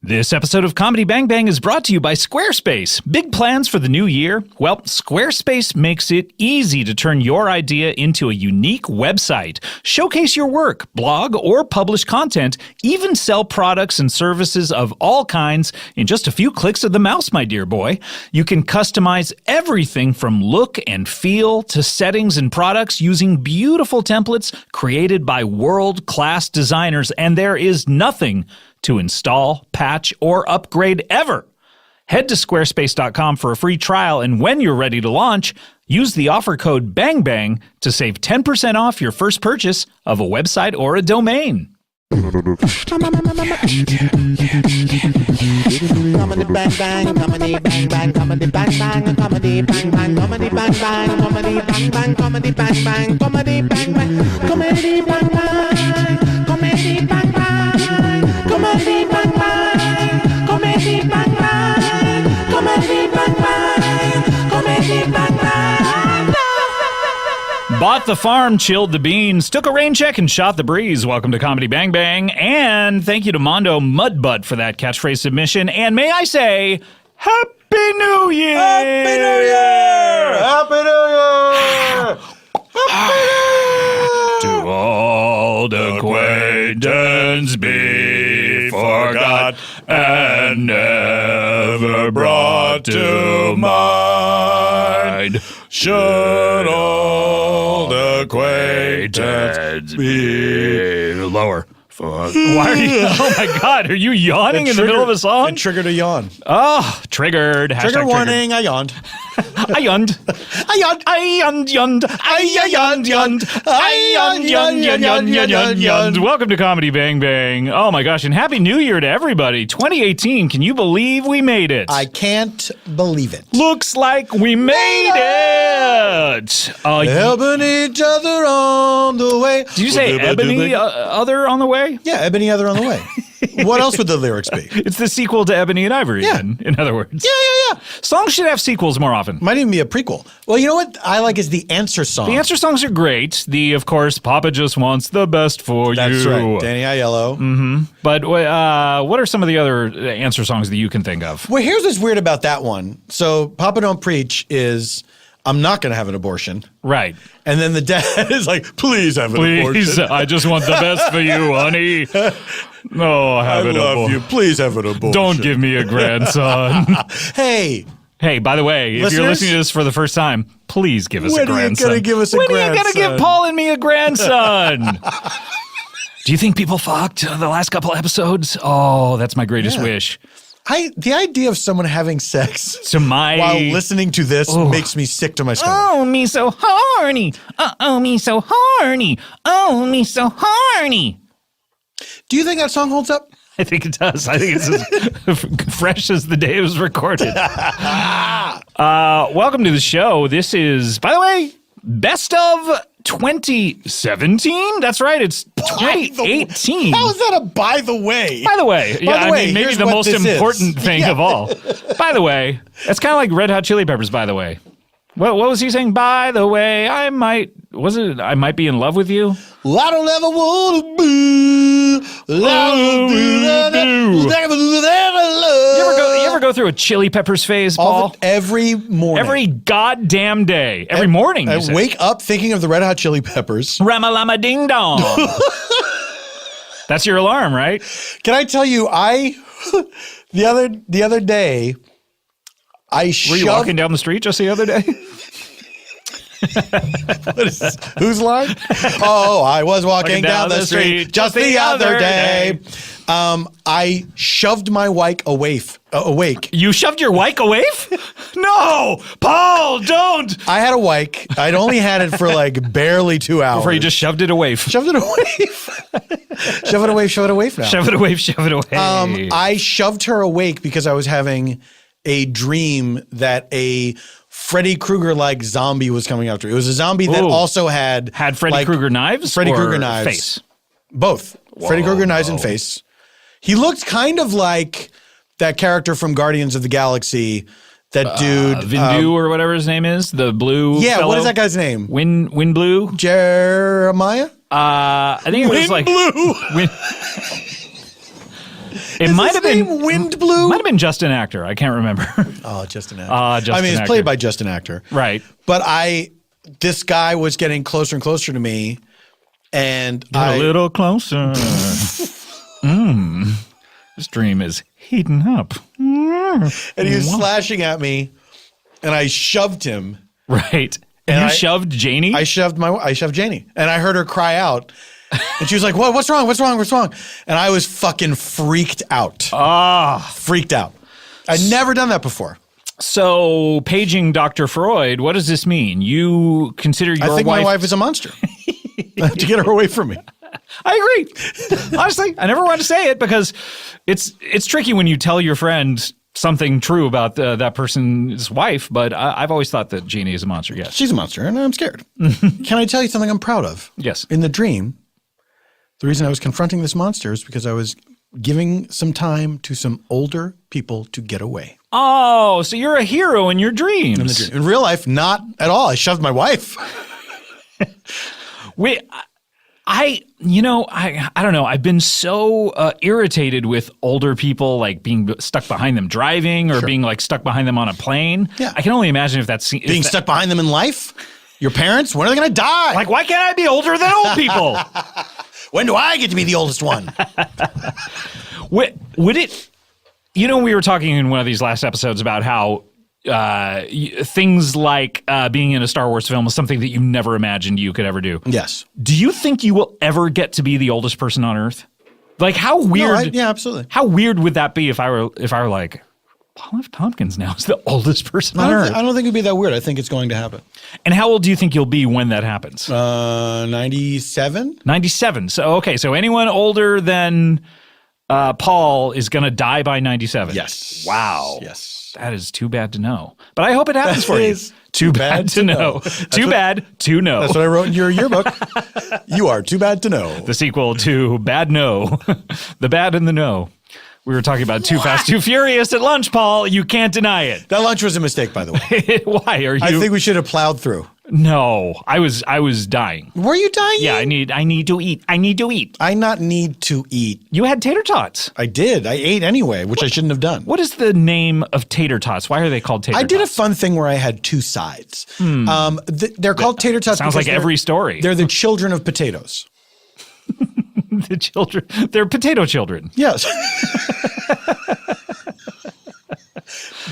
This episode of Comedy Bang Bang is brought to you by Squarespace. Big plans for the new year? Well, Squarespace makes it easy to turn your idea into a unique website. Showcase your work, blog, or publish content, even sell products and services of all kinds in just a few clicks of the mouse, my dear boy. You can customize everything from look and feel to settings and products using beautiful templates created by world-class designers, and there is nothing to install, patch, or upgrade ever. Head to squarespace.com for a free trial, and when you're ready to launch, use the offer code BANGBANG to save 10% off your first purchase of a website or a domain. Comedy bang bang, comedy bang bang, comedy bang bang, comedy bang bang, comedy bang bang, comedy bang bang, comedy bang bang, comedy bang bang, comedy bang bang, comedy bang bang, comedy bang bang, comedy bang bang, comedy bang bang, comedy bang bang. Bought the farm, chilled the beans, took a rain check, and shot the breeze. Welcome to Comedy Bang Bang, and thank you to Mondo Mudbutt for that catchphrase submission. And may I say, Happy New Year! Happy New Year! Happy New Year! Happy New Year! To old acquaintance be forgot and never brought to mind. Should old acquaintance be lower? Why are you? Oh my God! Are you yawning in the middle of a song? It triggered a yawn. Oh, triggered. Trigger warning, I yawned. I yawned. I yawned. I yawned, yawned. I yawned, yawned. I yawned, yawned. Welcome to Comedy Bang Bang. Oh my gosh, and Happy New Year to everybody. 2018, can you believe we made it? I can't believe it. Looks like we made it. Helping each other on the way. Did you say Ebony Other on the way? Yeah, Ebony Other on the way. What else would the lyrics be? It's the sequel to Ebony and Ivory, Yeah. in other words. Yeah. Songs should have sequels more often. Might even be a prequel. Well, you know what I like is the answer song. The answer songs are great. Of course, Papa just wants the best for That's you. right. Danny Aiello. But what are some of the other answer songs that you can think of? Well, here's what's weird about that one. So Papa Don't Preach is, I'm not going to have an abortion. Right. And then the dad is like, please have an Please, abortion. I just want the best for you, honey. No, I have an love abortion. you. Please have an abortion. Don't give me a grandson. Hey, Hey, by the way, if you're Listeners? listening to this for the first time, please give us a When are you grandson. gonna give us a When are you going to grandson? give Paul and me a grandson? Do you think people fucked the last couple episodes? Oh, that's my greatest Yeah. wish. the idea of someone having sex So while listening to this makes me sick to my stomach. Oh, me so horny. Oh, me so horny. Oh, me so horny. Do you think that song holds up? I think it does. I think it's as fresh as the day it was recorded. Welcome to the show. This is, by the way, best of 2017. That's right. It's 2018. How is that a by the way? By the way, By the way, maybe here's the what most this is. important thing of all. By the way, it's kind of like Red Hot Chili Peppers. By the way, what was he saying? By the way, I might be in love with you. I don't ever want to be. You ever go through a Chili Peppers phase, Paul? Every morning. Every goddamn day. Every morning. I you say. wake up thinking of the Red Hot Chili Peppers. Ramalama ding dong. That's your alarm, right? Can I tell you, the other day, I Were shoved. you walking down the street just the other day? Whose line? Oh, I was walking down the street just the other day. I shoved my wike awake. You shoved your wike away? No, Paul, don't. I had a wike. I'd only had it for like barely 2 hours. Before you just shoved it away. shoved it away. Shove it away now. Shove it away, shove it away. I shoved her awake because I was having a dream that a Freddy Krueger-like zombie was coming after. It was a zombie that also had Freddy Krueger knives? Freddy or Krueger knives. Face? Both. Freddy Krueger knives and face. He looked kind of like that character from Guardians of the Galaxy. That dude. Vindu or whatever his name is. The blue fellow. What is that guy's name? Win Blue? Jeremiah? I think it was like Blue. It Is might his have been name Wind Blue. Might have been Justin Actor. I can't remember. Oh, Justin Actor. Justin it's Actor. played by Justin Actor. Right. But this guy was getting closer and closer to me, and A little closer. This dream is heating up. and he was slashing at me, and I shoved him. Right. And you I- shoved Janie? I shoved Janie, and I heard her cry out, and she was like, "What? What's wrong? What's wrong? What's wrong?" And I was fucking freaked out. Freaked out. I'd never done that before. So, paging Dr. Freud, what does this mean? You consider your I think wife... my wife is a monster. I have to get her away from me. I agree. Honestly, I never wanted to say it because it's tricky when you tell your friend something true about that person's wife, but I've always thought that Jeannie is a monster, yes. She's a monster, and I'm scared. Can I tell you something I'm proud of? Yes. In the dream, the reason I was confronting this monster is because I was giving some time to some older people to get away. Oh, so you're a hero in your dreams. In real life, not at all. I shoved my wife. Wait, I don't know. I've been so irritated with older people, like being stuck behind them driving or being like stuck behind them on a plane. Yeah. I can only imagine if that's Being stuck behind them in life. Your parents, when are they going to die? Like, why can't I be older than old people? When do I get to be the oldest one? Would it? We were talking in one of these last episodes about how things like being in a Star Wars film is something that you never imagined you could ever do. Yes. Do you think you will ever get to be the oldest person on Earth? Like, how weird? Yeah, absolutely. How weird would that be if I were like, Paul F. Tompkins now is the oldest person on Earth? I don't think it'd be that weird. I think it's going to happen. And how old do you think you'll be when that happens? 97? 97. So anyone older than Paul is going to die by 97. Yes. Wow. Yes. That is too bad to know. But I hope it happens for you. is Too bad to know. Too bad to know. That's what I wrote in your yearbook. You are too bad to know. The sequel to Bad No. The Bad and the No. We were talking about Too Fast, Too Furious at lunch, Paul. You can't deny it. That lunch was a mistake, by the way. Why are you? I think we should have plowed through. No, I was dying. Were you dying? Yeah, I need to eat. I need to eat. I not need to eat. You had tater tots. I did. I ate anyway, which I shouldn't have done. What is the name of tater tots? Why are they called tater tots? I did a fun thing where I had two sides. They're called tater tots. Sounds because like every story. They're the children of potatoes. The children. They're potato children. Yes.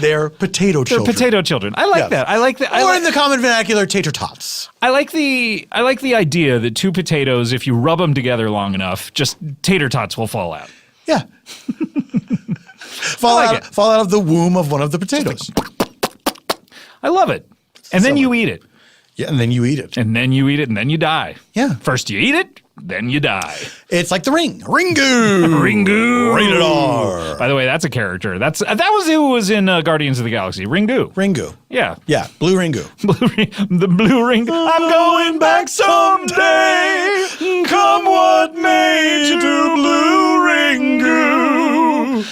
They're potato They're children. potato children. I like Yes. that. I like that. Or in the common vernacular, tater tots. I like the idea that two potatoes, if you rub them together long enough, just tater tots will fall out. Yeah. fall like it. out of the womb of one of the potatoes. I love it. And then you eat it. Yeah, and then you eat it. And then you eat it, and then you die. Yeah. First you eat it, then you die. It's like the Ring. Ringu. Ringu. Rated R. By the way, that's a character. That was who was in Guardians of the Galaxy. Ringu. Ringu. Yeah. Yeah, Blue Ringu. The blue ring. I'm going back someday. Come what may to Blue Ringu.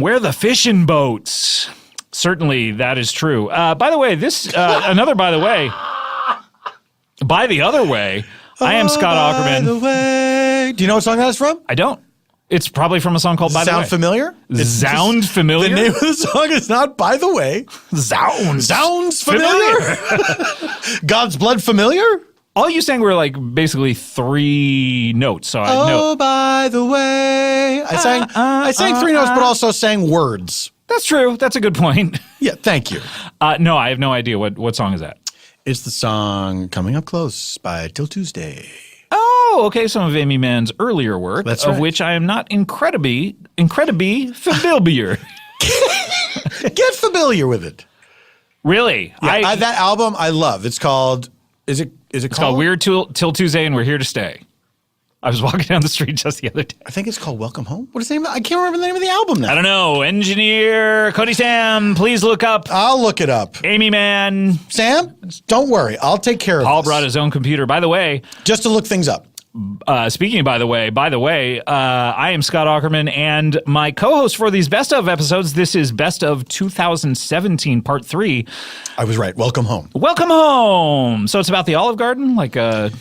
Where the fishing boats. Certainly, that is true. By the way, another by the way. By the other way, I am Scott By the Aukerman. way. Do you know what song that's from? I don't. It's probably from a song called By the Way. Sound familiar? Sound familiar? The name of the song is not By the Way. Sounds familiar? God's Blood familiar? All you sang were like basically 3 notes. So I know. Oh, by the way. I sang 3 notes, but also sang words. That's true. That's a good point. Yeah, thank you. No, I have no idea. What song is that? It's the song Coming Up Close by Till Tuesday. Oh, okay. Some of Amy Mann's earlier work, That's of right. which I am not incredibly familiar. Get familiar with it. Really? That album I love. It's called, is it It's called Weird Till Tuesday, and we're here to stay. I was walking down the street just the other day. I think it's called Welcome Home. What is the name? I can't remember the name of the album now. I don't know. Engineer Cody Sam, please look up I'll look it up. Amy Mann. Sam, don't worry. I'll take care of Paul this. brought his own computer. By the way, Just to look things up. speaking of by the way, I am Scott Aukerman, and my co-host for these Best Of episodes, this is Best of 2017, Part 3. I was right. Welcome Home. Welcome Home. So it's about the Olive Garden, like a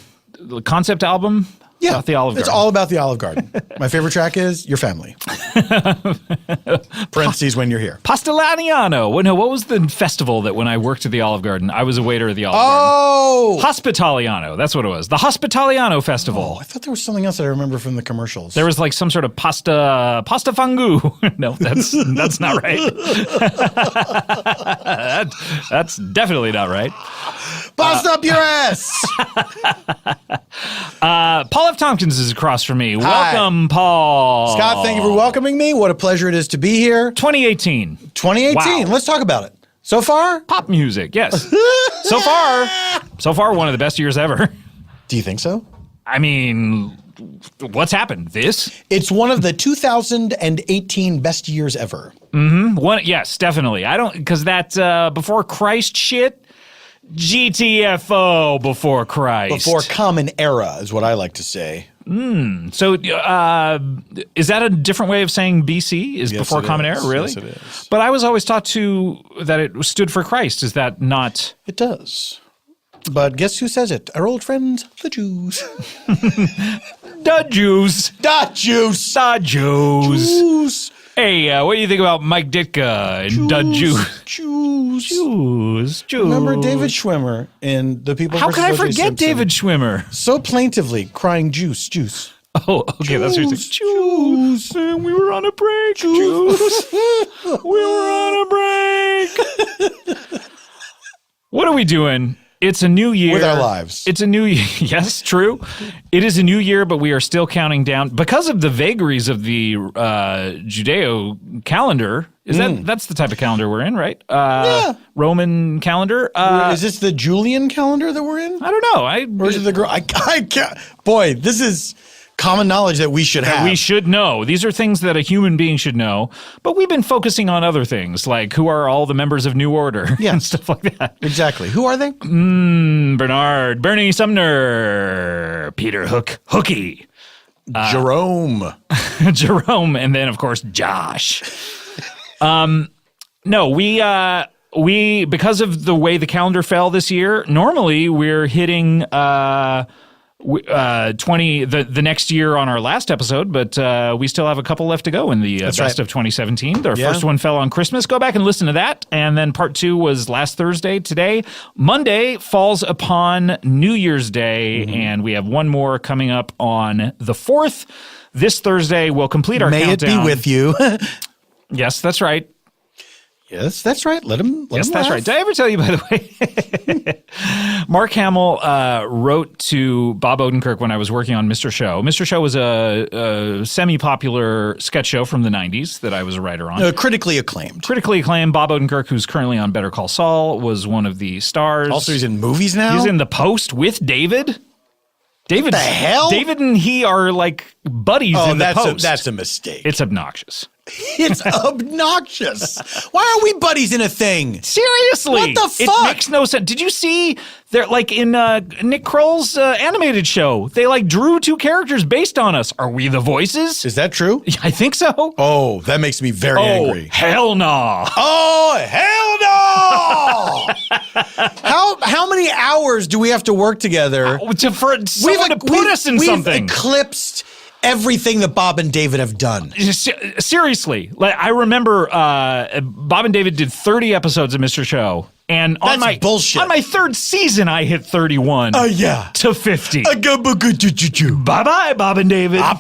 concept album. Yeah, About the Olive it's Garden. all about the Olive Garden. My favorite track is Your Family. Parentheses when you're here. Pasteliano. Well, no, what was the festival that when I worked at the Olive Garden, I was a waiter at the Olive Garden? Oh! Hospitaliano. That's what it was. The Hospitaliano Festival. I thought there was something else that I remember from the commercials. There was like some sort of pasta fangu. No, that's not right. That's definitely not right. Bust up your ass! Paul F. Tompkins is across from me. Hi. Welcome, Paul. Scott, thank you for welcoming me. What a pleasure it is to be here. 2018. 2018. Wow. Let's talk about it. So far? Pop music, yes. So far, one of the best years ever. Do you think so? I mean, what's happened? This? It's one of the 2018 best years ever. One, yes, definitely. I don't, because that Before Christ shit, GTFO Before Christ. Before Common Era is what I like to say. So, is that a different way of saying BC? Is Yes, Before it Common is. Era? Really? Yes, it is. But I was always taught that it stood for Christ. Is that not? It does. But guess who says it? Our old friends, the Jews. The Jews. The Jews. The Jews. Jews. Hey, what do you think about Mike Ditka and the Jews? Jews. Jews. Remember David Schwimmer in The People How vs. can I O.J. forget Simpson? David Schwimmer? So plaintively crying juice, juice. Oh, okay, that's what you're Jews. saying. Jews. And we were on a break, Jews. We were on a break. What are we doing? It's a new year. With our lives. It's a new year. Yes, true. It is a new year, but we are still counting down because of the vagaries of the Judeo calendar. Is that's the type of calendar we're in, right? Yeah. Roman calendar. Is this the Julian calendar that we're in? I don't know. Or is it the girl? I can't. Boy, this is common knowledge that we should have. We should know. These are things that a human being should know. But we've been focusing on other things, like who are all the members of New Order and stuff like that. Exactly. Who are they? Bernard, Bernie Sumner, Peter Hookie, Jerome. Jerome, and then of course Josh. No, we because of the way the calendar fell this year. Normally we're hitting 20 the next year on our last episode, but we still have a couple left to go in the best right. of 2017. Our Yeah. first one fell on Christmas. Go back and listen to that. And then part 2 was last Thursday. Today, Monday, falls upon New Year's Day, and we have one more coming up on the 4th. This Thursday, we'll complete our May countdown. it be with you. Yes, that's right. Yes, that's right. Let him. Yes, that's right. Did I ever tell you, by the way? Mark Hamill wrote to Bob Odenkirk when I was working on Mr. Show. Mr. Show was a semi-popular sketch show from the 90s that I was a writer on. Critically acclaimed. Critically acclaimed. Bob Odenkirk, who's currently on Better Call Saul, was one of the stars. Also, he's in movies now. He's in The Post with David. David, the hell? David and he are like buddies in The Post. That's a mistake. It's obnoxious. It's obnoxious. Why are we buddies in a thing? Seriously, What the It fuck? makes no sense. Did you see? They're like in Nick Kroll's animated show. They like drew 2 characters based on us. Are we the voices? Is that true? I think so. Oh, that makes me very angry. Hell no! Oh, hell no! How many hours do we have to work together? For someone to put us in something. We've eclipsed everything that Bob and David have done. Seriously, like I remember Bob and David did 30 episodes of Mr. Show, and on That's bullshit. on my 3rd season, I hit 31 Yeah. to 50. Bye Bye bye, Bob and David. Bye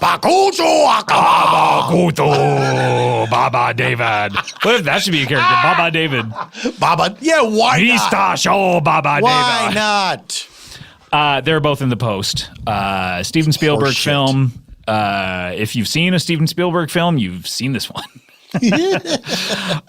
bye, David. What if that should be a character? Baba David. Baba. Yeah, why not? Vista show Baba Why David. not? They're both in The Post. Steven Spielberg Horseshit. film. If you've seen a Steven Spielberg film, you've seen this one.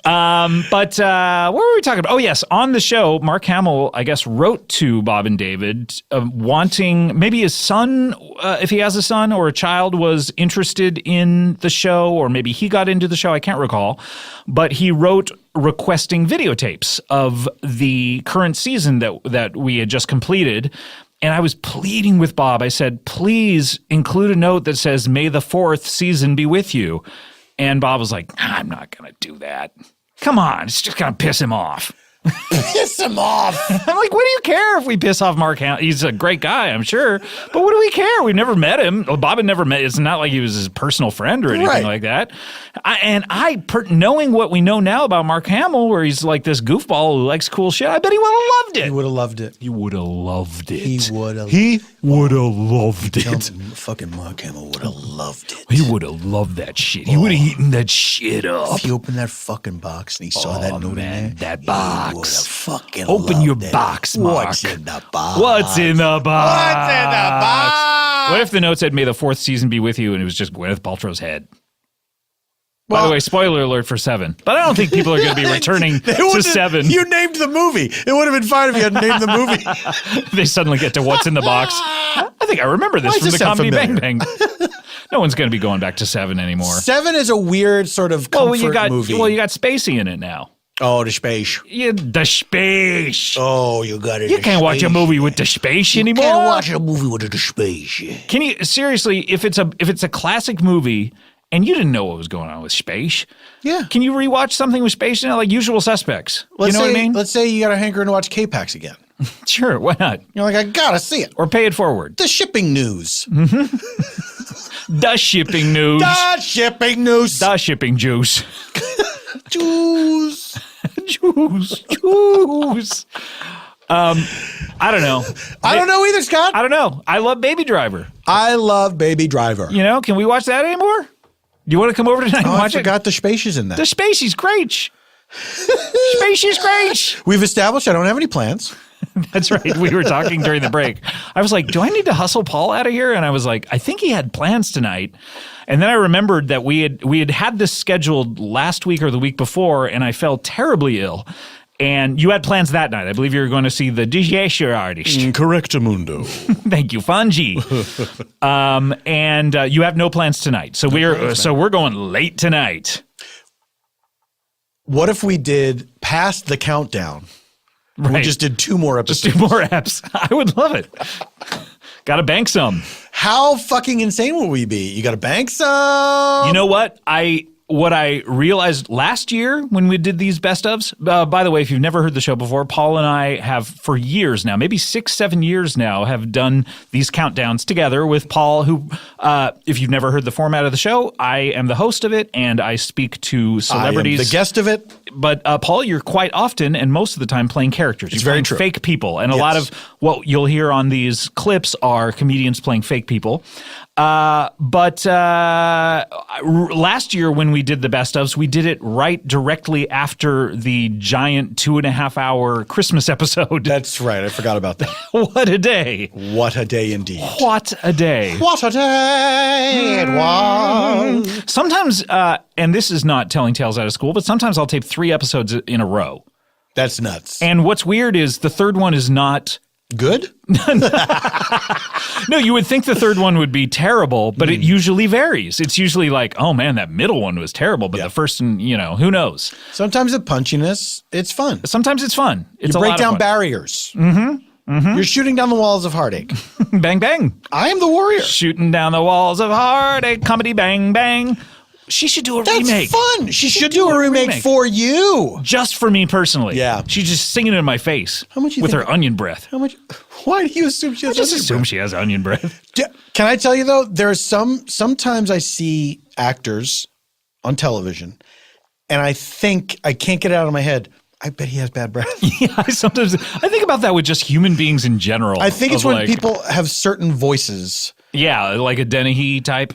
But what were we talking about? Oh, yes. On the show, Mark Hamill, I guess, wrote to Bob and David wanting maybe his son, if he has a son or a child, was interested in the show, or maybe he got into the show. I can't recall. But he wrote requesting videotapes of the current season that we had just completed. And I was pleading with Bob. I said, please include a note that says, "May the 4th season be with you." And Bob was like, "I'm not going to do that. Come on, it's just going to piss him off." Piss him off. I'm like, what do you care if we piss off Mark Hamill? He's a great guy, I'm sure. But what do we care? We've never met him. Well, Bob had never met. It's not like he was his personal friend or anything Right. like that. Knowing what we know now about Mark Hamill, where he's like this goofball who likes cool shit, I bet he would have loved He it. would have loved it. He would have loved it. He would have. He would have loved Tell it. me, fucking Mark Hamill would have loved it. He would have loved that shit. He would have eaten that shit up. If he opened that fucking box and he saw that note man, in there, that he box. would have fucking Open your loved it. box, Mark. What's in the box? What's in the box? What's in the box? What if the note said, "May the fourth season be with you," and it was just Gwyneth Paltrow's head? By Well- the way, spoiler alert for 7. But I don't think people are going to be returning They to wouldn't- 7. You named the movie. It would have been fine if you hadn't named the movie. They suddenly get to what's in the box. I think I remember this Why does from this the sound Comedy familiar? Bang Bang. No one's going to be going back to 7 anymore. 7 is a weird sort of comfort you got movie. you got Spacey in it now. Oh, the space. Yeah, the space. Oh, you got it. You can't watch a movie with the space anymore. Can't watch a movie with the space. Can you seriously? If it's a classic movie and you didn't know what was going on with space, Yeah. can you rewatch something with space in it, like Usual Suspects? Let's you know say, what I mean? Let's say you got to hanker and watch K-Pax again. Sure, why not? You're like, I gotta see it. Or pay it forward. The shipping news. The shipping news. The shipping news. The shipping juice. Juice. Juice. I don't know. I don't know either, Scott. I don't know. I love Baby Driver. I love Baby Driver. You know, can we watch that anymore? Do you want to come over tonight and Oh, I watch forgot the spaces in it? that. The Spacey's great. Spacey's great. We've established I don't have any plans. That's right. We were talking during the break. I was like, do I need to hustle Paul out of here? And I was like, I think he had plans tonight. And then I remembered that we had this scheduled last week or the week before, and I fell terribly ill. And you had plans that night. I believe you were going to see the DJ artist. Correctamundo. Thank you, Fungi. And you have no plans tonight. So we're going late tonight. What if we did past the countdown? We Right. just did 2 more Just episodes. 2 more apps. I would love it. Got to bank some. How fucking insane will we be? You got to bank some. You know what? What I realized last year when we did these best ofs, by the way, if you've never heard the show before, Paul and I have for years now, maybe 6-7 years now, have done these countdowns together with Paul, who, if you've never heard the format of the show, I am the host of it and I speak to celebrities. I am the guest of it. But Paul, you're quite often and most of the time playing characters. You're very playing true. fake people. And a Yes. lot of what you'll hear on these clips are comedians playing fake people. But last year when we did the best ofs, we did it right directly after the giant 2.5-hour Christmas episode. That's right. I forgot about that. What a day. What a day indeed. What a day. What a day it was. Sometimes, and this is not telling tales out of school, but sometimes I'll tape 3 episodes in a row. That's nuts. And what's weird is the third one is not. Good? No, you would think the third one would be terrible, but it usually varies. It's usually like, oh man, that middle one was terrible, but Yeah. the first one, who knows? Sometimes the punchiness, it's fun. Sometimes it's fun. It's You a break lot down of fun. barriers. You're shooting down the walls of heartache. Bang bang, I am the warrior. shooting down the walls of heartache. Comedy bang bang. She should do a That's remake. fun. She should do a remake for you. Just for me personally. Yeah. She's just singing it in my face. How much you with think- her onion breath. How much? Why do you assume she has Just onion assume breath? she has onion breath. Can I tell you though? There's sometimes I see actors on television, and I think I can't get it out of my head. I bet he has bad breath. Yeah, I think about that with just human beings in general. I think it's of when like- people have certain voices. Yeah, like a Dennehy type.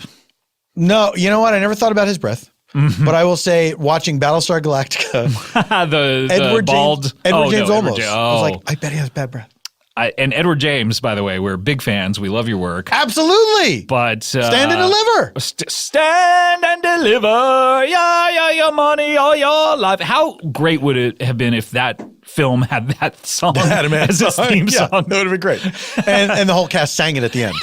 No, you know what? I never thought about his breath. But I will say, watching Battlestar Galactica, the Edward bald. James, Edward James Edward Olmos. Ja- I was oh. like, I bet he has bad breath. And Edward James, by the way, we're big fans. We love your work. Absolutely. But Stand and deliver. Stand and deliver. Yeah, your money, all your life. How great would it have been if that film had that song as its theme Yeah, song? that would have been great. And the whole cast sang it at the end.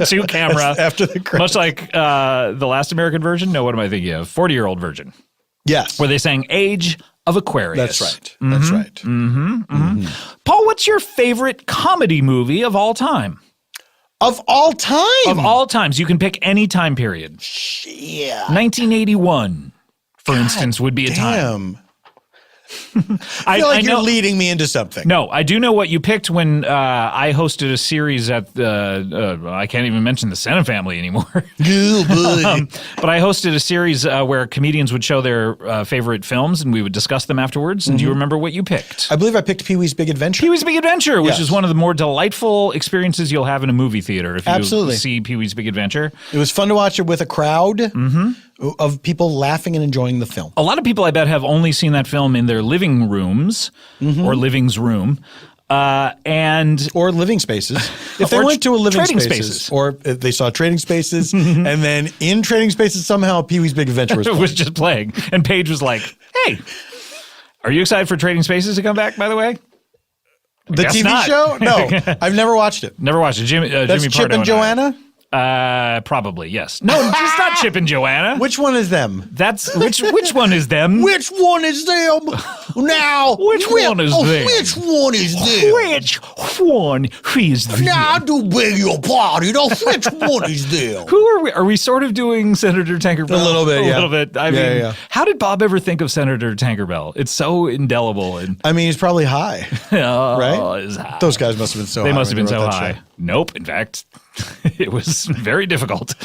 To camera. After the credits. Much like the last American version. No, what am I thinking of? 40-year-old version. Yes. Where they sang Age of Aquarius. That's right. That's right. Paul, what's your favorite comedy movie of all time? Of all time. Of all times. You can pick any time period. Yeah. 1981, for instance, would be a time. Damn. I feel like you're leading me into something. No, I do know what you picked when I hosted a series at the, I can't even mention the Sena family anymore. But I hosted a series where comedians would show their favorite films and we would discuss them afterwards. And do you remember what you picked? I believe I picked Pee-wee's Big Adventure. Pee-wee's Big Adventure, which is one of the more delightful experiences you'll have in a movie theater if you see Pee-wee's Big Adventure. It was fun to watch it with a crowd of people laughing and enjoying the film. A lot of people, I bet, have only seen that film in their living rooms or living's room. Or living spaces. If they went to a living spaces, or if they saw Trading Spaces, and then in Trading Spaces somehow Pee-wee's Big Adventure was playing. was just playing. And Paige was like, hey, are you excited for Trading Spaces to come back, by the way? The TV show? No, I've never watched it. Never watched it. That's Jimmy Chip Pardo and Joanna? Probably, yes. No, it's not Chip and Joanna. Which one is them? That's which one is them? Which one is them? Now, which one is them? Which one is them? Which one is them? Now, I do beg your pardon. Which one is them? Who are we? Are we sort of doing Senator Tinkerbell? A little bit, yeah. A little bit. I mean, how did Bob ever think of Senator Tinkerbell? It's so indelible. And I mean, he's probably high, right? He's high. Those guys must have been so high. They must have been so high. Show. Nope. In fact, it was very difficult.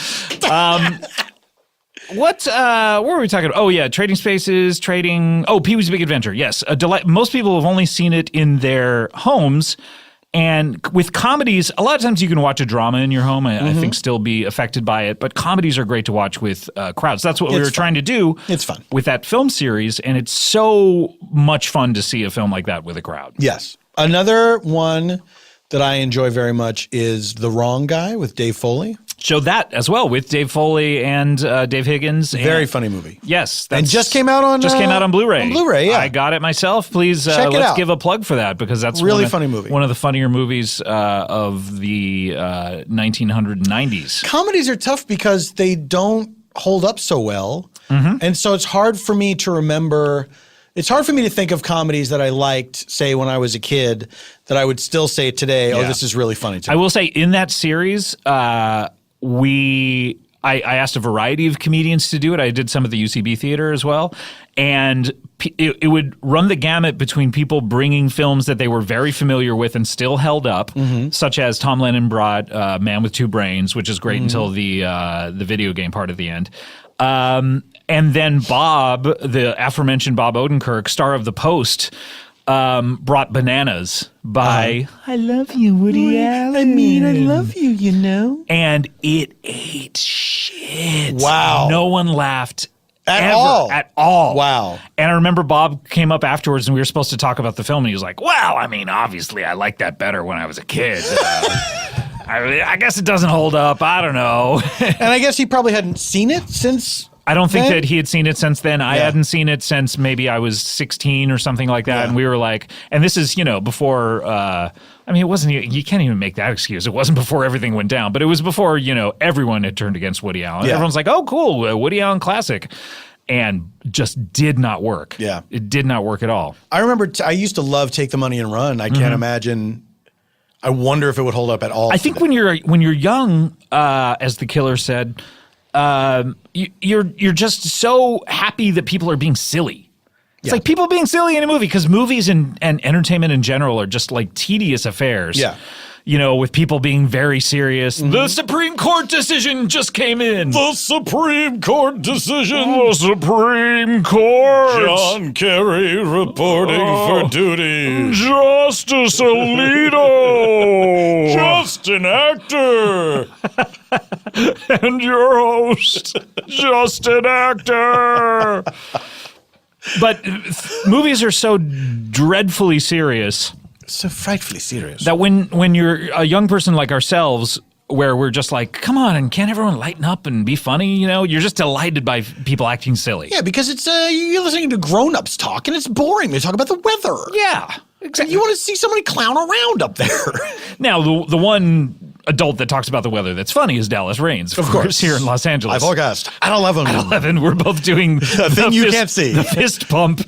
What were we talking about? Oh, yeah, Trading Spaces, Pee-wee's Big Adventure. Yes, a delight. Most people have only seen it in their homes. And with comedies, a lot of times you can watch a drama in your home, I think still be affected by it. But comedies are great to watch with crowds. That's what we were trying to do with that film series. And it's so much fun to see a film like that with a crowd. Yes. Another one that I enjoy very much is The Wrong Guy with Dave Foley. Show that as well with Dave Foley and Dave Higgins. Very funny movie. Yes. And just came out on Blu-ray. On Blu-ray, yeah. I got it myself. Please let's give a plug for that because that's really funny movie. One of the funnier movies of the 1990s. Comedies are tough because they don't hold up so well. And so it's hard for me to remember. It's hard for me to think of comedies that I liked, say, when I was a kid, that I would still say today, this is really funny to me. I will say in that series, I asked a variety of comedians to do it. I did some at the UCB Theater as well. And it would run the gamut between people bringing films that they were very familiar with and still held up, such as Tom Lennon brought Man with Two Brains, which is great until the video game part at the end. And then Bob, the aforementioned Bob Odenkirk, star of The Post, brought Bananas by I Love You, Woody Allen. I mean, I love you, you know. And it ate shit. Wow. No one laughed At all. Wow. And I remember Bob came up afterwards and we were supposed to talk about the film and he was like, well, I mean, obviously I liked that better when I was a kid. I guess it doesn't hold up. I don't know. And I guess he probably hadn't seen it since. I don't think that he had seen it since then. I hadn't seen it since maybe I was 16 or something like that. Yeah. And we were like, and this is, before, I mean, it wasn't, you can't even make that excuse. It wasn't before everything went down, but it was before, everyone had turned against Woody Allen. Yeah. Everyone's like, oh, cool, Woody Allen classic. And just did not work. Yeah. It did not work at all. I remember I used to love Take the Money and Run. I can't imagine. I wonder if it would hold up at all. I think when you're young, as the killer said, you're just so happy that people are being silly. It's like people being silly in a movie because movies and entertainment in general are just like tedious affairs. Yeah. With people being very serious. The Supreme Court decision just came in. The Supreme Court decision. The Supreme Court. John Kerry reporting for duty. Justice Alito. Just an actor. And your host, just an actor. But movies are so dreadfully serious. So frightfully serious. That when you're a young person like ourselves, where we're just like, come on, and can't everyone lighten up and be funny? You're just delighted by people acting silly. Yeah, because it's you're listening to grown-ups talk, and it's boring. They talk about the weather. Yeah, exactly. You want to see somebody clown around up there. Now, the one adult that talks about the weather that's funny is Dallas Raines, of course, here in Los Angeles. I forecast at 11. At 11, we're both doing the thing you can't see. The fist pump.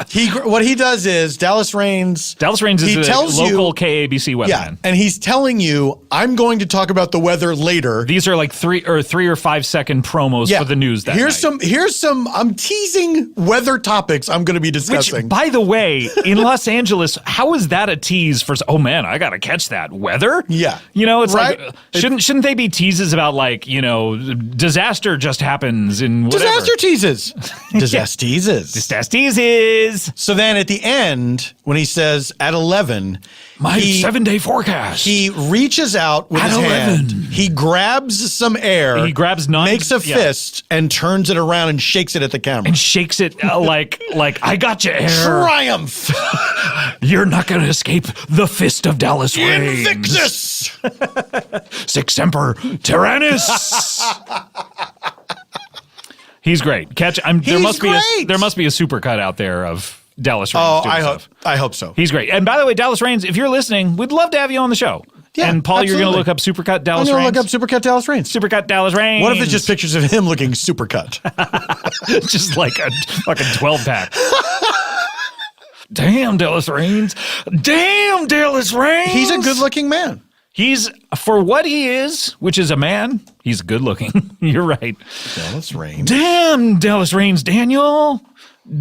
What he does is Dallas Raines is a local KABC weatherman. Yeah, and he's telling you, I'm going to talk about the weather later. These are like 3 or 5 second promos for the news that Here's some I'm teasing weather topics I'm going to be discussing. Which, by the way, in Los Angeles, how is that a tease for, oh man, I got to catch that weather? Yeah. It's right? like, shouldn't they be teases about like, disaster just happens in whatever. Disaster teases. Disaster teases. Disaster teases. So then at the end, when he says at 11, my 7-day forecast. He reaches out with at his 11. hand. He grabs some air. He grabs makes a fist and turns it around and shakes it at the camera. And shakes it like I got you, air. Triumph. You're not going to escape the fist of Dallas Raines. Invictus. Sic Semper Tyrannis. He's great. There must be a supercut out there of Dallas Raines. Oh, I hope so. He's great. And by the way, Dallas Raines, if you're listening, we'd love to have you on the show. Yeah, and Paul, absolutely. you're going to look up Supercut Dallas I'm Raines? going to look up Supercut Dallas Raines. Supercut Dallas Raines. What if it's just pictures of him looking supercut? Just like a 12-pack. Damn, Dallas Raines. Damn, Dallas Raines. He's a good-looking man. He's, for what he is, which is a man, he's good looking. You're right. Dallas Raines. Damn, Dallas Raines, Daniel.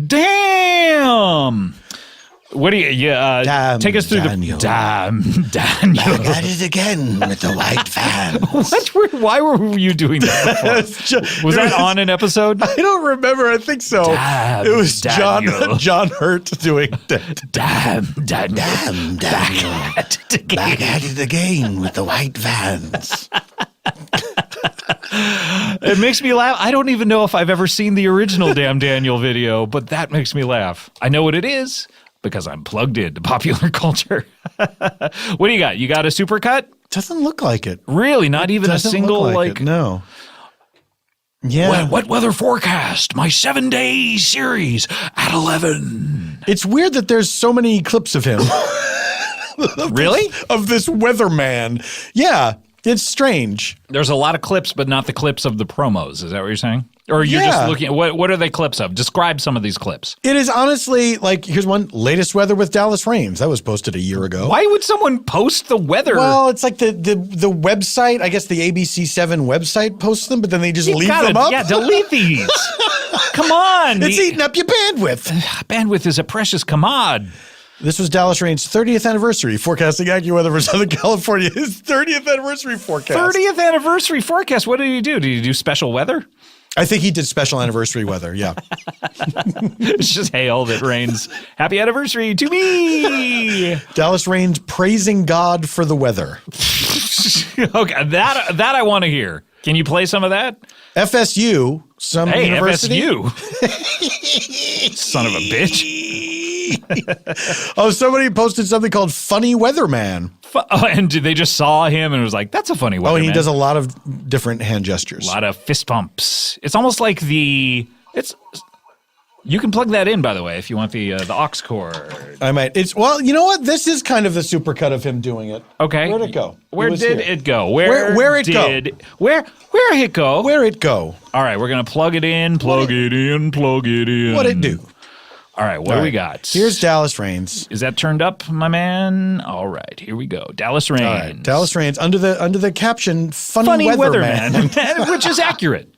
Damn. What do you, take us through Daniel. Daniel. Back at it again with the white van. Why were you doing that before? Was that on an episode? I don't remember. I think so. Damn, it was Daniel. John Hurt doing that. Damn, Daniel. Damn, Daniel. Back at it again with the white vans. It makes me laugh. I don't even know if I've ever seen the original Damn Daniel video, but that makes me laugh. I know what it is because I'm plugged into popular culture. What do you got? You got a supercut? Doesn't look like it. Really? Not even a single it, no. Yeah. What weather forecast? My 7-day series at 11. It's weird that there's so many clips of him. Really? Of this weatherman. Yeah. It's strange. There's a lot of clips, but not the clips of the promos. Is that what you're saying? Or you're just looking at what are they clips of? Describe some of these clips. It is honestly like, here's one, latest weather with Dallas Raines. That was posted a year ago. Why would someone post the weather? Well, it's like the website, I guess the ABC7 website posts them, but then they just leave them up. Yeah, delete these. Come on. It's eating up your bandwidth. Bandwidth is a precious commod. This was Dallas Raines' 30th anniversary, forecasting AccuWeather for Southern California. His 30th anniversary forecast. 30th anniversary forecast. What did he do? Did he do special weather? I think he did special anniversary weather, yeah. It's just hail that rains. Happy anniversary to me. Dallas Raines praising God for the weather. Okay, that I want to hear. Can you play some of that? FSU, some university. FSU. Son of a bitch. Oh, somebody posted something called Funny Weatherman. And they just saw him and it was like, that's a funny weatherman. Oh, and he does a lot of different hand gestures. A lot of fist pumps. It's almost like you can plug that in, by the way, if you want the aux cord. I might. Well, you know what? This is kind of the supercut of him doing it. Okay. Where'd it go? Where did it go? Where it go? Where it go? Where it go? All right, we're going to plug it in. Plug it in. What'd it do? All right, what do we got? Here's Dallas Raines. Is that turned up, my man? All right, here we go. Dallas Raines. All right, Dallas Raines under the caption "Funny Weatherman," which is accurate.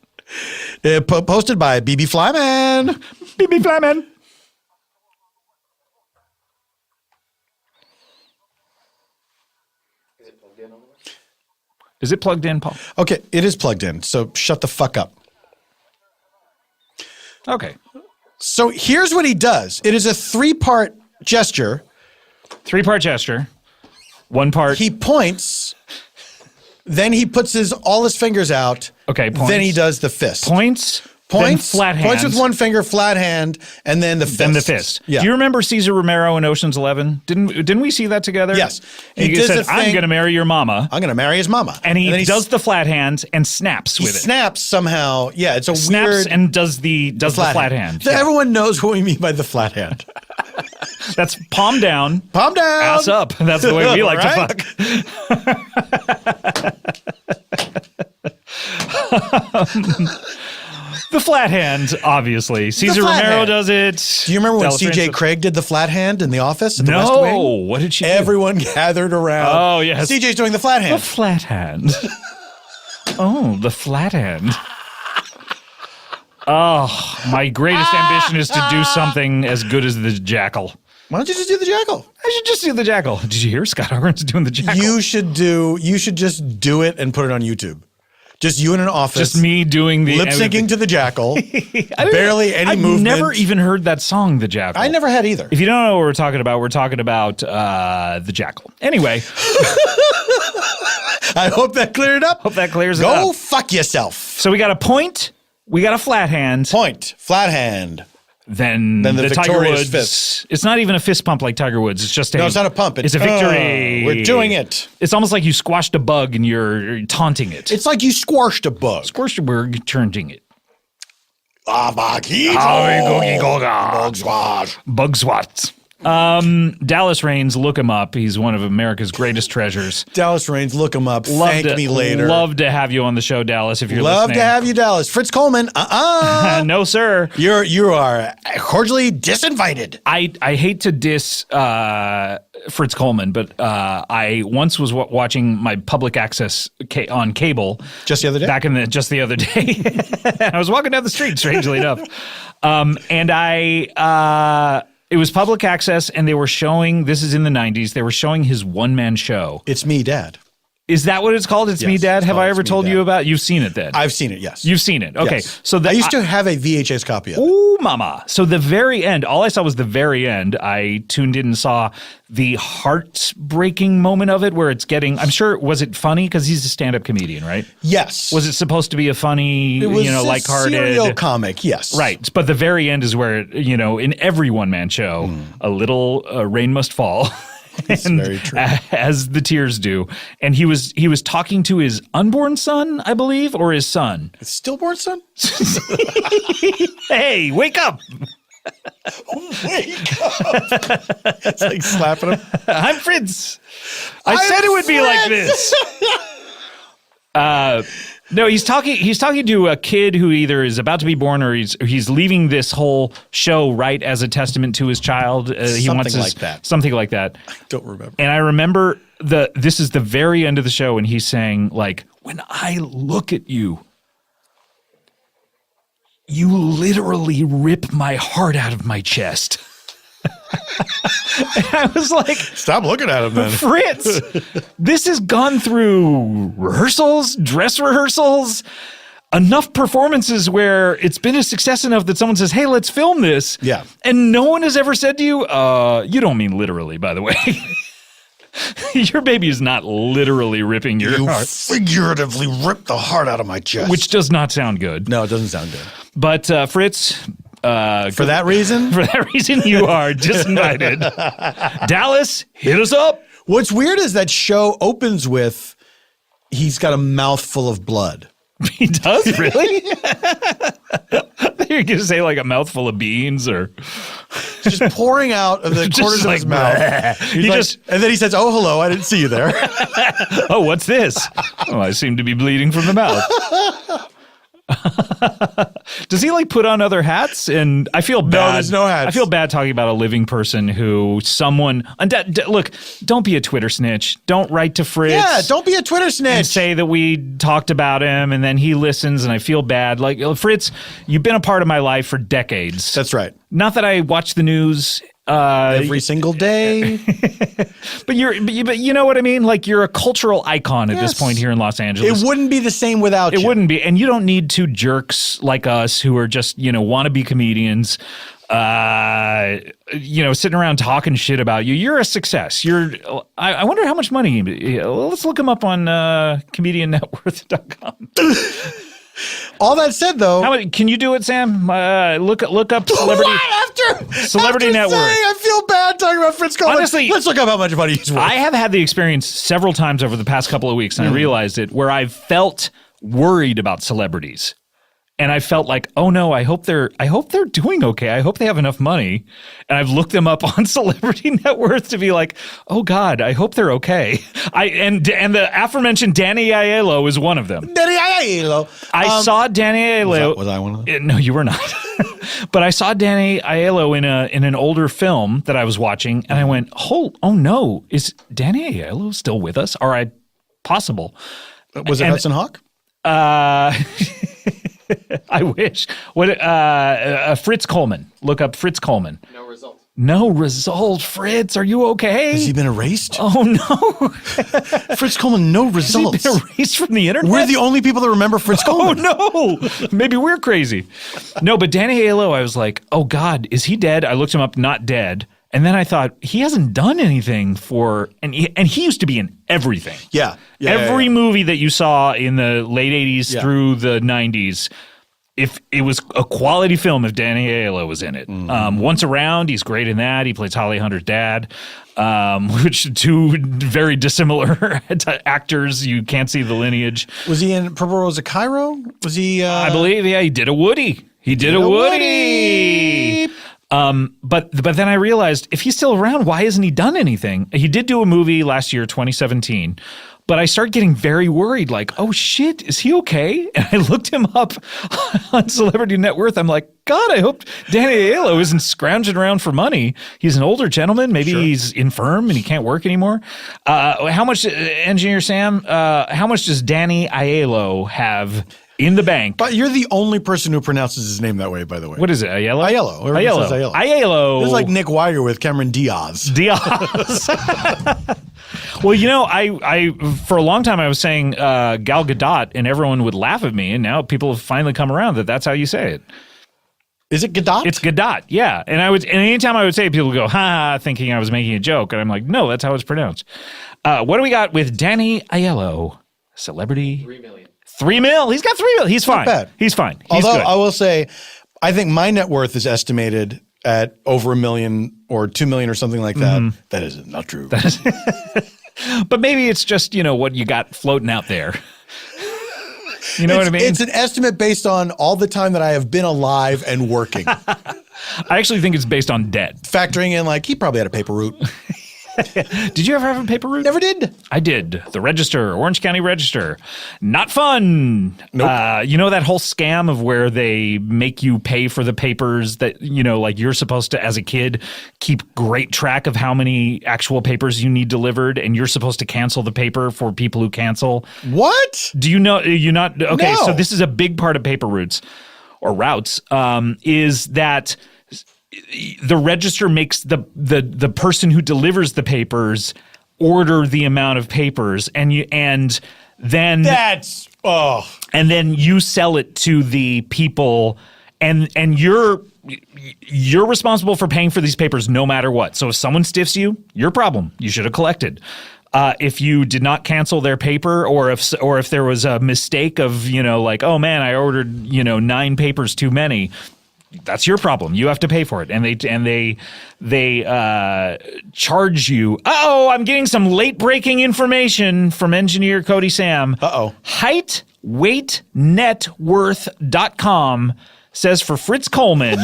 Posted by BB Flyman. BB Flyman. Is it plugged in, Paul? Okay, it is plugged in. So shut the fuck up. Okay. So here's what he does. It is a 3-part gesture. 3-part gesture. 1 part. He points. Then he puts all his fingers out. Okay, points. Then he does the fist. Points, then flat hands. Points with one finger, flat hand, and then the fist. Then the fist. Yeah. Do you remember Cesar Romero in Ocean's 11? Didn't we see that together? Yes. He said, I'm going to marry your mama. I'm going to marry his mama. And he does the flat hands and snaps with it. Snaps somehow. Yeah, it's a snaps weird. and does the flat hand. So everyone knows what we mean by the flat hand. That's palm down. Palm down. Ass up. That's the way we like right? to fuck. The flat hand, obviously. Cesar flat Romero hand. does it. Do you remember when Dallas C.J. Raines- Craig did the flat hand in The Office at the West No. Wing? What did she do? Everyone gathered around. Oh, yes. CJ's doing the flat The hand. flat hand. Oh, the flat hand. Oh, my greatest ambition is to do something as good as the Jackal. Why don't you just do the Jackal? I should just do the Jackal. Did you hear Scott Hargren's doing the Jackal? You should just do it and put it on YouTube. Just you in an office. Just me doing the lip syncing to the Jackal. I barely any I've movement. never even heard that song, The Jackal. I never had either. If you don't know what we're talking about The Jackal. Anyway, I hope that cleared it up. hope that clears it Go up. fuck yourself. So we got a point, we got a flat hand, Point. Flat hand. then the Tiger victorious Woods. fist. It's not even a fist pump like Tiger Woods. It's just No, it's not a pump. It's a victory. We're doing it. It's almost like you squashed a bug and you're taunting it. It's like you squashed a bug. Squashed a bug, turning it. Bug squash. Bug swats. Dallas Raines, look him up. He's one of America's greatest treasures. Dallas Raines, look him up. Thank me later. Love to have you on the show, Dallas, if you're Love listening. to have you, Dallas. Fritz Coleman. No, sir. You are cordially disinvited. I hate to diss Fritz Coleman, but I once was watching my public access on cable Just the other day? just the other day. I was walking down the street, strangely enough, and it was public access, and they were showing. This is in the 90s. They were showing his one-man show. It's me, Dad. Is that what it's called? It's Me Yes, Dad. it's Have called I It's ever Me, told Dad. you about? You've seen it then. I've seen it, yes. You've seen it. Okay. Yes. So I used to have a VHS copy of it. Ooh, mama. So the very end, all I saw was the very end. I tuned in and saw the heartbreaking moment of it where it's getting, I'm sure, was it funny? Because he's a stand-up comedian, right? Yes. Was it supposed to be a funny, It was a lighthearted? serial comic, yes. Right. But the very end is where, in every one-man show, a little rain must fall. And very true. As the tears do. And he was talking to his unborn son, I believe, or his son. It's stillborn son? Hey, wake up. Wake up. It's like slapping him. I'm Fritz. I said it would be like this. No, he's talking to a kid who either is about to be born or he's leaving this whole show right as a testament to his child. Something like that. Something like that. Don't remember. And I remember this is the very end of the show, and he's saying, like, when I look at you, you literally rip my heart out of my chest. And I was like, Stop looking at him then. Fritz, this has gone through rehearsals, dress rehearsals, enough performances where it's been a success enough that someone says, hey, let's film this. Yeah. And no one has ever said to you, you don't mean literally, by the way. Your baby is not literally ripping your You heart, figuratively ripped the heart out of my chest. which does not sound good. No, it doesn't sound good. But Fritz, For that reason? for that reason, you are disinvited. Dallas, hit us up. What's weird is that show opens with he's got a mouthful of blood. He does, really? You're going to say like a mouthful of beans or Just pouring out of the Just corners of his like, mouth. bleh. And then he says, "Oh, hello, I didn't see you there." oh, what's this? Oh, I seem to be bleeding from the mouth. Does he like put on other hats? And I feel bad. there's no hats. I feel bad talking about a living person who look, don't be a Twitter snitch. Don't write to Fritz. Yeah, don't be a Twitter and snitch. say that we talked about him and then he listens and I feel bad. Like, Fritz, you've been a part of my life for decades. That's right. Not that I watch the news Every single day. but you know what I mean? Like, you're a cultural icon at this Yes. point here in Los Angeles. It wouldn't be the same without you. It wouldn't be. And you don't need two jerks like us who are just, wannabe comedians, sitting around talking shit about you. You're a success. I wonder how much money. Let's look him up on comediannetworth.com. All that said, though, How much, can you do it, Sam? Look up celebrity. Celebrity Net Worth. I feel bad talking about Fritz Coleman. Honestly, let's look up how much money he's worth. I have had the experience several times over the past couple of weeks, and I realized it, where I've felt worried about celebrities. And I felt like, oh no, I hope they're doing okay. I hope they have enough money. And I've looked them up on Celebrity Net Worth to be like, oh God, I hope they're okay. And the aforementioned Danny Aiello is one of them. Danny Aiello. I saw Danny Aiello. Was I one of them? No, you were not. But I saw Danny Aiello in an older film that I was watching, and I went, oh no, is Danny Aiello still with us? All right, possible. Was it Hudson Hawk? I wish. What? Fritz Coleman. Look up Fritz Coleman. No result, Fritz. Are you okay? Has he been erased? Oh no, Fritz Coleman, no results. He's been erased from the internet. We're the only people that remember Fritz Coleman. Oh no, maybe we're crazy. No, but Danny Aiello, I was like, oh God, is he dead? I looked him up, not dead. And then I thought, he hasn't done anything for, and he used to be in everything. Yeah. Every movie that you saw in the late 80s Yeah. through the 90s, if it was a quality film, if Danny Aiello was in it. Once Around, he's great in that. He plays Holly Hunter's dad, which two very dissimilar actors. You can't see the lineage. Was he in Purple Rose of Cairo? Was he? I believe, yeah, he did a Woody. He did a Woody. But then I realized, if he's still around, why hasn't he done anything? He did do a movie last year, 2017. But I started getting very worried, like, oh shit, is he okay? And I looked him up on Celebrity Net Worth. I'm like, God, I hope Danny Aiello isn't scrounging around for money. He's an older gentleman. Maybe he's infirm and he can't work anymore. How much, Engineer Sam, how much does Danny Aiello have in the bank? But you're the only person who pronounces his name that way, by the way. What is it, Aiello? Aiello. Everyone says Aiello. Aiello. It's like Nick Weiger with Cameron Diaz. Well, you know, I for a long time I was saying Gal Gadot, and everyone would laugh at me, and now people have finally come around that that's how you say it. Is it Gadot? It's Gadot, yeah. And anytime I would say it, people would go, ha, thinking I was making a joke, and I'm like, no, that's how it's pronounced. What do we got with Danny Aiello? Celebrity? 3 million. 3 mil? He's got 3 mil. He's fine. bad. He's fine. He's Although good. I will say, I think my net worth is estimated at over $1 million or $2 million or something like that. That is not true. But maybe it's just, you know, what you got floating out there. You know what I mean? It's an estimate based on all the time that I have been alive and working. I actually think it's based on debt. Factoring in, like, he probably had a paper route. Did you ever have a paper route? Never did. I did. The Register, Orange County Register. Not fun. Nope. You know that whole scam of where they make you pay for the papers that, you know, like you're supposed to, as a kid, keep great track of how many actual papers you need delivered, and you're supposed to cancel the paper for people who cancel. What? Do you know? You not okay? No. So this is a big part of paper routes or routes. Is that the Register makes the person who delivers the papers order the amount of papers, and then you sell it to the people, and you're responsible for paying for these papers no matter what. So if someone stiffs you, your problem. You should have collected. If you did not cancel their paper, or if there was a mistake of, you know, like, oh man, I ordered, you know, 9 papers too many, that's your problem. You have to pay for it, and they charge you. Uh-oh, I'm getting some late breaking information from engineer Cody Sam. Uh-oh. HeightWeightNetWorth.com says for Fritz Coleman.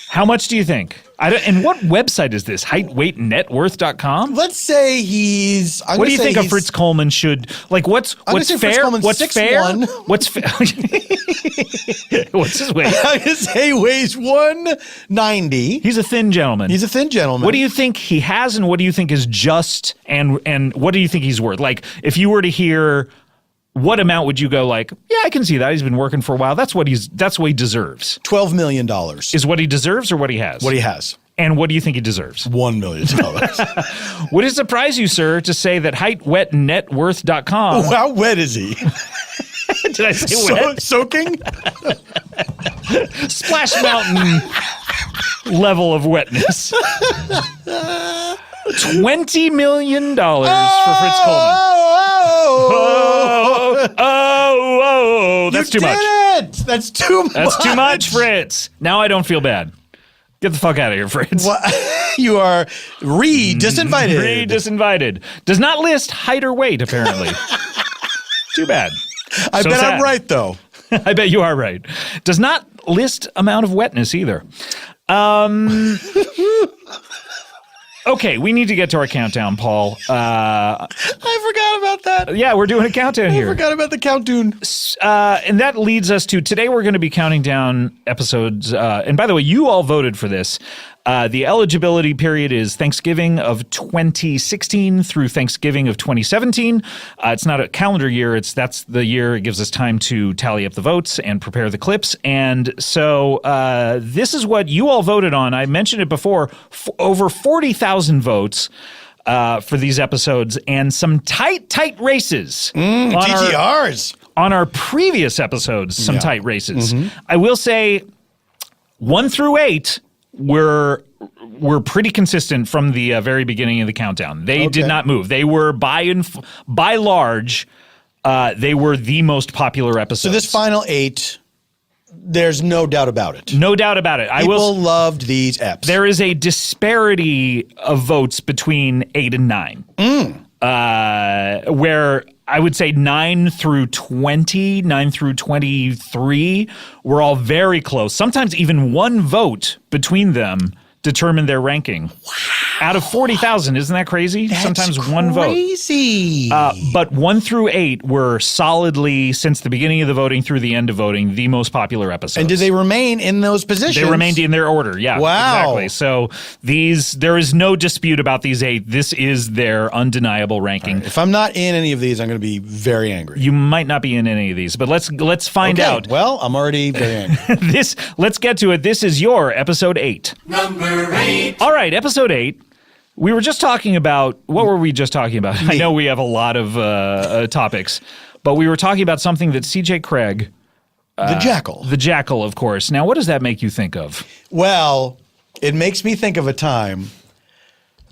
How much do you think? And what website is this? HeightWeightNetWorth.com? Let's say he's. What do you think a Fritz Coleman should like? What's gonna say Fritz fair? Coleman's What's 6'1". fair? What's fair? What's his weight? I'm going to say he weighs 190. He's a thin gentleman. He's a thin gentleman. What do you think he has, and what do you think is just, and what do you think he's worth? Like, if you were to hear, what amount would you go like, yeah, I can see that. He's been working for a while. That's what he deserves. $12 million. Is what he deserves or what he has? What he has. And what do you think he deserves? $1 million. Would it surprise you, sir, to say that HeightWeightNetWorth.com? How wet is he? Did I say wet? Soaking? Splash Mountain level of wetness. $20 million for Fritz Coleman. That's too much. That's too much. That's too much, Fritz. Now I don't feel bad. Get the fuck out of here, Fritz. What? You are disinvited. Disinvited. Does not list height or weight, apparently. Too bad. I So bet sad. I'm right, though. I bet you are right. Does not list amount of wetness either. Okay, we need to get to our countdown, Paul. I forgot about that. Yeah, we're doing a countdown I here. forgot about the countdown. And that leads us to today we're going to be counting down episodes. And by the way, you all voted for this. The eligibility period is Thanksgiving of 2016 through Thanksgiving of 2017. It's not a calendar year. That's the year it gives us time to tally up the votes and prepare the clips. And so this is what you all voted on. I mentioned it before, over 40,000 votes. For these episodes and some tight races. GTRs. On our previous episodes, some tight races. I will say 1 through 8 were pretty consistent from the very beginning of the countdown. They did not move. They were by large, they were the most popular episodes. So this final 8, there's no doubt about it. No doubt about it. People loved these eps. There is a disparity of votes between 8 and 9. Where I would say 9 through 20, 9 through 23 were all very close. Sometimes even one vote between them determined their ranking. Wow. Out of 40,000, isn't that crazy? That's Sometimes one vote. Crazy. But 1 through 8 were solidly, since the beginning of the voting through the end of voting, the most popular episodes. And did they remain in those positions? They remained in their order, yeah. Wow. Exactly. So there is no dispute about these 8. This is their undeniable ranking. Right. If I'm not in any of these, I'm going to be very angry. You might not be in any of these, but let's find out. Well, I'm already very angry. Let's get to it. This is your episode 8. Number 8. All right, episode 8. We were just talking about, what were we just talking about? I know we have a lot of topics, but we were talking about something that CJ Craig, The Jackal. the Jackal, of course. Now, what does that make you think of? Well, it makes me think of a time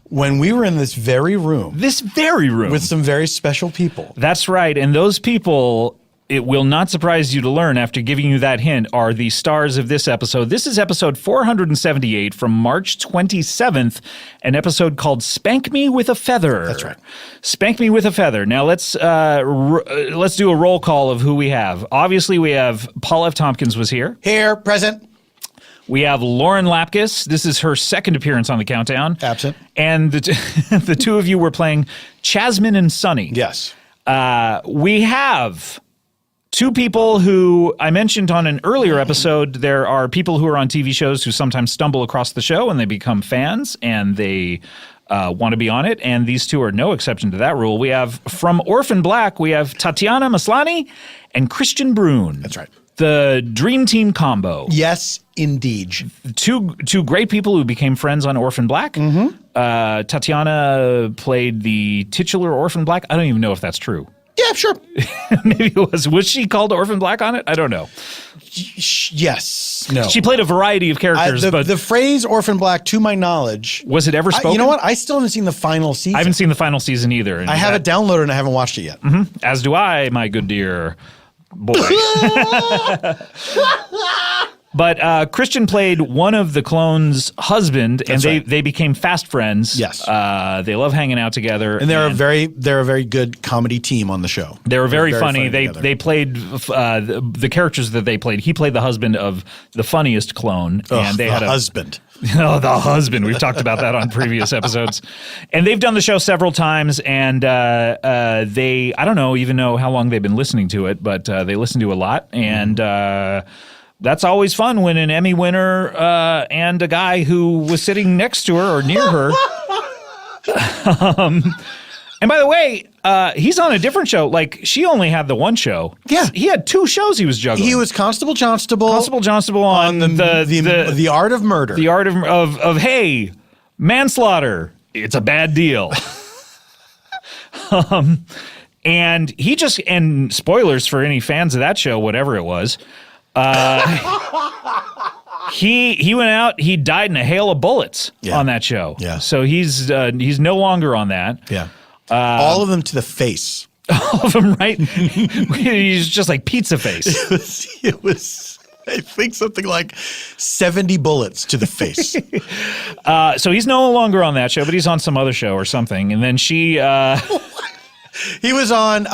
when we were in this very room This very room. with some very special people. That's right. And those people, it will not surprise you to learn after giving you that hint, are the stars of this episode. This is episode 478 from March 27th, an episode called Spank Me with a Feather. That's right. Spank Me with a Feather. Now let's do a roll call of who we have. Obviously, we have Paul F. Tompkins was here. Here, present. We have Lauren Lapkus. This is her second appearance on the countdown. Absent. And the two of you were playing Chasmin and Sunny. Yes. We have 2 people who I mentioned on an earlier episode. There are people who are on TV shows who sometimes stumble across the show and they become fans and they want to be on it. And these 2 are no exception to that rule. We have from Orphan Black, we have Tatiana Maslany and Christian Brune. That's right. The dream team combo. Yes, indeed. Two great people who became friends on Orphan Black. Tatiana played the titular Orphan Black. I don't even know if that's true. Yeah, sure. Maybe it was. Was she called Orphan Black on it? I don't know. Yes. No. She played a variety of characters, but the phrase Orphan Black, to my knowledge, was it ever spoken? you know what? I still haven't seen the final season. I haven't seen the final season either. I have it downloaded and I haven't watched it yet. As do I, my good dear boy. But Christian played one of the clones' husband, and they became fast friends. Yes. They love hanging out together. And they're a very good comedy team on the show. They were very funny. together. They played the characters that they played. He played the husband of the funniest clone, and they had a husband. Oh, the husband. We've talked about that on previous episodes. And they've done the show several times, and I don't even know how long they've been listening to it, but they listen to a lot. And that's always fun when an Emmy winner and a guy who was sitting next to her or near her. And by the way, he's on a different show. Like, she only had the one show. Yeah. He had 2 shows he was juggling. He was Constable Johnstable. Constable Johnstable on the art of murder. The art of hey, manslaughter. It's a bad deal. And he just, and spoilers for any fans of that show, whatever it was, he went out, he died in a hail of bullets on that show. Yeah. So he's no longer on that. Yeah. All of them to the face. All of them, right? He's just like pizza face. It was I think something like 70 bullets to the face. So he's no longer on that show, but he's on some other show or something. And then she... He was on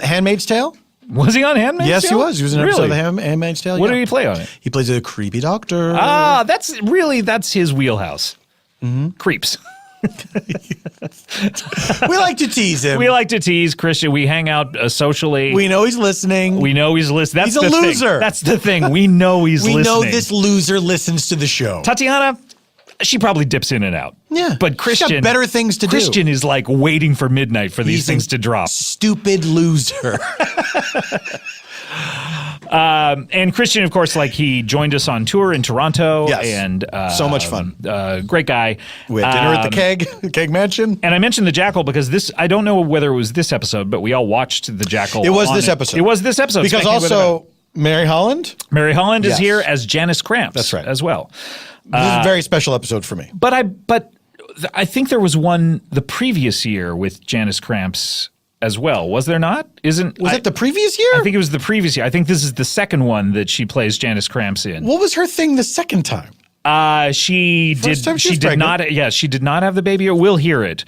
Handmaid's Tale. Was he on Handmaid's Yes, Tale? he was. He was in an episode of Really? The Handmaid's Tale. What yeah. did he play on it? He plays a creepy doctor. Ah, that's his wheelhouse. Creeps. We like to tease him. We like to tease Christian. We hang out socially. We know he's listening. We know he's listening. He's a loser. Thing. That's the thing. We know he's We listening. know this loser listens to the show. Tatiana, she probably dips in and out. Yeah. But She's Christian got better things to do. Christian is like waiting for midnight for these He's things a to drop. Stupid loser. And Christian, of course, like he joined us on tour in Toronto. Yes. And So much fun. Great guy. We had dinner at the Keg Mansion. And I mentioned the Jackal because I don't know whether it was this episode, but we all watched the Jackal. It was on this episode. It was this episode. Because Spanking with also Mary Holland. Mary Holland is Yes. here as Janice Cramps. That's right. As well. This is a very special episode for me. But I think there was one the previous year with Janice Cramps as well. Was there not? Was it the previous year? I think it was the previous year. I think this is the second one that she plays Janice Cramps in. What was her thing the second time? She First time did. she She was did pregnant. not. Yeah, she did not have the baby. We'll hear it.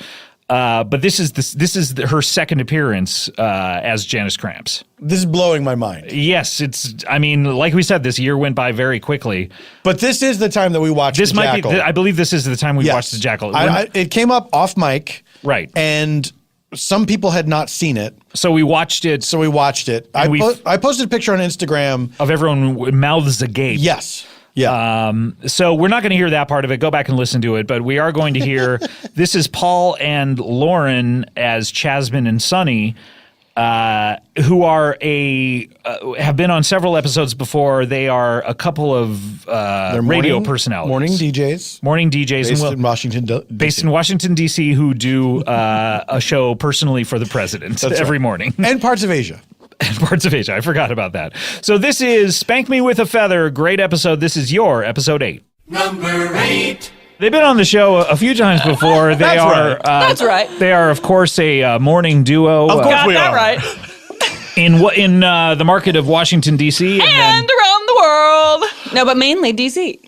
But this is her second appearance as Janice Cramps. This is blowing my mind. Yes, it's. I mean, like we said, this year went by very quickly. But this is the time that we watched This the might Jackal. be. I believe this is the time we watched the Jackal. It came up off mic. Right. And some people had not seen it. So we watched it. So we watched it. I posted a picture on Instagram. Of everyone mouths agape. Yes. Yeah. So we're not going to hear that part of it. Go back and listen to it. But we are going to hear this is Paul and Lauren as Chasmin and Sonny, who are have been on several episodes before. They are a couple of radio personalities, Morning DJs. morning DJs, Based and in Washington, based in Washington D.C. who do a show personally for the president every morning. and parts of Asia. And parts of Asia. I forgot about that. So this is Spank Me With a Feather. Great episode. This is your episode 8. Number 8. They've been on the show a few times before. They are. That's right. They are, of course, a morning duo. Of course Got we that are. right. in the market of Washington D.C. And around the world. No, but mainly DC.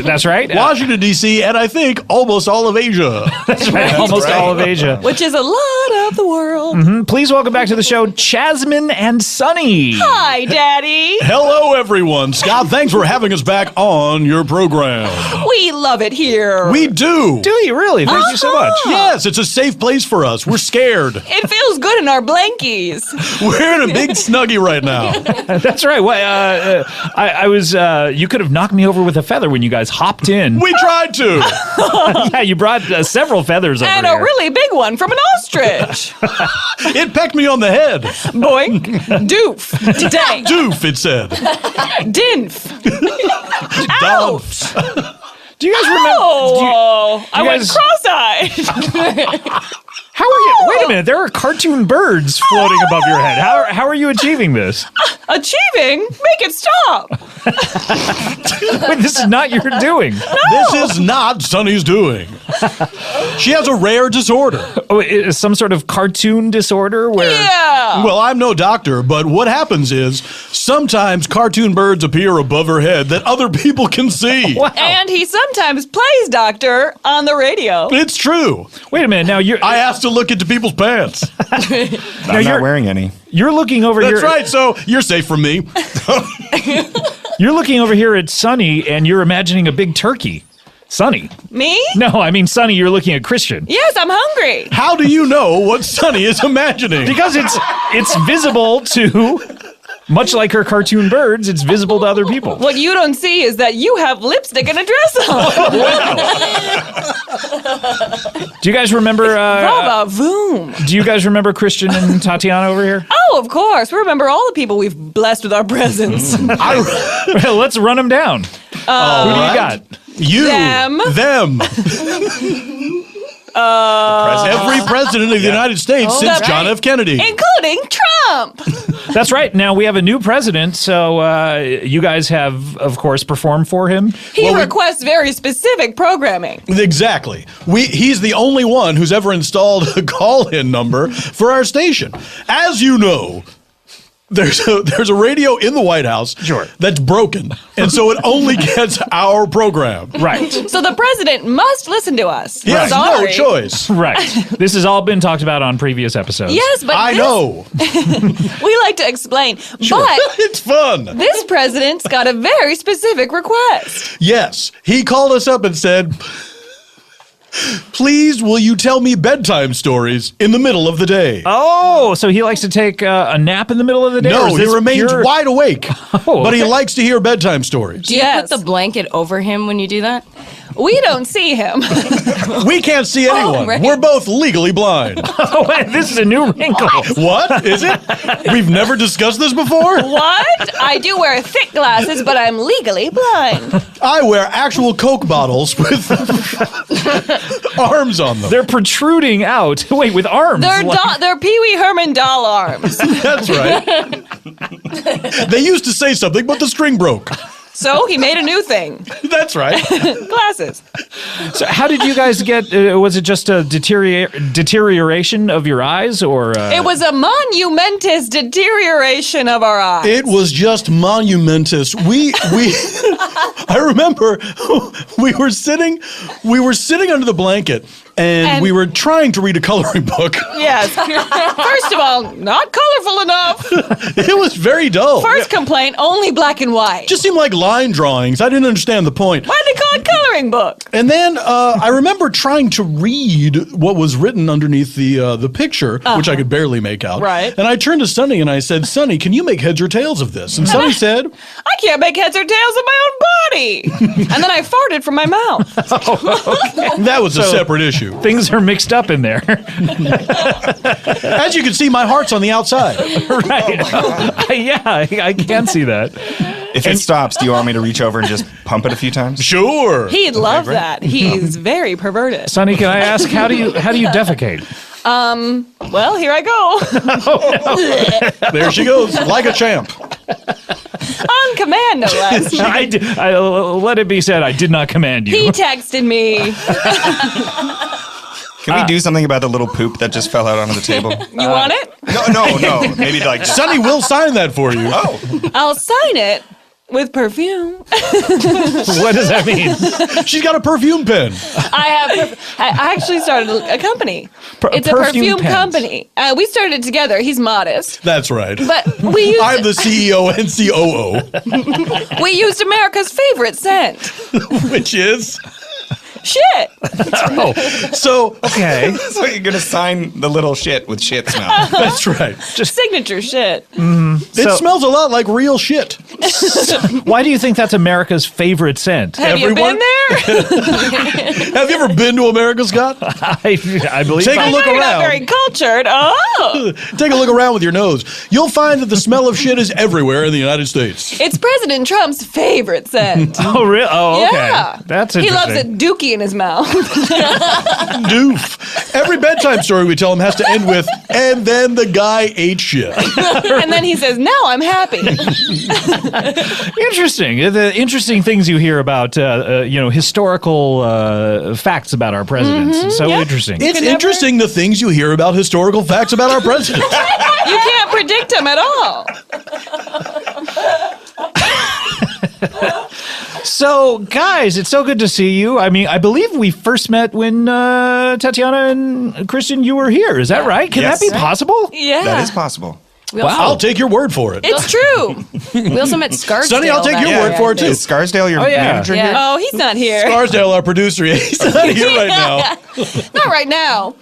That's right. Washington, D.C., and I think almost all of Asia. That's right. Almost all of Asia. Which is a lot of the world. Please welcome back to the show, Chasmin and Sonny. Hi, Daddy. Hello, everyone. Scott, thanks for having us back on your program. We love it here. We do. Do you really? Thank you so much. Yes, it's a safe place for us. We're scared. It feels good in our blankies. We're in a big snuggie right now. That's right. Well, I was. You could have knocked me over with a feather when you guys hopped in. We tried to. Yeah, you brought several feathers over And here. a really big one from an ostrich. It pecked me on the head. Boink. Doof. Dank. Doof, it said. Dinf. Ouch. Do you guys remember? Oh, I went guys- cross-eyed. How are you? Wait a minute. There are cartoon birds floating above your head. How are you achieving this? Achieving? Make it stop. Wait, this is not your doing. This is not Sonny's doing. She has a rare disorder. Oh, it is some sort of cartoon disorder where. Yeah. Well, I'm no doctor, but what happens is sometimes cartoon birds appear above her head that other people can see. Wow. And he sometimes plays doctor on the radio. It's true. Wait a minute. Now you're. I asked to look into people's pants. now I'm you're, not wearing any. You're looking over That's here. right. So you're safe from me. You're looking over here at Sonny, and you're imagining a big turkey. Sonny. Me? No, I mean Sonny. You're looking at Christian. Yes, I'm hungry. How do you know what Sonny is imagining? Because it's visible to, much like her cartoon birds, it's visible to other people. What you don't see is that you have lipstick and a dress on. Do you guys remember? Brava voom. Do you guys remember Christian and Tatiana over here? Oh, of course. We remember all the people we've blessed with our presence. Well, let's run them down. Who do you got? You, Them. Every president of the United States since that's John right. F. Kennedy. Including Trump. That's right. Now we have a new president, so you guys have, of course, performed for him. He requests very specific programming. Exactly. He's the only one who's ever installed a call-in number for our station. As you know, there's a radio in the White House that's broken, and so it only gets our program. Right. So the president must listen to us. Yes, no Sorry. choice. Right. This has all been talked about on previous episodes. Yes, but I know. we like to explain. But It's fun. this president's got a very specific request. Yes, he called us up and said, please, will you tell me bedtime stories in the middle of the day? Oh, so he likes to take a nap in the middle of the day? or No, is he this remains pure- wide awake, but he okay. likes to hear bedtime stories. Do you Yes. put the blanket over him when you do that? We don't see him. We can't see anyone. right. We're both legally blind. Oh, wait, this is a new wrinkle. What? Is it? We've never discussed this before? What? I do wear thick glasses, but I'm legally blind. I wear actual Coke bottles with arms on them. They're protruding out. Wait, with arms. They're Pee Wee Herman doll arms. That's right. They used to say something, but the string broke. So he made a new thing. That's right. Glasses. So how did you guys get? Was it just a deterioration of your eyes, or It was a monumentous deterioration of our eyes. It was just monumentous. I remember we were sitting under the blanket and we were trying to read a coloring book. Yes. First of all, not colorful enough. It was very dull. First complaint, only black and white. Just seemed like line drawings. I didn't understand the point. Why'd they call it coloring book? And then I remember trying to read what was written underneath the picture, which I could barely make out. Right. And I turned to Sonny and I said, Sonny, can you make heads or tails of this? And Sonny said, I can't make heads or tails of my own body. And then I farted from my mouth. that was a separate issue. things are mixed up in there? As you can see, my heart's on the outside. Right. Yeah, I can see that. If it stops, do you want me to reach over and just pump it a few times? Sure. He'd love that. He's very perverted. Sonny, can I ask, how do you defecate? Well, here I go. There she goes, like a champ. On command, no less. I let it be said, I did not command you. He texted me. Can we do something about the little poop that just fell out onto the table? You want it? No. Maybe like Sonny will sign that for you. Oh, I'll sign it with perfume. What does that mean? She's got a perfume pen. I actually started a company. It's a perfume pens. company. We started it together. He's modest. That's right. But we used, I'm the CEO and COO, we used America's favorite scent. which is Shit. so. Okay. so you're gonna sign the little shit with shit smell? That's right. Signature shit. It smells a lot like real shit. Why do you think that's America's favorite scent? Have you Everyone- been there? Have you ever been to America, Scott? I believe Take a I- look You're not around. very cultured. Oh. Take a look around with your nose. You'll find that the smell of shit is everywhere in the United States. It's President Trump's favorite scent. Oh, really? Oh, okay. Yeah. That's He interesting. loves a dookie in his mouth. Doof. Every bedtime story we tell him has to end with, and then the guy ate shit. And then he says, now I'm happy. Interesting. The interesting things you hear about, historical facts about our presidents. So yeah. interesting. It's interesting the things you hear about historical facts about our president. You can't predict him at all. So, guys, it's so good to see you. I mean, I believe we first met when Tatiana and Christian, you were here. Is that right? Can Yes. that be possible? Yeah. That is possible. We also, I'll take your word for it. It's true. we also met Scarsdale. Sonny, I'll take your that word year. for it, too. Is Scarsdale your manager Yeah. here? Oh, he's not here. Scarsdale, our producer, he's not here right now. Not right now.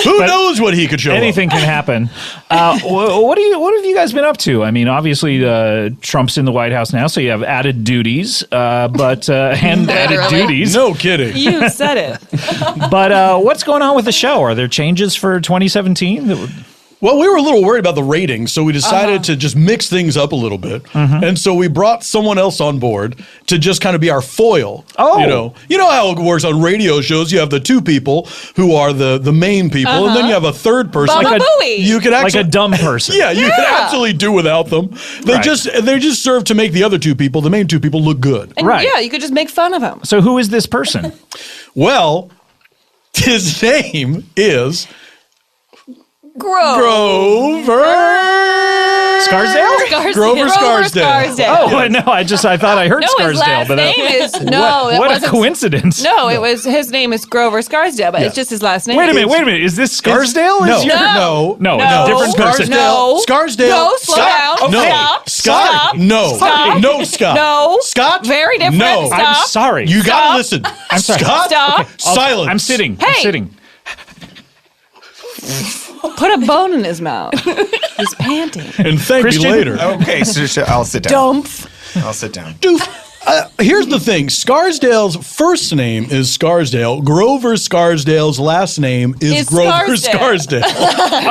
Who knows what he could show Anything can happen. What have you guys been up to? I mean, obviously, Trump's in the White House now, so you have added duties, and added Literally. duties. up. No kidding. You said it. But what's going on with the show? Are there changes for 2017? Well, we were a little worried about the ratings, so we decided to just mix things up a little bit. And so we brought someone else on board to just kind of be our foil. Oh. You know how it works on radio shows. You have the two people who are the main people, and then you have a third person. Baba Like a- Booey. You could Like actually a dumb person. Yeah, you could absolutely do without them. They Right. just serve to make the other two people, the main two people, look good. And Right. yeah, you could just make fun of him. So who is this person? Well, his name is Gross. Grover Scarsdale? Grover Scarsdale. Oh no! I thought I heard No, his Scarsdale, last but name is no. what, that what a wasn't- coincidence! No, it was his name is Grover Scarsdale, but it's just his last name. Wait a minute! Is this Scarsdale? No, Is your- no, no, No. different person. No. Scarsdale. No, slow Scott. down. No. Stop. Scott. Stop. No. Stop. No, Scott. No. Scott. Very different. No. Stop. I'm sorry. You gotta Stop. listen. I'm sorry. Scott. Stop. Silence. I'm sitting. Hey. I'm sitting. Put a bone in his mouth. He's panting. And thank Christian. me later. Okay, so I'll sit down. Dumph. I'll sit down. Dude, here's the thing. Scarsdale's first name is Scarsdale. Grover Scarsdale's last name is Is Grover Scarsdale. Scarsdale.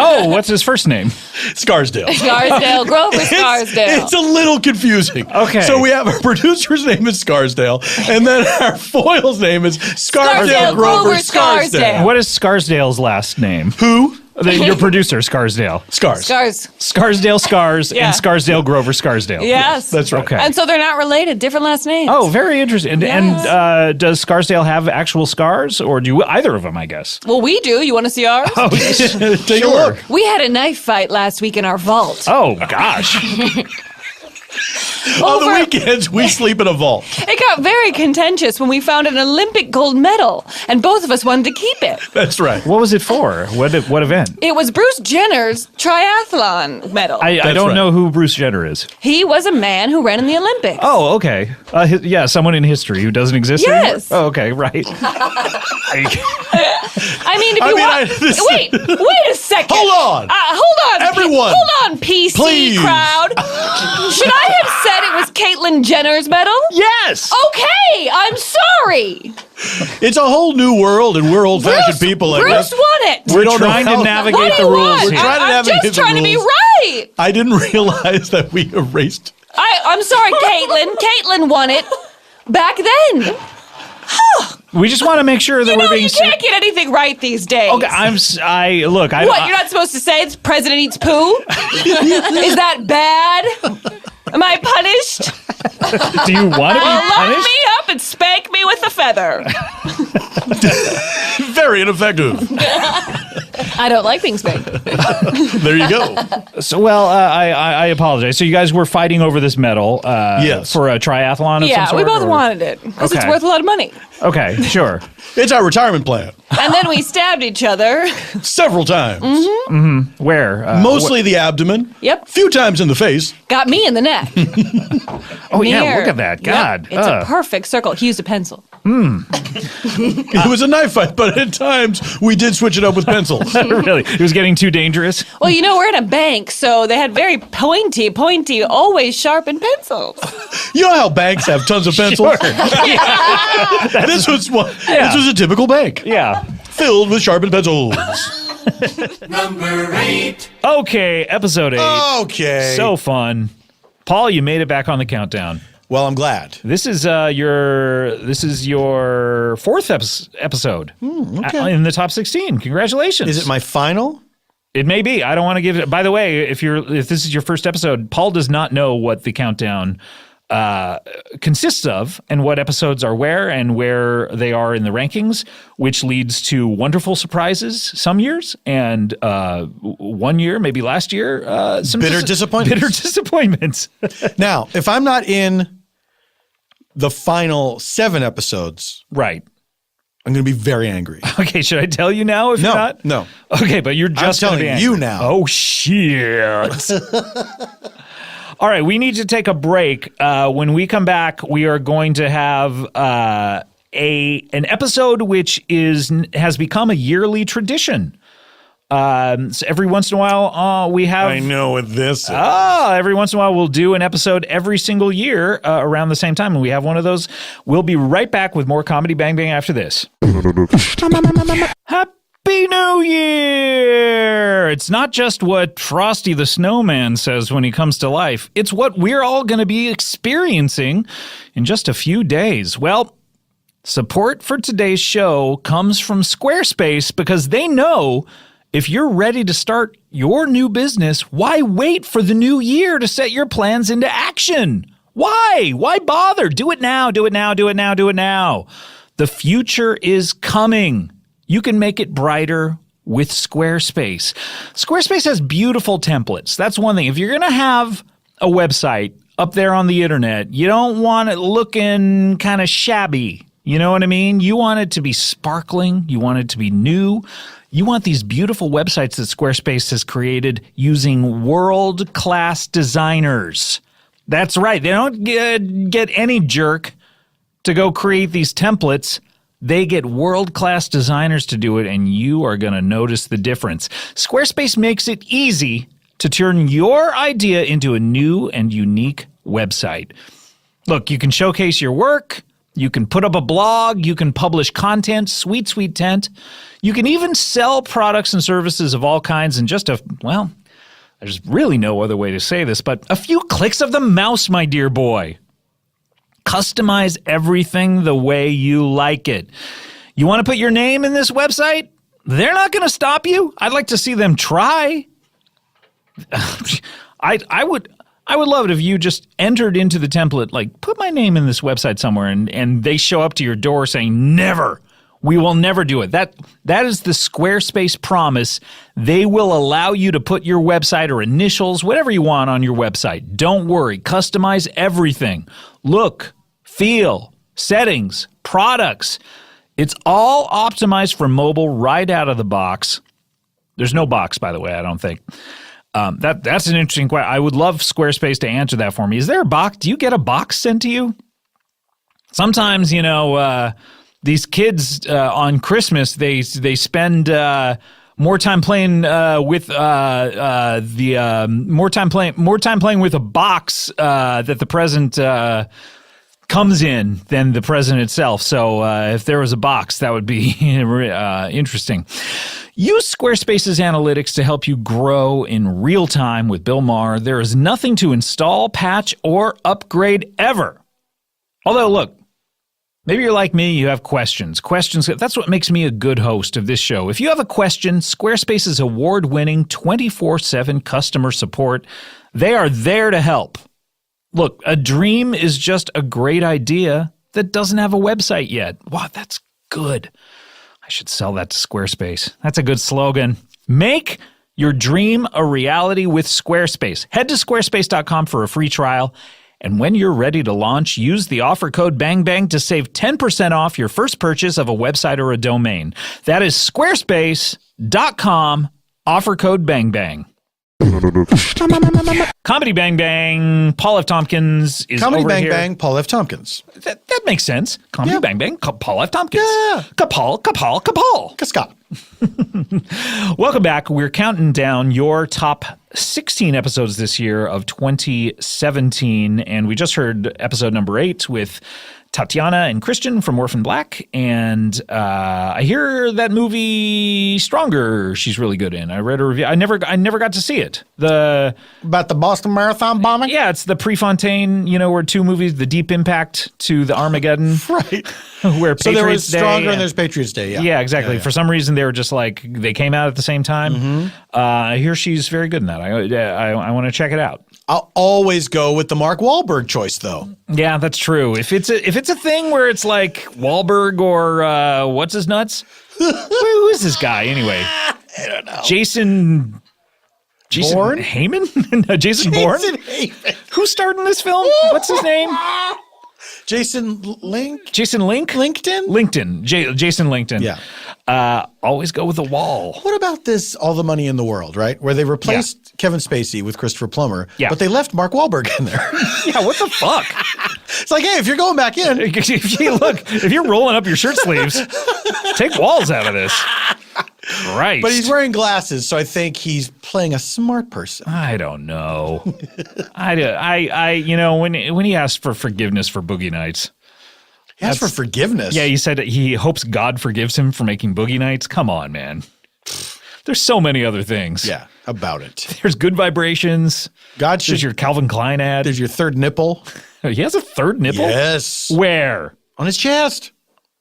Oh, what's his first name? Scarsdale. Scarsdale. Grover Scarsdale. It's a little confusing. Okay. So we have our producer's name is Scarsdale, and then our foil's name is Scarsdale Scarsdale Grover Grover Scarsdale. Scarsdale. What is Scarsdale's last name? Who? Your producer, Scarsdale. Scars. Scars. Scarsdale Scars Yeah. and Scarsdale Grover Scarsdale. Yes. That's right. Okay. And so they're not related. Different last names. Oh, very interesting. And, Yes. and does Scarsdale have actual scars, or do either of them? I guess. Well, we do. You want to see ours? Take a look. We had a knife fight last week in our vault. Oh gosh. On the weekends, we sleep in a vault. It got very contentious when we found an Olympic gold medal, and both of us wanted to keep it. That's right. What was it for? What event? It was Bruce Jenner's triathlon medal. I That's don't right. know who Bruce Jenner is. He was a man who ran in the Olympics. Oh, okay. Yeah, someone in history who doesn't exist Yes. anymore. Oh, okay, right. I mean, if you want... Wait a second. Hold on. Hold on. Everyone. Hold on, PC Please. crowd. Should I have said it was Caitlyn Jenner's medal? Yes. Okay, I'm sorry. It's a whole new world, and we're old-fashioned people. I Bruce guess. won it. We don't know trying to how- navigate What do the you rules want? here. We're trying to I'm navigate just the trying to be rules. right. I didn't realize that we erased. I'm sorry, Caitlyn. Caitlyn won it back then. We just want to make sure that You we're know, being you can't get anything right these days. Okay, look. What, you're not supposed to say the president eats poo? Is that bad? Am I punished? Do you want to be Lock punished? me up and spank me with a feather. Very ineffective. I don't like being spanked. There you go. So, well, I apologize. So you guys were fighting over this medal Yes. for a triathlon of some Yeah, sort? we both or- wanted it because it's Okay. worth a lot of money. Okay, sure. It's our retirement plan. And then we stabbed each other. Several times. Where? Mostly the abdomen. Yep. Few times in the face. Got me in the neck. Oh, yeah, Near. look at that. Yep, God. It's a perfect circle. He used a pencil. It was a knife fight, but at times we did switch it up with pencils. really? It was getting too dangerous? Well, you know, we're in a bank, so they had very pointy, always sharpened pencils. You know how banks have tons of pencils? This was one. Yeah. This was a typical bank Yeah. filled with sharpened pencils. Number 8. Okay, episode 8. Okay. So fun. Paul, you made it back on the countdown. well, I'm glad. This is your fourth episode okay. in the top 16. Congratulations. Is it my final? It may be. I don't want to give it. By the way, if this is your first episode, Paul does not know what the countdown consists of and what episodes are where and where they are in the rankings, which leads to wonderful surprises some years and one year, maybe last year, some Bitter disappointments. Bitter disappointments. Now, if I'm not in the final 7 episodes, Right. I'm going to be very angry. Okay, should I tell you now if No, you're not? no. Okay, but you're just I'm gonna be telling angry. you now. Oh, shit. All right, we need to take a break. When we come back, we are going to have an episode which has become a yearly tradition. So every once in a while, we have. I know what this is. Every once in a while, we'll do an episode every single year around the same time, and we have one of those. We'll be right back with more Comedy Bang Bang after this. Happy New Year! It's not just what Frosty the Snowman says when he comes to life. It's what we're all going to be experiencing in just a few days. Well, support for today's show comes from Squarespace because they know if you're ready to start your new business, why wait for the new year to set your plans into action? Why? Why bother? Do it now, do it now, do it now, do it now. The future is coming. You can make it brighter with Squarespace. Squarespace has beautiful templates. That's one thing. If you're going to have a website up there on the internet, you don't want it looking kind of shabby. You know what I mean? You want it to be sparkling. You want it to be new. You want these beautiful websites that Squarespace has created using world-class designers. That's right. They don't get any jerk to go create these templates. They get world-class designers to do it, and you are going to notice the difference. Squarespace makes it easy to turn your idea into a new and unique website. Look, you can showcase your work. You can put up a blog. You can publish content. Sweet, sweet tent. You can even sell products and services of all kinds in just there's really no other way to say this, but a few clicks of the mouse, my dear boy. Customize everything the way you like it. You want to put your name in this website? They're not going to stop you. I'd like to see them try. I would love it if you just entered into the template, like, put my name in this website somewhere, and they show up to your door saying, never. We will never do it. That is the Squarespace promise. They will allow you to put your website or initials, whatever you want on your website. Don't worry. Customize everything. Look, feel, settings, products. It's all optimized for mobile right out of the box. There's no box, by the way, I don't think. That's an interesting question. I would love Squarespace to answer that for me. Is there a box? Do you get a box sent to you? Sometimes, these kids on Christmas, they spend more time playing with a box that the present comes in than the present itself. So if there was a box, that would be interesting. Use Squarespace's analytics to help you grow in real time with Bill Maher. There is nothing to install, patch, or upgrade ever. Although, look, maybe you're like me, you have questions. That's what makes me a good host of this show. If you have a question, Squarespace's award-winning 24/7 customer support, they are there to help. Look, a dream is just a great idea that doesn't have a website yet. Wow, that's good. I should sell that to Squarespace. That's a good slogan. Make your dream a reality with Squarespace. Head to squarespace.com for a free trial. And when you're ready to launch, use the offer code BANGBANG to save 10% off your first purchase of a website or a domain. That is squarespace.com, offer code BANGBANG. Comedy Bang Bang, Paul F. Tompkins is Comedy over Bang here. Bang, Paul F. Tompkins. That makes sense. Comedy Yeah. Bang Bang, Paul F. Tompkins. Yeah. Kapal. Scott. Welcome back. We're counting down your top 16 episodes this year of 2017, and we just heard episode number 8 with Tatiana and Christian from Orphan Black, and I hear that movie Stronger she's really good in. I read a review. I never got to see it. About the Boston Marathon bombing? Yeah, it's the Prefontaine, where two movies, the Deep Impact to the Armageddon. Right. Where So there was Patriots Day Stronger and there's Patriots Day, yeah. Yeah, exactly. Yeah. For some reason, they were just like, they came out at the same time. I hear she's very good in that. I want to check it out. I'll always go with the Mark Wahlberg choice, though. Yeah, that's true. If it's a thing where it's like Wahlberg or what's his nuts? Who is this guy anyway? I don't know. Jason Bourne? Heyman? No, Jason Bourne? Jason Heyman. Who starred in this film? What's his name? Jason Link? Jason Link? LinkedIn? LinkedIn. Jason LinkedIn. Yeah. Always go with the wall. What about this All the Money in the World, right? Where they replaced Kevin Spacey with Christopher Plummer, Yeah. but they left Mark Wahlberg in there. Yeah, what the fuck? It's like, hey, if you're going back in, if you're rolling up your shirt sleeves, take walls out of this. Right. but he's wearing glasses, so I think he's playing a smart person. I don't know. When he asked for forgiveness for Boogie Nights. He asked for forgiveness. Yeah, he said he hopes God forgives him for making Boogie Nights. Come on, man. There's so many other things. Yeah, about it. There's Good Vibrations. God should. There's your Calvin Klein ad. There's your third nipple. He has a third nipple? Yes. Where? On his chest.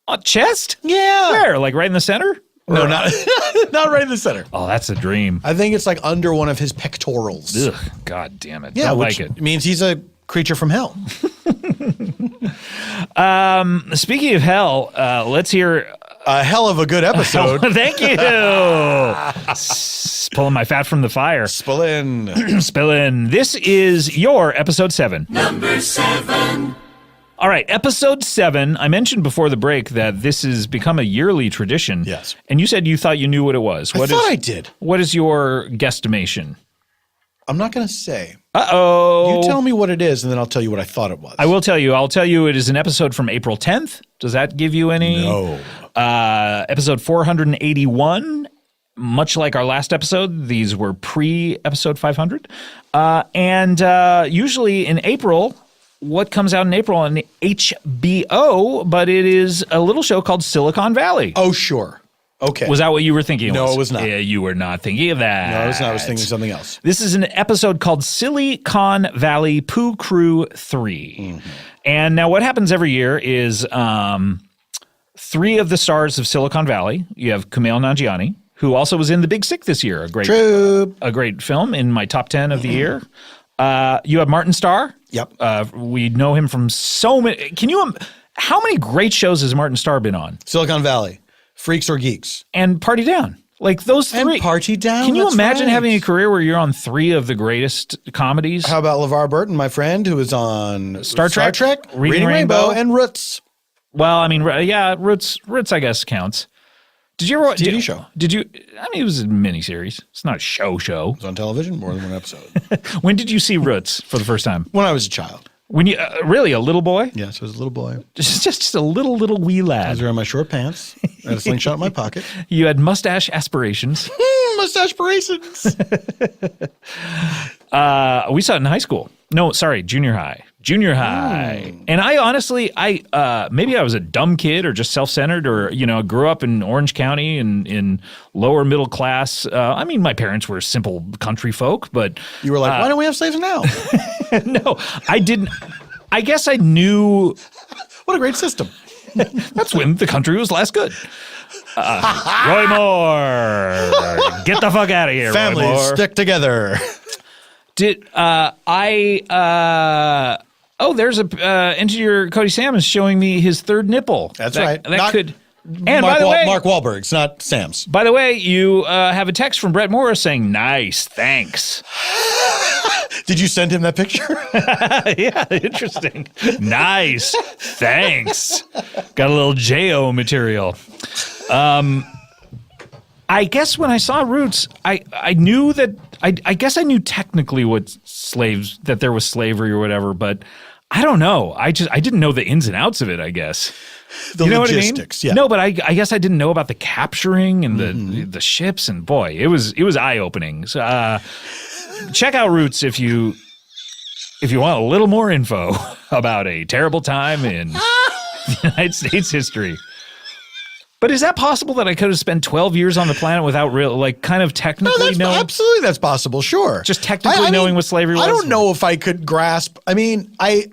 On chest? Yeah. Where? Like right in the center? No, not not right in the center. Oh, that's a dream. I think it's like under one of his pectorals. Ugh, God damn it. Yeah, Don't which like it. means he's a creature from hell. Speaking of hell, let's hear A hell of a good episode. Thank you. Pulling my fat from the fire. Spillin'. Spillin'. This is your episode 7. Number 7. All right, episode 7. I mentioned before the break that this has become a yearly tradition. Yes. And you said you thought you knew what it was. I thought I did. What is your guesstimation? I'm not going to say. Uh-oh. You tell me what it is, and then I'll tell you what I thought it was. I will tell you. I'll tell you it is an episode from April 10th. Does that give you any? No. Episode 481. Much like our last episode, these were pre-episode 500. And usually in April, what comes out in April on HBO, but it is a little show called Silicon Valley. Oh, sure. Okay. Was that what you were thinking? No, it was not. Yeah, you were not thinking of that. No, I was not. I was thinking something else. This is an episode called Silicon Valley Poo Crew 3. Mm-hmm. And now what happens every year is 3 of the stars of Silicon Valley. You have Kumail Nanjiani, who also was in The Big Sick this year, a great film in my top 10 of the year. You have Martin Starr. Yep. We know him from so many. How many great shows has Martin Starr been on? Silicon Valley. Freaks or Geeks. And Party Down. Like those 3. And Party Down. Can you that's imagine right. having a career where you're on 3 of the greatest comedies? How about LeVar Burton, my friend, who was on Star Trek, Reading Rainbow, and Roots. Well, I mean, yeah, Roots, I guess counts. Did you ever TV show? Did you? I mean, it was a miniseries. It's not a show. It was on television, more than one episode. When did you see Roots for the first time? When I was a child. When you really a little boy? Yes, I was a little boy. Just a little wee I was lad. wearing my short pants. I had a slingshot in my pocket. You had mustache aspirations. Mustache aspirations. We saw it in high school. No, sorry, junior high. And I honestly, maybe I was a dumb kid or just self-centered or, grew up in Orange County and in lower middle class. I mean, my parents were simple country folk, but. You were like, why don't we have slaves now? No, I didn't. I guess I knew. What a great system. That's when the country was last good. Roy Moore, get the fuck out of here, Families Roy Moore. stick together. There's engineer Cody Salmons showing me his third nipple. That's right. And by the way, Mark Wahlberg's, not Sam's. By the way, you have a text from Brett Morris saying, "Nice, thanks." Did you send him that picture? Yeah, interesting. Nice, thanks. Got a little J.O. material. I guess when I saw Roots, I knew that I guess I knew technically that there was slavery or whatever, but I don't know. I didn't know the ins and outs of it, I guess. The you know logistics, what I mean? yeah. No, but I guess I didn't know about the capturing and the ships, and boy, it was eye-opening. So, check out Roots if you want a little more info about a terrible time in the United States history. But is that possible that I could have spent 12 years on the planet without kind of technically knowing? Absolutely, that's possible. Sure, Just technically knowing what slavery was? I don't know if I could grasp. I mean, I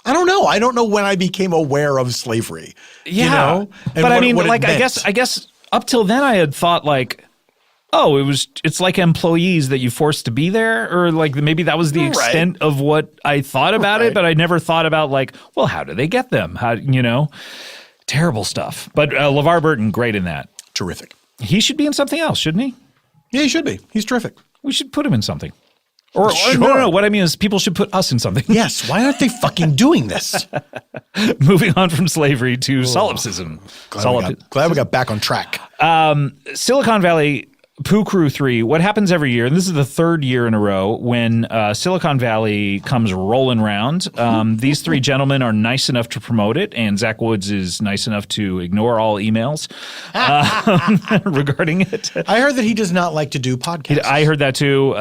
don't know. I don't know when I became aware of slavery. Yeah, you know? And but I mean, what it I meant. guess up till then I had thought it's like employees that you forced to be there, or maybe that was the extent of what I thought about it. But I never thought about how do they get them? How terrible stuff. But LeVar Burton, great in that. Terrific. He should be in something else, shouldn't he? Yeah, he should be. He's terrific. We should put him in something. Or Sure. no. What I mean is people should put us in something. Yes. Why aren't they fucking doing this? Moving on from slavery to solipsism. Glad we got back on track. Silicon Valley Poo Crew 3, what happens every year, and this is the 3rd year in a row, when Silicon Valley comes rolling round, these 3 gentlemen are nice enough to promote it, and Zach Woods is nice enough to ignore all emails regarding it. I heard that he does not like to do podcasts. I heard that too.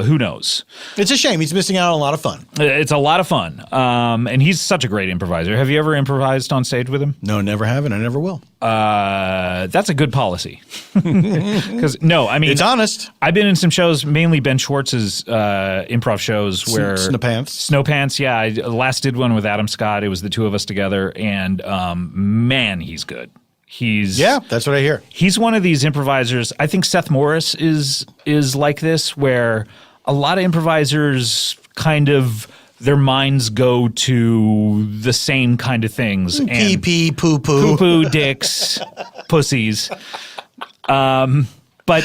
Who knows? It's a shame. He's missing out on a lot of fun. It's a lot of fun. And he's such a great improviser. Have you ever improvised on stage with him? No, never have, and I never will. That's a good policy. Because it's honest. I've been in some shows, mainly Ben Schwartz's improv shows where Snowpants. Yeah, I last did one with Adam Scott. It was the 2 of us together, and man, he's good. That's what I hear. He's one of these improvisers. I think Seth Morris is like this, where a lot of improvisers kind of their minds go to the same kind of things. Pee and pee, poo poo. poo-poo, dicks, pussies. But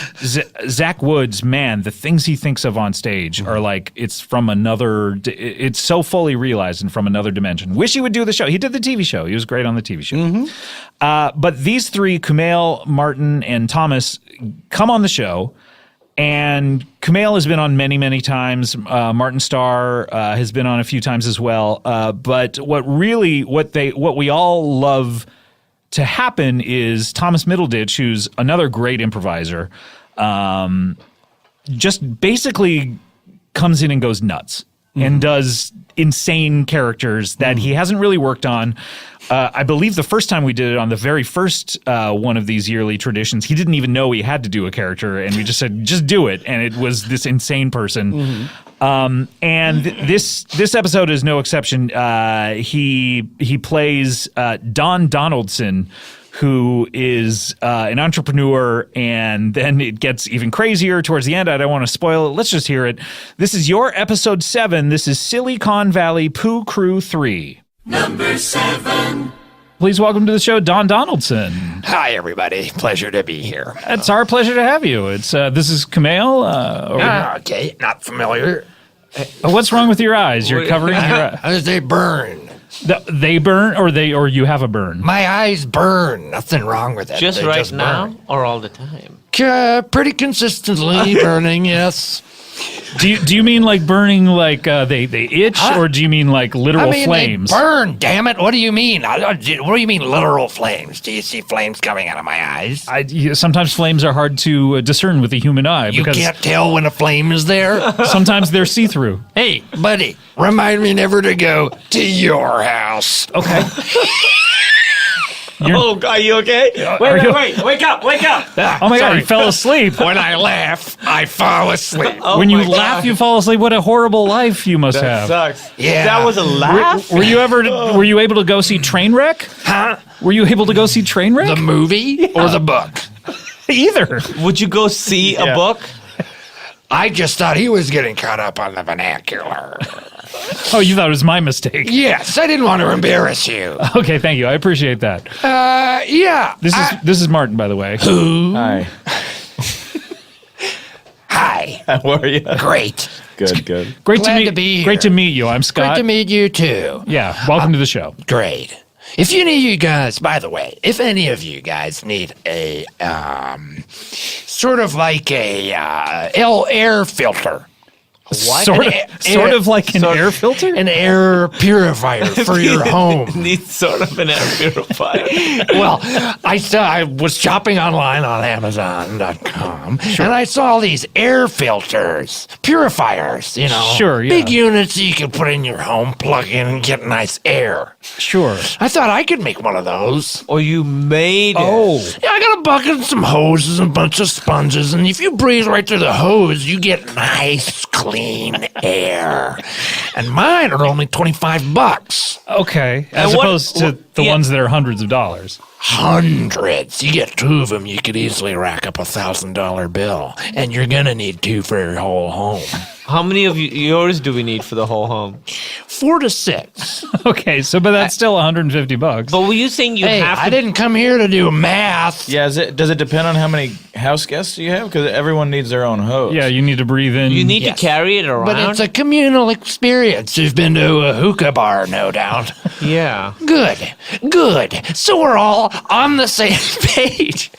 Zach Woods, man, the things he thinks of on stage are like it's from another. It's so fully realized and from another dimension. Wish he would do the show. He did the TV show. He was great on the TV show. But these three, Kumail, Martin, and Thomas, come on the show. And Kumail has been on many, many times. Martin Starr has been on a few times as well. But what we all love to happen is Thomas Middleditch, who's another great improviser, just basically comes in and goes nuts and does insane characters that he hasn't really worked on. I believe the first time we did it on the very first one of these yearly traditions, he didn't even know he had to do a character, and we just said, just do it. And it was this insane person. And this episode is no exception. He plays Don Donaldson, who is an entrepreneur, and then it gets even crazier towards the end. I don't want to spoil it. Let's just hear it. This is your episode 7. This is Silicon Valley Pooh Crew 3. Number 7. Please welcome to the show, Don Donaldson. Hi, everybody. Pleasure to be here. It's our pleasure to have you. It's this is Kumail. Okay, not familiar. What's wrong with your eyes? You're covering your eyes. They burn. They burn, or you have a burn. My eyes burn. Nothing wrong with it. Just They right just now burn. or all the time? Pretty consistently burning, yes. Do you mean like burning like they itch, or do you mean like literal flames? They burn, damn it. What do you mean? What do you mean literal flames? Do you see flames coming out of my eyes? Sometimes flames are hard to discern with the human eye. You because can't tell when a flame is there? sometimes they're see-through. Hey, buddy, remind me never to go to your house. Okay. Oh, are you okay? Wait, wake up. Oh my God, you fell asleep. When I laugh, I fall asleep. When you laugh, you fall asleep. What a horrible life you must have. Sucks. Yeah. That was a laugh? Were you able to go see Trainwreck? Huh? Were you able to go see Trainwreck? The movie or the book? Either. Would you go see a book? I just thought he was getting caught up on the vernacular. Oh, you thought it was my mistake. Yes, I didn't want to embarrass you. Okay, thank you. I appreciate that. Yeah. This is Martin, by the way. Hi. Hi. How are you? Great. Good. Great Glad to meet to be here. Great to meet you. I'm Scott. Great to meet you too. Yeah, welcome to the show. Great. If you need you guys, by the way, if any of you guys need a sort of like a air filter. Sort of like an air filter? An air purifier for your home. Needs sort of an air purifier. Well, I was shopping online on Amazon.com, and I saw these air filters, purifiers, Sure, yeah. big units you can put in your home, plug in, and get nice air. Sure. I thought I could make one of those. Or you made it. Oh. Yeah, I got a bucket and some hoses and a bunch of sponges, and if you breathe right through the hose, you get nice, clean air. And mine are only $25. Okay. As what- opposed to the ones that are hundreds of dollars. Hundreds. You get 2 of them, you could easily rack up $1,000 bill. And you're gonna need 2 for your whole home. How many of yours do we need for the whole home? 4 to 6. Okay, but that's still $150. But were you saying you Hey, have to? I didn't come here to do math. Yeah, does it depend on how many house guests you have? Because everyone needs their own hose. Yeah, you need to breathe in. You need Yes. to carry it around. But it's a communal experience. You've been to a hookah bar, no doubt. yeah. Good. So we're all on the same page.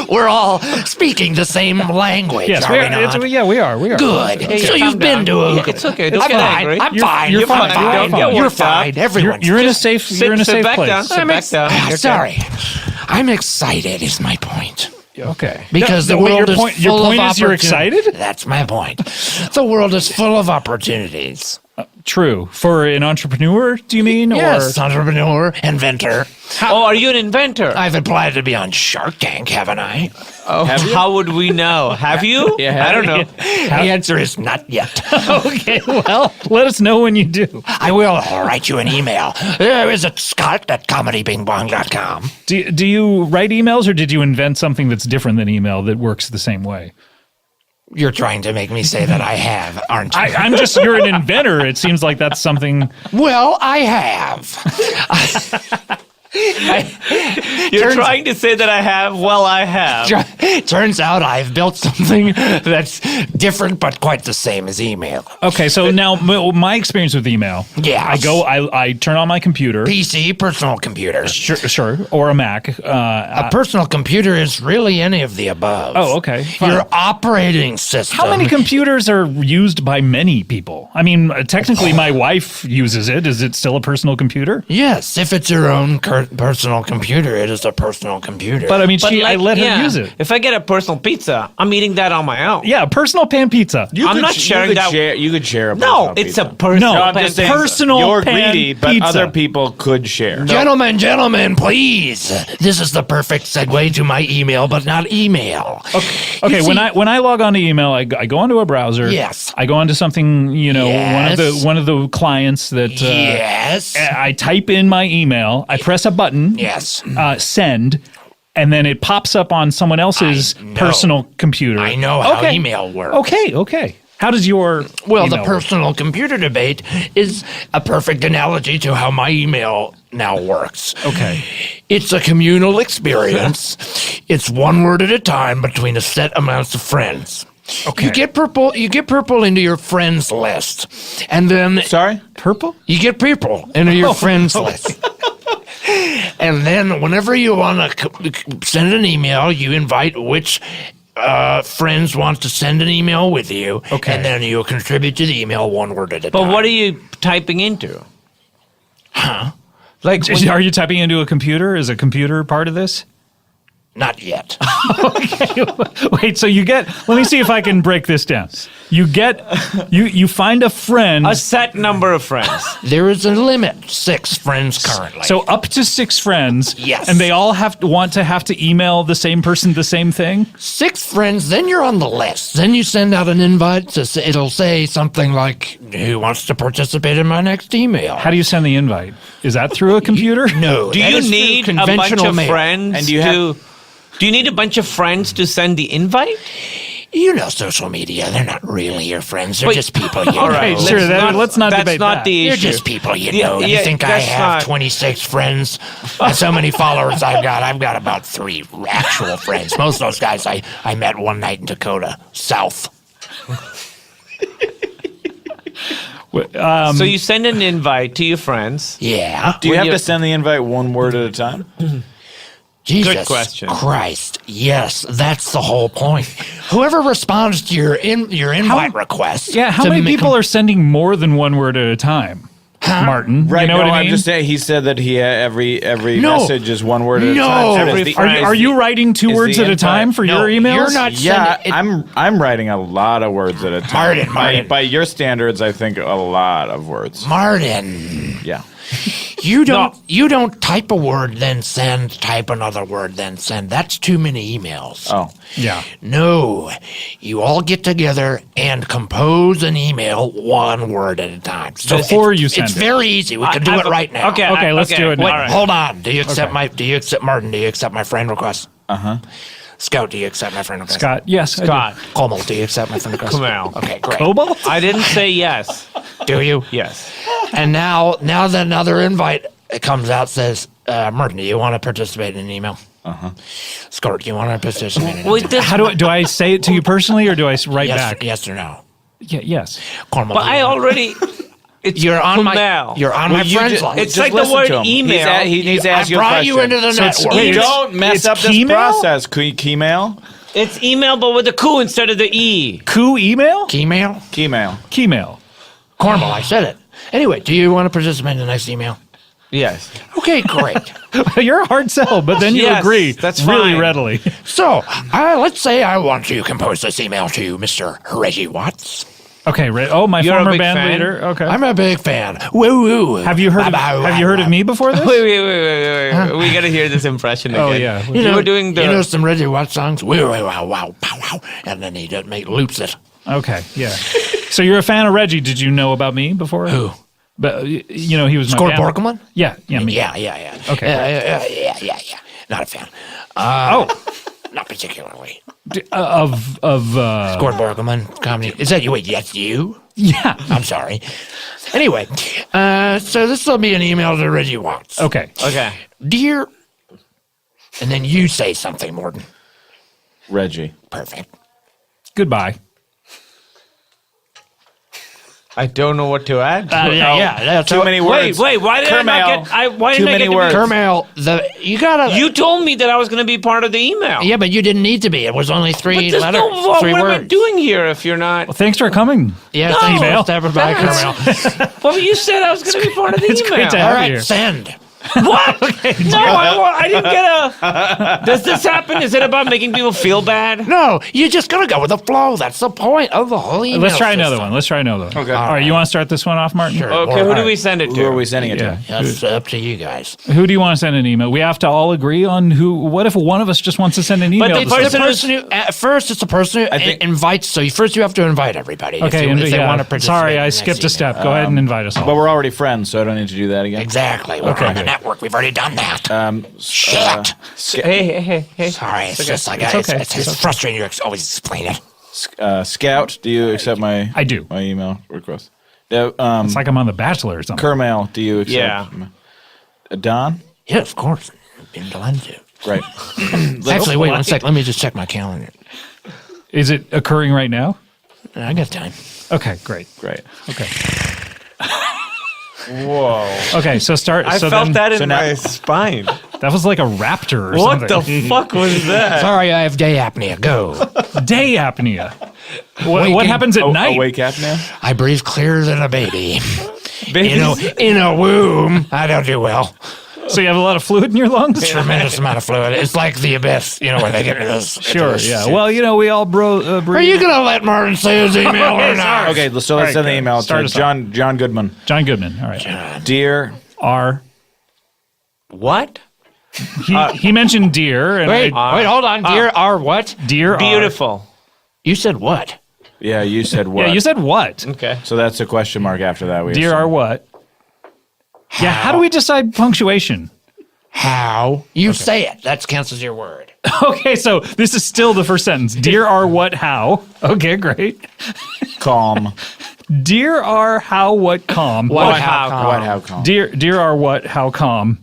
We're all speaking the same language, Yes, are we we are. not? Yeah, we are. Good. So calm you've been down. to a Yeah, hookah. it's okay. Don't I'm get fine. angry. I'm fine. You're fine. fine. You're You're fine. Everyone's You're in a just- safe. You're in a safe back place. down. Sit back down. You're okay. Sorry. I'm excited is my point. Okay. Because the wait, world your is point. full Your point of is you're opportun- excited. That's my point. The world is full of opportunities. True. For an entrepreneur, do you mean? Yes, entrepreneur, inventor. Oh, are you an inventor? I've applied to be on Shark Tank, haven't I? Oh, how would we know? Have you? Yeah, I don't know. The answer is not yet. Okay. Well, let us know when you do. I will write you an email. Is it Scott@comedybingbong.com? Do you write emails, or did you invent something that's different than email that works the same way? You're trying to make me say that I have, aren't you? I'm just, you're an inventor. It seems like that's something. Well, I have. You're trying to say that I have? Well, I have. Turns out I've built something that's different but quite the same as email. Okay, so now my experience with email. Yes. I turn on my computer. PC, personal computer. Sure, or a Mac. A personal computer is really any of the above. Oh, okay. Fine. Your operating system. How many computers are used by many people? I mean, technically, my wife uses it. Is it still a personal computer? Yes, if it's your own personal computer, it is a personal computer. But I mean, I let her use it. If I get a personal pizza, I'm eating that on my own. Yeah, personal pan pizza. I'm not sharing that. You could share a No, personal it's pizza. a personal. No, I'm just saying, personal you're pan greedy, but pizza. other people could share. Gentlemen, please. This is the perfect segue to my email, but not email. Okay, You when see- I log on to email, I go onto a browser. Yes. I go onto something, Yes. one of the clients that Yes. I type in my email, I press a button, Yes. Send, and then it pops up on someone else's I know. personal computer. I know how email works. Okay. How does your Well, the email work? personal computer debate is a perfect analogy to how my email now works. Okay. It's a communal experience. It's one word at a time between a set amounts of friends. Okay. You get purple into your friends list. And then Sorry? Purple? you get people into your friends list. And then whenever you want to send an email, you invite which friends want to send an email with you. Okay. And then you contribute to the email one word at a time. But what are you typing into? Like, when- Are you typing into a computer? Is a computer part of this? Not yet. Wait, so let me see if I can break this down. You find a friend. a set number of friends. There is a limit. 6 friends currently. So up to 6 friends. Yes. And they all want to email the same person the same thing? 6 friends, then you're on the list. Then you send out an invite. It'll say something like, who wants to participate in my next email? How do you send the invite? Is that through a computer? No. Do that you is through need a bunch conventional of mail. friends And do you Do you need a bunch of friends to send the invite? You know social media. They're not really your friends. They're Wait. just people you All know. right, sure, let's not that's debate not that. the They're issue. just people you Yeah, know. You yeah, think I that's have not- 26 friends? And so many followers I've got about 3 actual friends. Most of those guys I met one night in Dakota, South. So you send an invite to your friends. Yeah. Do you have to send the invite one word at a time? Jesus question. Christ. Yes, that's the whole point. Whoever responds to your invite request. Yeah, how to many make people are sending more than one word at a time? Martin, Right. you know no, what I mean? I'm just saying. He said that every No. message is one word at a No. time. So Every does the- friend- Are you writing 2 is words the at a time invite- for No, your emails? you're not Yeah, sending it. I'm writing a lot of words at a time. Martin. By your standards, I think a lot of words. Martin. Yeah. You don't type a word then send, type another word then send. That's too many emails. Oh. Yeah. No, you all get together and compose an email one word at a time. So Before you send it's it. very easy. We can do it right now. Okay, let's do it now. Wait, All right. hold on. Do you accept Martin? Do you accept my friend request? Uh-huh. Scout, do you accept my friend request? Scott, yes. I do. Scott? Como, do you accept my friend request? Kumail. Okay, great. Cobalt? I didn't say yes. Do you? Yes. And now that another invite comes out, says, Martin, do you want to participate in an email? Uh-huh. Scott, do you want to participate in an Wait, email? this, How do I say it to you personally or do I write back? Yes or no? Yeah, yes. Cornwall, but do you I want- already. It's You're on my Kumail. my you friends just- list. It's just like the listen word to him. email. He needs to ask you a brought question. you into the So it's network. email? Don't mess It's up this Keymail? process. Keymail? It's email, but with a Q instead of the E. Coup email? Email? Keymail. Keymail. Cornwall, I said it. Anyway, do you want to participate in the next email? Yes. Okay, great. You're a hard sell, but then you Yes, agree that's really fine. readily. So, let's say I want to compose this email to Mr. Reggie Watts. Okay, right. Oh, my You're a former big band fan? leader. Okay. I'm a big fan. Woo woo. Have you heard of me before this? Wait. We gotta hear this impression again. Oh, yeah. You were doing the. You know some Reggie Watts songs? Woo woo wow wow pow wow, and then he just loops it. Okay, yeah. So you're a fan of Reggie. Did you know about me before? Who? But you know he was my Score band. Borkelman? Yeah, me. Yeah. Okay. Yeah. Not a fan. Oh, not particularly. Of Gordon Borgelman comedy. Is that you? Wait, that's you? yeah. I'm sorry. Anyway, so this will be an email to Reggie Watts. Okay. Okay. Dear, and then you say something, Morton. Reggie. Perfect. Goodbye. I don't know what to add. That's Too many words. Wait, why did I not get? Why Too didn't I many get to words. Kermail, you gotta. You told me that I was going to be part of the email. Yeah, but you didn't need to be. It was only But three there's letters. no, Three what words. am I doing here if you're not? Well, thanks for coming. Yeah, No, thanks for email. stopping by, Kermail. Well, you said I was going to be part of the It's email. great to All have right, you here. send. What? No, I didn't get a. Does this happen? Is it about making people feel bad? No, you're just gonna go with the flow. That's the point of the whole email. Let's try another system. one. Let's try another one. Okay. All right, you want to start this one off, Martin? Sure. Okay, Or- who do we send it to? Who are we sending it Yeah. to? That's up to you guys. Who do you want to send an email? We have to all agree on who. What if one of us just wants to send an email? the to It's someone? the person who, at first, it's the person who think- invites. So first, you have to invite everybody. Okay, if they yeah. want to participate. Sorry, in I the skipped a next step. email. Go ahead and invite us all. But we're already friends, so I don't need to do that again. Exactly. We're on the network. We've already done that. Shit. Hey. Sorry, it's just like It's okay. it's frustrating. You always explain it. Scout, do you accept my? I do. My email request. No, It's like I'm on The Bachelor or something. Kermail, do you accept? Yeah. Don. Yeah, of course. Been done to. Great. Actually, wait 1 sec. Let me just check my calendar. Is it occurring right now? I got time. Okay, great. Great. Okay. Whoa. Okay, so start. I so felt then, that in now- my spine. That was like a raptor or What something. the fuck was that? Sorry, I have day apnea. Go. Day apnea. What Waking- happens at night? Awake apnea. I breathe clearer than a baby. Babies? In a womb. I don't do well. So you have a lot of fluid in your lungs? Tremendous amount of fluid. It's like the abyss, where they get into those. Sure, yeah. Well, we all Are breathe. you going to let Martin say his email or not? Okay, so let's right, send the good. email Start to us off. John Goodman. John Goodman. All right. Dear R. What? He mentioned deer. And Wait, hold on. Dear are what? deer are. Beautiful. You said what? Yeah, you said what? Yeah, you said what? Okay. So that's a question mark after that. We Deer assume. are what? Yeah, how do we decide punctuation? How? You say it. That counts as your word. Okay, so this is still the first sentence. Deer are what, how? Okay, great. calm. Deer are how, what, calm. What, how? What? How calm? Deer are what, how, calm.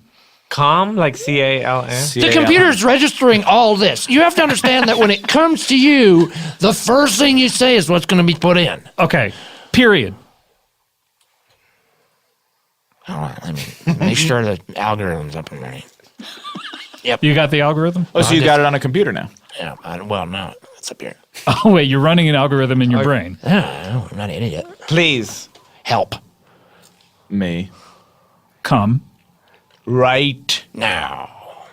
Calm, like CALM? The computer's registering all this. You have to understand that when it comes to you, the first thing you say is what's going to be put in. Okay, period. Hold on, let me make sure the algorithm's up and running. You got the algorithm? Oh, so you got it on a computer now. Yeah, well, no, it's up here. Oh, wait, you're running an algorithm in your brain. No, I'm not an idiot. Please. Help. Me. Come. Right. Now.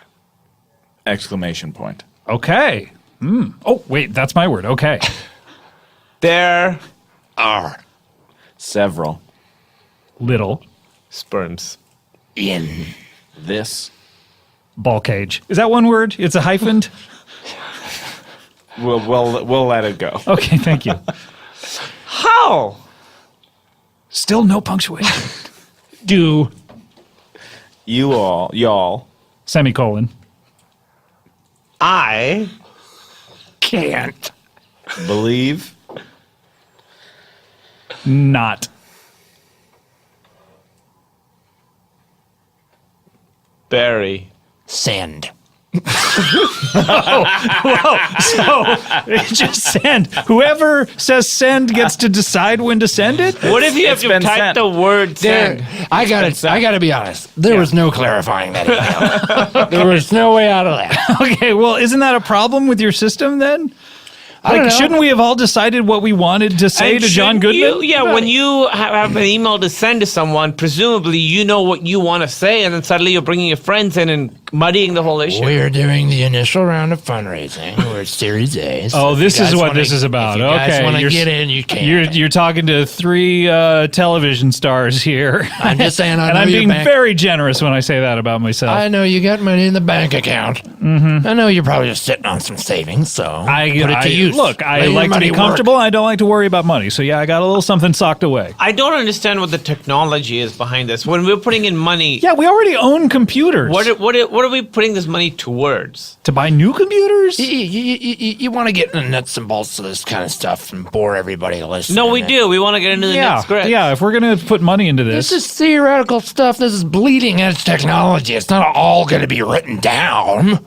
Exclamation point. Okay. Oh, wait, that's my word. Okay. There Are Several. Little. sperms. in. This. Ball cage. Is that one word? It's a hyphened? We'll let it go. Okay, thank you. How? Still no punctuation. Do. Y'all. Semicolon. I Can't. Believe. Not. bury. Send. Just send. Whoever says send gets to decide when to send it? What if you have to been type sent. the word There, send? I gotta be honest. There was no clarifying that email. There was no way out of that. Okay, well, isn't that a problem with your system then? I don't know. Shouldn't we have all decided what we wanted to say And to John shouldn't Goodman? when you have an email to send to someone, presumably you know what you want to say, and then suddenly you're bringing your friends in and muddying the whole issue. We're doing the initial round of fundraising. We're at Series A. Oh, this is what this is about. If you guys Okay, want to you're- get in, you can. You're talking to three television stars here. I'm just saying, I and know I'm your being bank- very generous when I say that about myself. I know you got money in the bank account. Mm-hmm. I know you're probably just sitting on some savings, so put it to use use. Look, I Let your like to money be work. comfortable. I don't like to worry about money. So yeah, I got a little something socked away. I don't understand what the technology is behind this. When we're putting in money, Yeah, we already own computers. what are we putting this money towards? To buy new computers? You want to get in the nuts and bolts of this kind of stuff and bore everybody listening. No, we do. We want to get into the Yeah, next grid. yeah. If we're gonna put money into This this, is theoretical stuff. This is bleeding edge technology. It's not all going to be written down.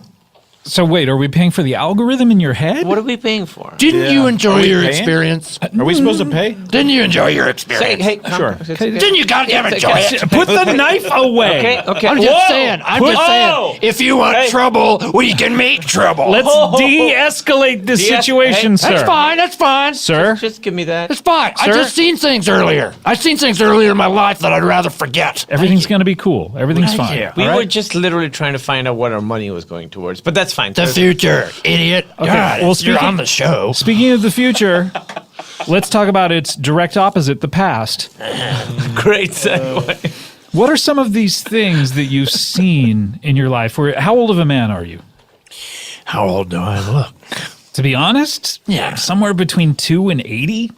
so wait, are we paying for the algorithm in your head? What are we paying for? Didn't you Are enjoy we your paying? experience? Are we supposed to pay? Didn't you enjoy your Say, experience? hey, Sure. Didn't you goddamn enjoy it? Put the knife away. Okay. I'm just saying. Whoa. If you want trouble, we can make trouble. Let's de-escalate this situation, sir. That's fine. That's fine. Sir. Just give me that. It's fine. I Sir? just seen things earlier. I've seen things earlier in my life that I'd rather forget. Everything's gonna be cool. Everything's Thank fine. you. We all were right? just literally trying to find out what our money was going towards, but that's fine. The future, idiot. Okay, God, well, you're speaking- on the show. Speaking of the future, let's talk about its direct opposite, the past. Great segue. What are some of these things that you've seen in your life? How old of a man are you? How old do I look? To be honest, Yeah. somewhere between 2 and 80.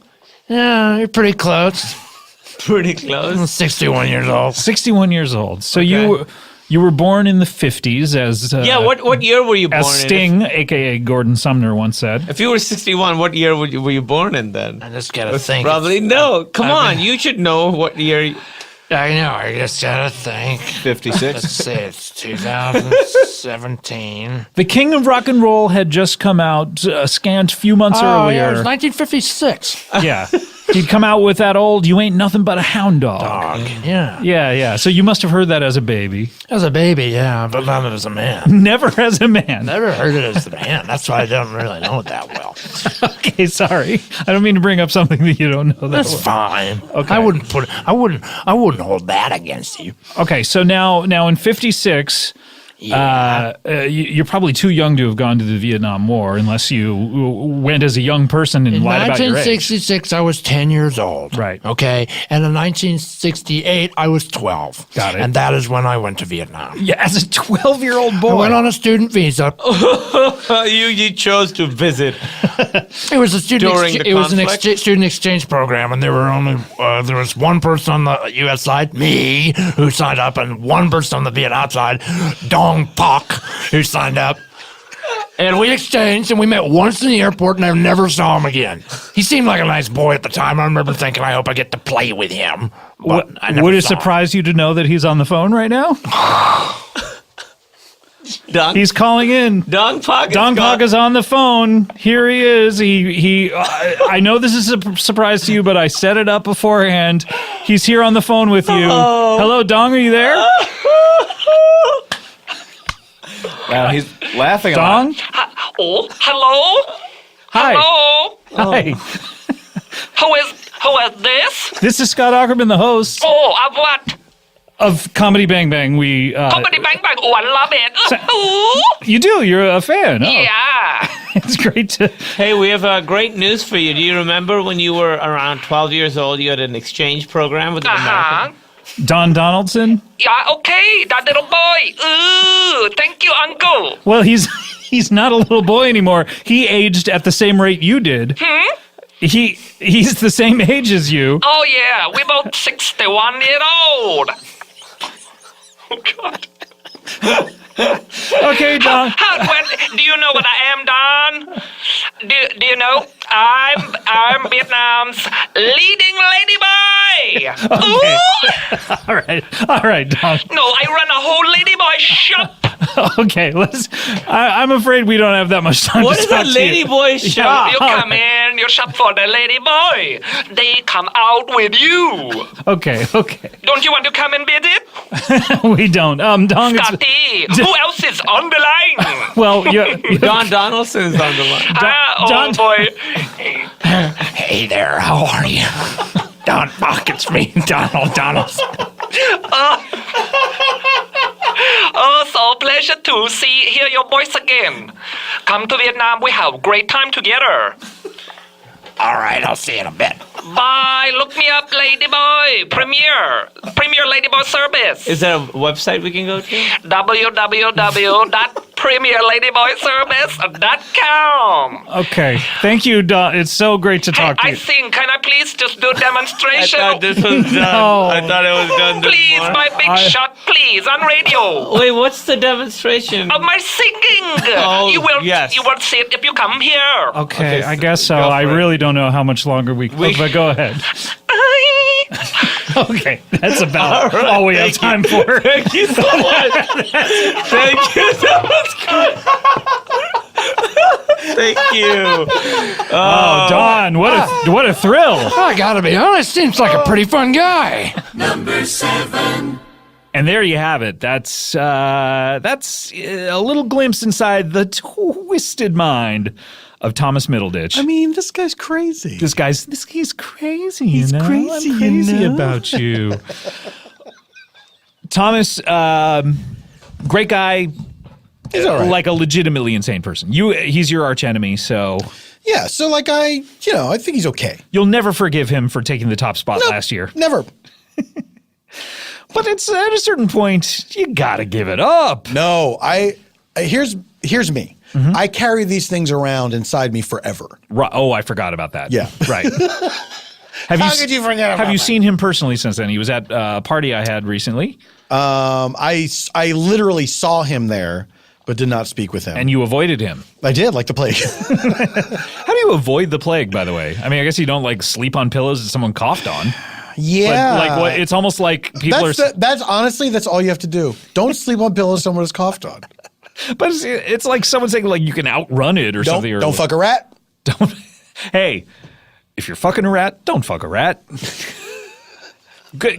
Yeah, you're pretty close. Pretty close. I'm 61 years old. 61 years old. So Okay. you were born in the 50s as Yeah, what year were you born as in? Sting, aka Gordon Sumner, once said. If you were 61, what year were you born in then? I just gotta think. Probably no. Come on, you should know what year. I know. I just gotta think. 56. Let's see. It's 2017. The King of Rock and Roll had just come out a scant few months Oh, earlier. yeah, it was 1956. Yeah. He'd come out with that old "You Ain't Nothing But a Hound Dog." Yeah. Yeah. So you must have heard that as a baby. As a baby, yeah, but not as a man. Never as a man. Never heard it as a man. That's why I don't really know it that well. Okay, sorry. I don't mean to bring up something that you don't know that That's well. fine. Okay. I wouldn't hold that against you. Okay, so now in 56, you're probably too young to have gone to the Vietnam War unless you went as a young person and In lied about your age. 1966, I was 10 years old. Right. Okay. And in 1968, I was 12. Got it. And that is when I went to Vietnam. Yeah, as a 12-year-old boy. I went on a student visa. You chose to visit. It was a student. During the It was an conflict? student exchange program, and there were only there was one person on the U.S. side, me, who signed up, and one person on the Vietnam side, Dong Pak, who signed up. And we exchanged, and we met once in the airport, and I never saw him again. He seemed like a nice boy at the time. I remember thinking, I hope I get to play with him. But I never Would it saw him. surprise you to know that he's on the phone right now? Dong He's calling in. Dong Pak. Dong Pak is on the phone. Here he is. I know this is a surprise to you, but I set it up beforehand. He's here on the phone with you. Hello, Dong. Are you there? Wow, he's laughing a Dong. lot. Oh, hello? Hi. Hello? Hi. Who is this? This is Scott Ackerman, the host Oh, what? of Comedy Bang Bang. We Comedy Bang Bang. Oh, I love it. So- Ooh. you do. You're a fan. Oh, Yeah. it's great to. Hey, we have great news for you. Do you remember when you were around 12 years old, you had an exchange program with an Uh-huh. American? Don Donaldson. Yeah, okay. That little boy. Ooh, thank you, uncle. Well, he's not a little boy anymore. He aged at the same rate you did. He's the same age as you. Oh, yeah. We're both 61 years old. Oh, God. Okay, Don. Well, do you know what I am, Don? Do you know? I'm Vietnam's leading ladyboy. Okay. Ooh! All right, Don. No, I run a whole ladyboy shop. Okay, I'm afraid we don't have that much time. What to is talk a to you. ladyboy shop? You come in, you shop for the ladyboy. They come out with you. Okay. Don't you want to come and visit? We don't. Dong. Scotty, who else is on the line? Well, Don Donaldson's on the line. Oh, boy. Hey there, how are you? Don Pak, it's me, Donald Donaldson. Oh, so pleasure to hear your voice again. Come to Vietnam, we have great time together. All right, I'll see you in a bit. Bye, look me up, Ladyboy. Premier Ladyboy service. Is there a website we can go to? www.premierladyboy.com. PremierLadyboyService.com. Okay. Thank you, Don. It's so great to talk to I you. sing. Can I please just do a demonstration? I thought this was done. No. I thought it was done this Please, morning. my big shot, please, on radio. Wait, what's the demonstration? Of my singing. Oh, you will yes. you will see it if you come here. Okay, Okay, I guess so. go for I it. really don't know how much longer we but go ahead. Okay, that's about all we have time for. Thank you so much. Thank you so much. Thank you. Oh, Don, what a thrill. I gotta be honest, seems like a pretty fun guy. Number 7. And there you have it. That's a little glimpse inside the twisted mind of Thomas Middleditch. I mean, this guy's crazy. This guy's crazy. He's you know? crazy, I'm crazy you know? about you. Thomas, great guy. He's all right. Like a legitimately insane person. He's your arch enemy, so Yeah, so like I think he's okay. you'll never forgive him for taking the top spot last year. Never. But it's at a certain point, you gotta give it up. No, here's me. Mm-hmm. I carry these things around inside me forever. Oh, I forgot about that. Yeah. Right. How could you forget about Have you that? seen him personally since then? He was at a party I had recently. I literally saw him there, but did not speak with him. And you avoided him. I did, like the plague. How do you avoid the plague, by the way? I mean, I guess you don't like sleep on pillows that someone coughed on. Yeah. But like what? It's almost like people that's honestly, that's all you have to do. Don't sleep on pillows someone has coughed on. But it's like someone saying like you can outrun it or something. Don't fuck a rat. Hey, if you're fucking a rat, don't fuck a rat.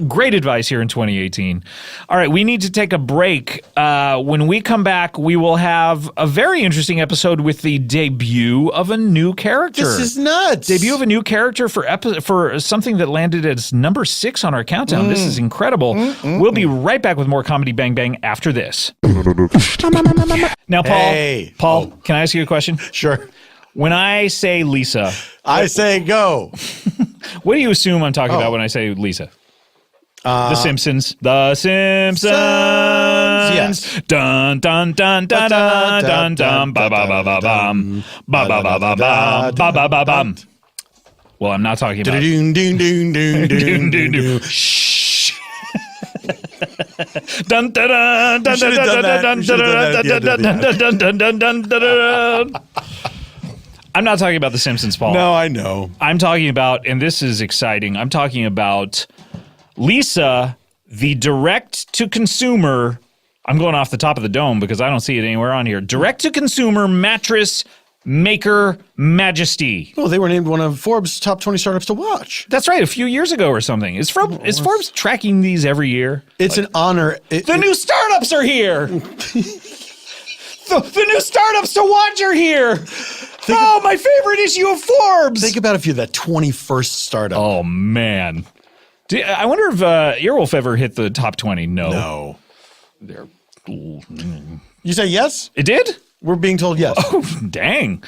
Great advice here in 2018. All right, we need to take a break. When we come back, we will have a very interesting episode with the debut of a new character. This is nuts. Debut of a new character for something that landed as number 6 on our countdown. This is incredible. We'll be right back with more Comedy Bang Bang after this. Now, Paul, can I ask you a question? Sure. When I say Lisa, I say go. What do you assume I'm talking about when I say Lisa? The Simpsons. The Simpsons. Yes. Dun dun dun dun dun dun dun ba ba ba ba bum ba ba ba ba bum ba ba ba bum. Well, I'm not talking about. Doon doon doon doon doon doon doon. Shh. Dun dun dun dun dun dun dun dun dun dun. I'm not talking about The Simpsons, Paul. No, I know. I'm talking about, and this is exciting, I'm talking about Lisa, the direct-to-consumer, I'm going off the top of the dome because I don't see it anywhere on here, direct-to-consumer mattress maker majesty. Oh, they were named one of Forbes' top 20 startups to watch. That's right, a few years ago or something. Is Forbes tracking these every year? It's an honor. The new startups are here! The new startups to watch are here! My favorite issue of Forbes! Think about if you're that 21st startup. Oh, man. I wonder if Earwolf ever hit the top 20. No. No. You say yes? It did? We're being told yes. Oh, dang.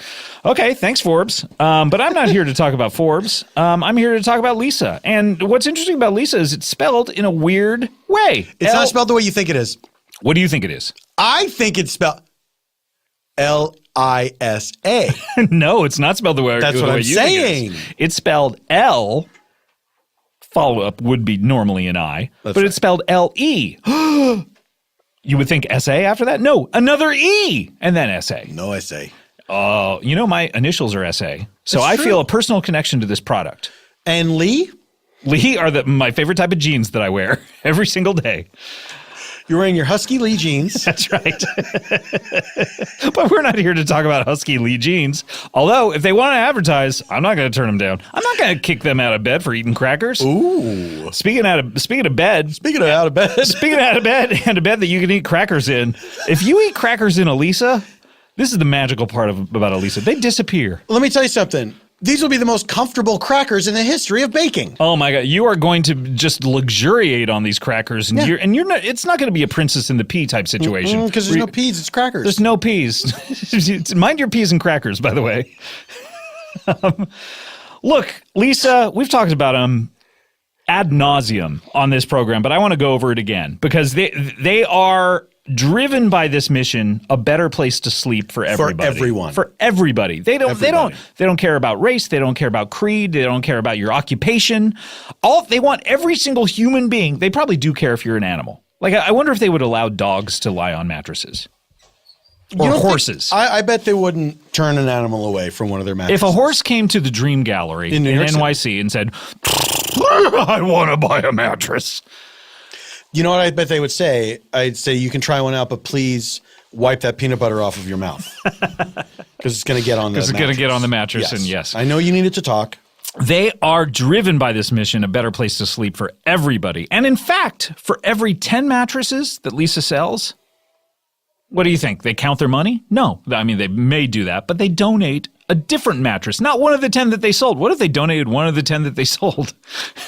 Okay, thanks, Forbes. But I'm not here to talk about Forbes. I'm here to talk about Lisa. And what's interesting about Lisa is it's spelled in a weird way. It's not spelled the way you think it is. What do you think it is? I think it's spelled L-I-S-A. No, it's not spelled the way That's what the way I'm you think it saying. is. It's spelled L. Follow-up would be normally an I, but it's spelled L-E. You would think S-A after that? No, another E and then S-A. No S-A. Oh, you know my initials are S-A, so That's I true. feel a personal connection to this product. And Lee? Lee are my favorite type of jeans that I wear every single day. You're wearing your Husky Lee jeans. That's right. But we're not here to talk about Husky Lee jeans. Although, if they want to advertise, I'm not going to turn them down. I'm not going to kick them out of bed for eating crackers. Ooh. Speaking of bed. Speaking of out of bed. Speaking out of bed and a bed that you can eat crackers in. If you eat crackers in Elisa, this is the magical part about Elisa. They disappear. Let me tell you something. These will be the most comfortable crackers in the history of baking. Oh my God! You are going to just luxuriate on these crackers, and you're not. It's not going to be a Princess and the Pea type situation Because there's no peas, it's crackers. There's no peas. Mind your peas and crackers, by the way. Look, Lisa, we've talked about them ad nauseum on this program, but I want to go over it again because they are driven by this mission, a better place to sleep for everybody. everyone. For everybody. They don't care about race, they don't care about creed, they don't care about your occupation. They want every single human being. They probably do care if you're an animal. Like I wonder if they would allow dogs to lie on mattresses. Or horses. I bet they wouldn't turn an animal away from one of their mattresses. If a horse came to the Dream Gallery in NYC and said, I want to buy a mattress. You know what I bet they would say? I'd say you can try one out, but please wipe that peanut butter off of your mouth. Because it's going to get on the mattress. Because it's going to get on the mattress, Yes. and yes. I know you needed to talk. They are driven by this mission, a better place to sleep for everybody. And in fact, for every 10 mattresses that Leesa sells, what do you think? They count their money? No. I mean, they may do that, but they donate a different mattress, not one of the 10 that they sold. What if they donated one of the 10 that they sold?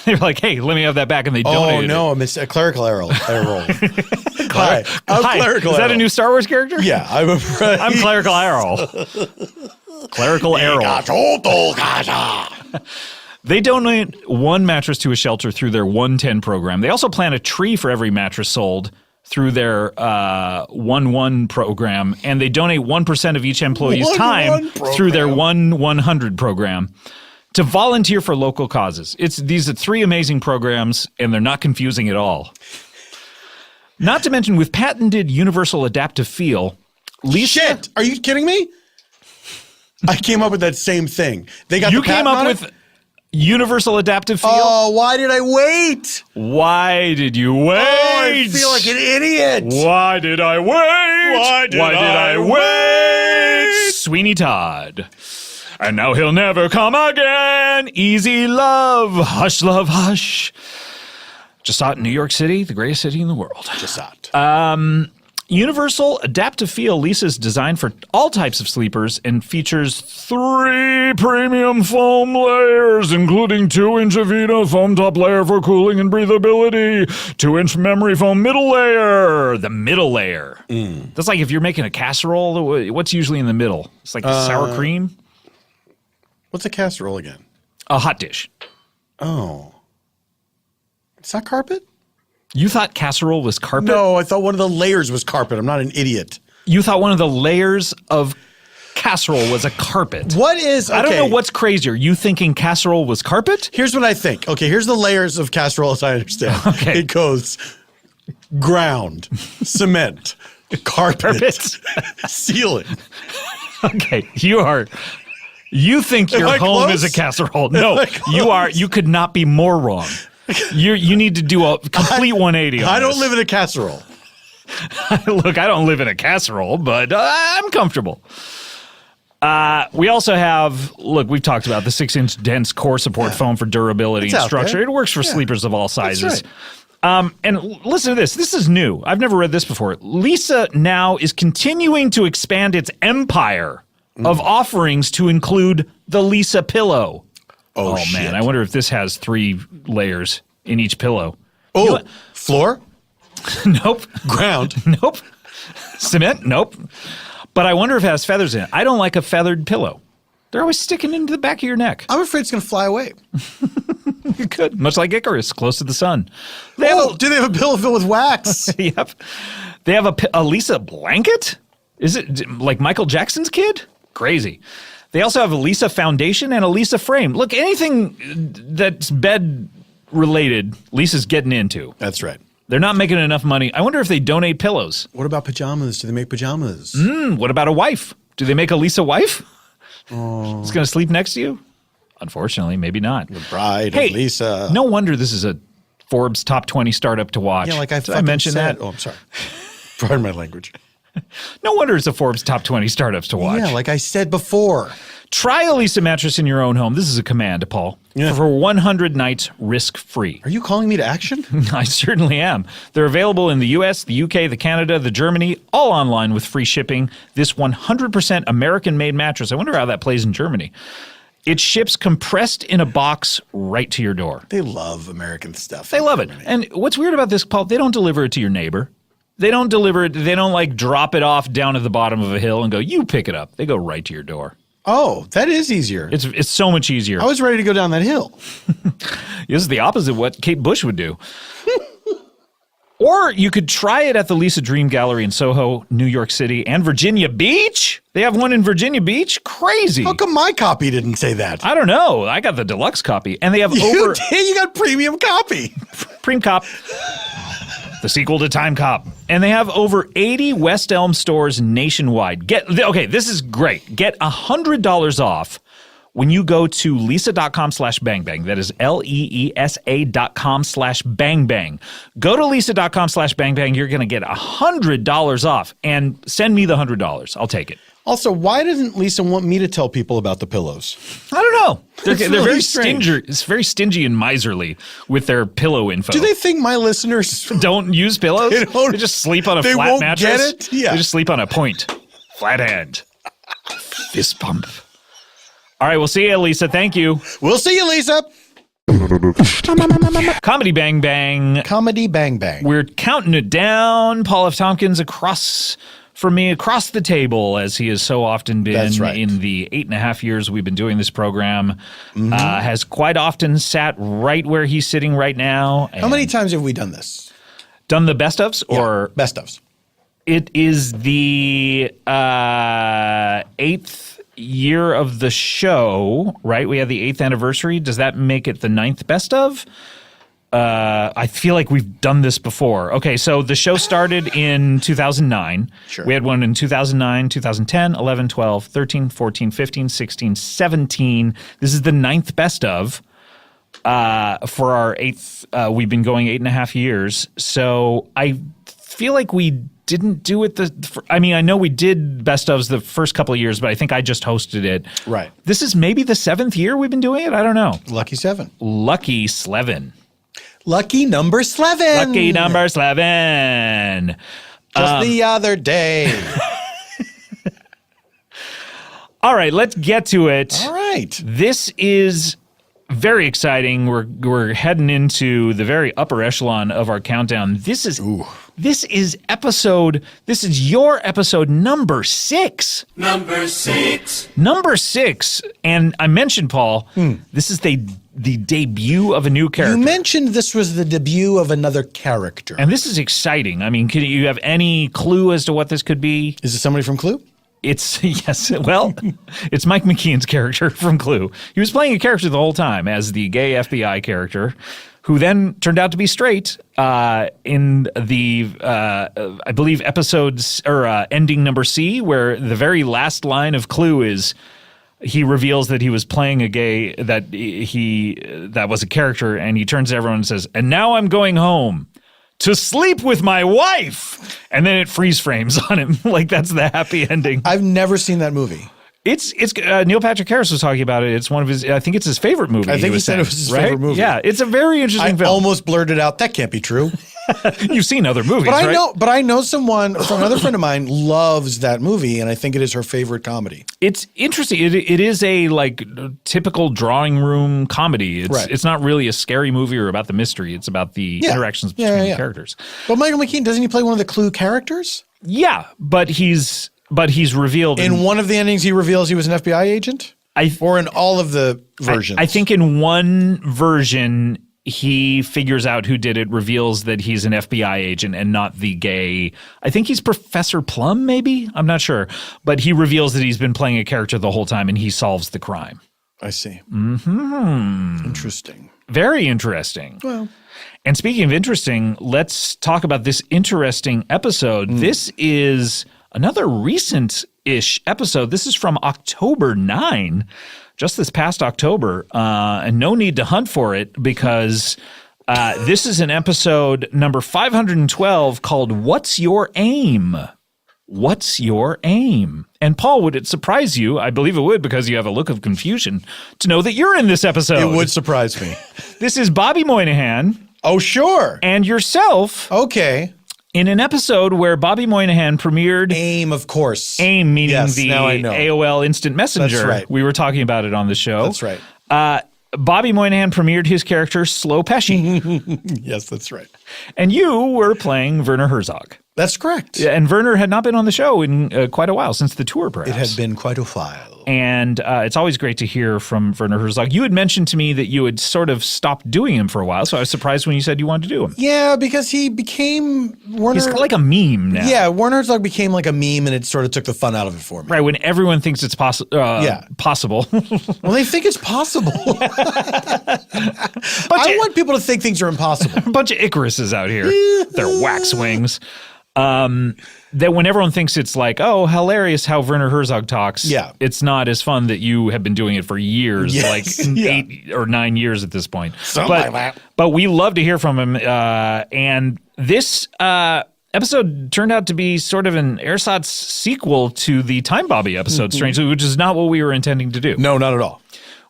They were like, hey, let me have that back, and they donated it. A clerical error. Hi. Clerical Is that Errol. a new Star Wars character? Yeah, I'm afraid. I'm Clerical Errol. Clerical Errol. They donate one mattress to a shelter through their 110 program. They also plant a tree for every mattress sold through their 1-1 program, and they donate 1% of each employee's time through their 1-100 program to volunteer for local causes. These are 3 amazing programs, and they're not confusing at all. Not to mention, with patented universal adaptive feel, Shit! Are you kidding me? I came up with that same thing. They got you the came patent up on with it? universal adaptive feel? Oh, why did I wait? Why did you wait? Oh, I feel like an idiot. Why did I wait? Why did I wait? Sweeney Todd. And now he'll never come again. Easy love. Hush, love, hush. Just saw it in New York City, the greatest city in the world. Just saw it. Universal Adaptive Feel Leesa's designed for all types of sleepers and features 3 premium foam layers, including 2-inch Avita foam top layer for cooling and breathability, 2-inch memory foam middle layer. The middle layer. That's like if you're making a casserole, what's usually in the middle? It's like sour cream? What's a casserole again? A hot dish. Oh. It's not carpet? You thought casserole was carpet? No, I thought one of the layers was carpet. I'm not an idiot. You thought one of the layers of casserole was a carpet. What is... Okay. I don't know what's crazier. You thinking casserole was carpet? Here's what I think. Okay, here's the layers of casserole as I understand. Okay. It goes ground, cement, carpet, ceiling. Okay, you think your I home close? is a casserole. No, you are. You could not be more wrong. You need to do a complete 180 on I don't this. live in a casserole. Look, I don't live in a casserole, but I'm comfortable. We also have, we've talked about the 6-inch dense core support foam for durability It's and out structure. there. It works for sleepers of all sizes. right. And listen to this. This is new. I've never read this before. Leesa now is continuing to expand its empire of offerings to include the Leesa pillow. Oh, man, shit. I wonder if this has 3 layers in each pillow. Oh, floor? Nope. Ground? Nope. Cement? Nope. But I wonder if it has feathers in it. I don't like a feathered pillow. They're always sticking into the back of your neck. I'm afraid it's going to fly away. You could. Much like Icarus, close to the sun. Do they have a pillow filled with wax? Yep. They have a Leesa blanket? Is it like Michael Jackson's kid? Crazy. They also have a Leesa foundation and a Leesa frame. Look, anything that's bed related, Leesa's getting into. That's right. They're not making enough money. I wonder if they donate pillows. What about pajamas? Do they make pajamas? What about a wife? Do they make a Leesa wife? Oh. It's going to sleep next to you? Unfortunately, maybe not. The bride Hey, of Leesa. No wonder this is a Forbes top 20 startup to watch. Yeah, like I Did I mention said. that? Oh, I'm sorry. Pardon my language. No wonder it's a Forbes top 20 startups to watch. Yeah, like I said before. Try a Leesa mattress in your own home. This is a command, Paul. Yeah. For 100 nights risk-free. Are you calling me to action? I certainly am. They're available in the US, the UK, the Canada, the Germany, all online with free shipping. This 100% American-made mattress, I wonder how that plays in Germany. It ships compressed in a box right to your door. They love American stuff. They love it. And what's weird about this, Paul, they don't deliver it to your neighbor. They don't deliver it. They don't like drop it off down at the bottom of a hill and go, you pick it up. They go right to your door. Oh, that is easier. It's so much easier. I was ready to go down that hill. This is the opposite of what Kate Bush would do. Or you could try it at the Lisa Dream Gallery in Soho, New York City, and Virginia Beach. They have one in Virginia Beach. Crazy. How come my copy didn't say that? I don't know. I got the deluxe copy. And they have You got premium copy. Preem Cop. The sequel to Time Cop. And they have over 80 West Elm stores nationwide. Okay, this is great. Get $100 off when you go to lisa.com/bangbang. That is LEESA.com/bangbang. Go to lisa.com/bangbang. You're going to get $100 off. And send me the $100. I'll take it. Also, why didn't Lisa want me to tell people about the pillows? I don't know. They're really very strange. stingy. It's very stingy and miserly with their pillow info. Do they think my listeners don't use pillows? They just sleep on a they flat won't mattress. get it? Yeah. They just sleep on a point. Flat hand. Fist pump. All right, we'll see you, Lisa. Thank you. We'll see you, Lisa. Comedy Bang Bang. Comedy Bang Bang. We're counting it down. Paul F. Tompkins across the table, as he has so often been. That's right. In the 8.5 years we've been doing this program, has quite often sat right where he's sitting right now. How many times have we done this? Done the best ofs or best ofs? It is the 8th year of the show, right? We had the 8th anniversary. Does that make it the 9th best of? I feel like we've done this before. Okay, so the show started in 2009. Sure. We had one in 2009, 2010, 11, 12, 13, 14, 15, 16, 17. This is the 9th best of for our 8th. We've been going 8.5 years. So I feel like we didn't do it I know we did best ofs the first couple of years, but I think I just hosted it. Right. This is maybe the 7th year we've been doing it. I don't know. Lucky 7. Lucky Slevin. Lucky number 11. Lucky number 11. Just the other day. All right, let's get to it. All right. This is very exciting. We're heading into the very upper echelon of our countdown. This is your episode number 6. Number 6. Number 6. And I mentioned, Paul, this is the debut of a new character. You mentioned this was the debut of another character. And this is exciting. I mean, can you have any clue as to what this could be? Is it somebody from Clue? It's, yes, well, it's Mike McKean's character from Clue. He was playing a character the whole time as the gay FBI character, who then turned out to be straight in the, I believe, episodes, or ending number C, where the very last line of Clue is, he reveals that he was playing a gay, that was a character, and he turns to everyone and says, "And now I'm going home to sleep with my wife," and then it freeze frames on him. Like, that's the happy ending. I've never seen that movie. It's Neil Patrick Harris was talking about it. It's one of his, I think it's his favorite movie. I think he said it was his favorite movie. Yeah, it's a very interesting film. I almost blurted out, that can't be true. You've seen other movies, but right? But I know someone, another friend of mine loves that movie, and I think it is her favorite comedy. It's interesting. It is a typical drawing room comedy. It's not really a scary movie or about the mystery. It's about the interactions between the characters. But Michael McKean, doesn't he play one of the Clue characters? Yeah, but he's revealed in one of the endings. He reveals he was an FBI agent, or in all of the versions. I think in one version he figures out who did it, reveals that he's an FBI agent and not the gay. I think he's Professor Plum, maybe? I'm not sure. But he reveals that he's been playing a character the whole time and he solves the crime. I see. Mm-hmm. Interesting. Very interesting. Well. And speaking of interesting, let's talk about this interesting episode. This is another recent-ish episode. This is from October 9, just this past October, and no need to hunt for it because this is an episode number 512 called What's Your Aim? What's Your Aim? And Paul, would it surprise you, I believe it would because you have a look of confusion, to know that you're in this episode? It would surprise me. This is Bobby Moynihan. Oh, sure. And yourself. Okay. In an episode where Bobby Moynihan premiered AIM, of course. AIM, meaning now I know. AOL Instant Messenger. That's right. We were talking about it on the show. That's right. Bobby Moynihan premiered his character Slow Pesci. Yes, that's right. And you were playing Werner Herzog. That's correct. Yeah, and Werner had not been on the show in quite a while, since the tour, perhaps. It had been quite a while. And it's always great to hear from Werner Herzog. You had mentioned to me that you had sort of stopped doing him for a while, so I was surprised when you said you wanted to do him. Yeah, because he became Werner. He's like a meme now. Yeah, Werner Herzog became like a meme, and it sort of took the fun out of it for me. Right, when everyone thinks it's possible. Well, they think it's possible. I want people to think things are impossible. A bunch of Icaruses out here. They're wax wings. That when everyone thinks it's like, oh, hilarious how Werner Herzog talks, it's not as fun that you have been doing it for years, like 8 or 9 years at this point. But we love to hear from him. And this episode turned out to be sort of an ersatz sequel to the Time Bobby episode, strangely, which is not what we were intending to do. No, not at all.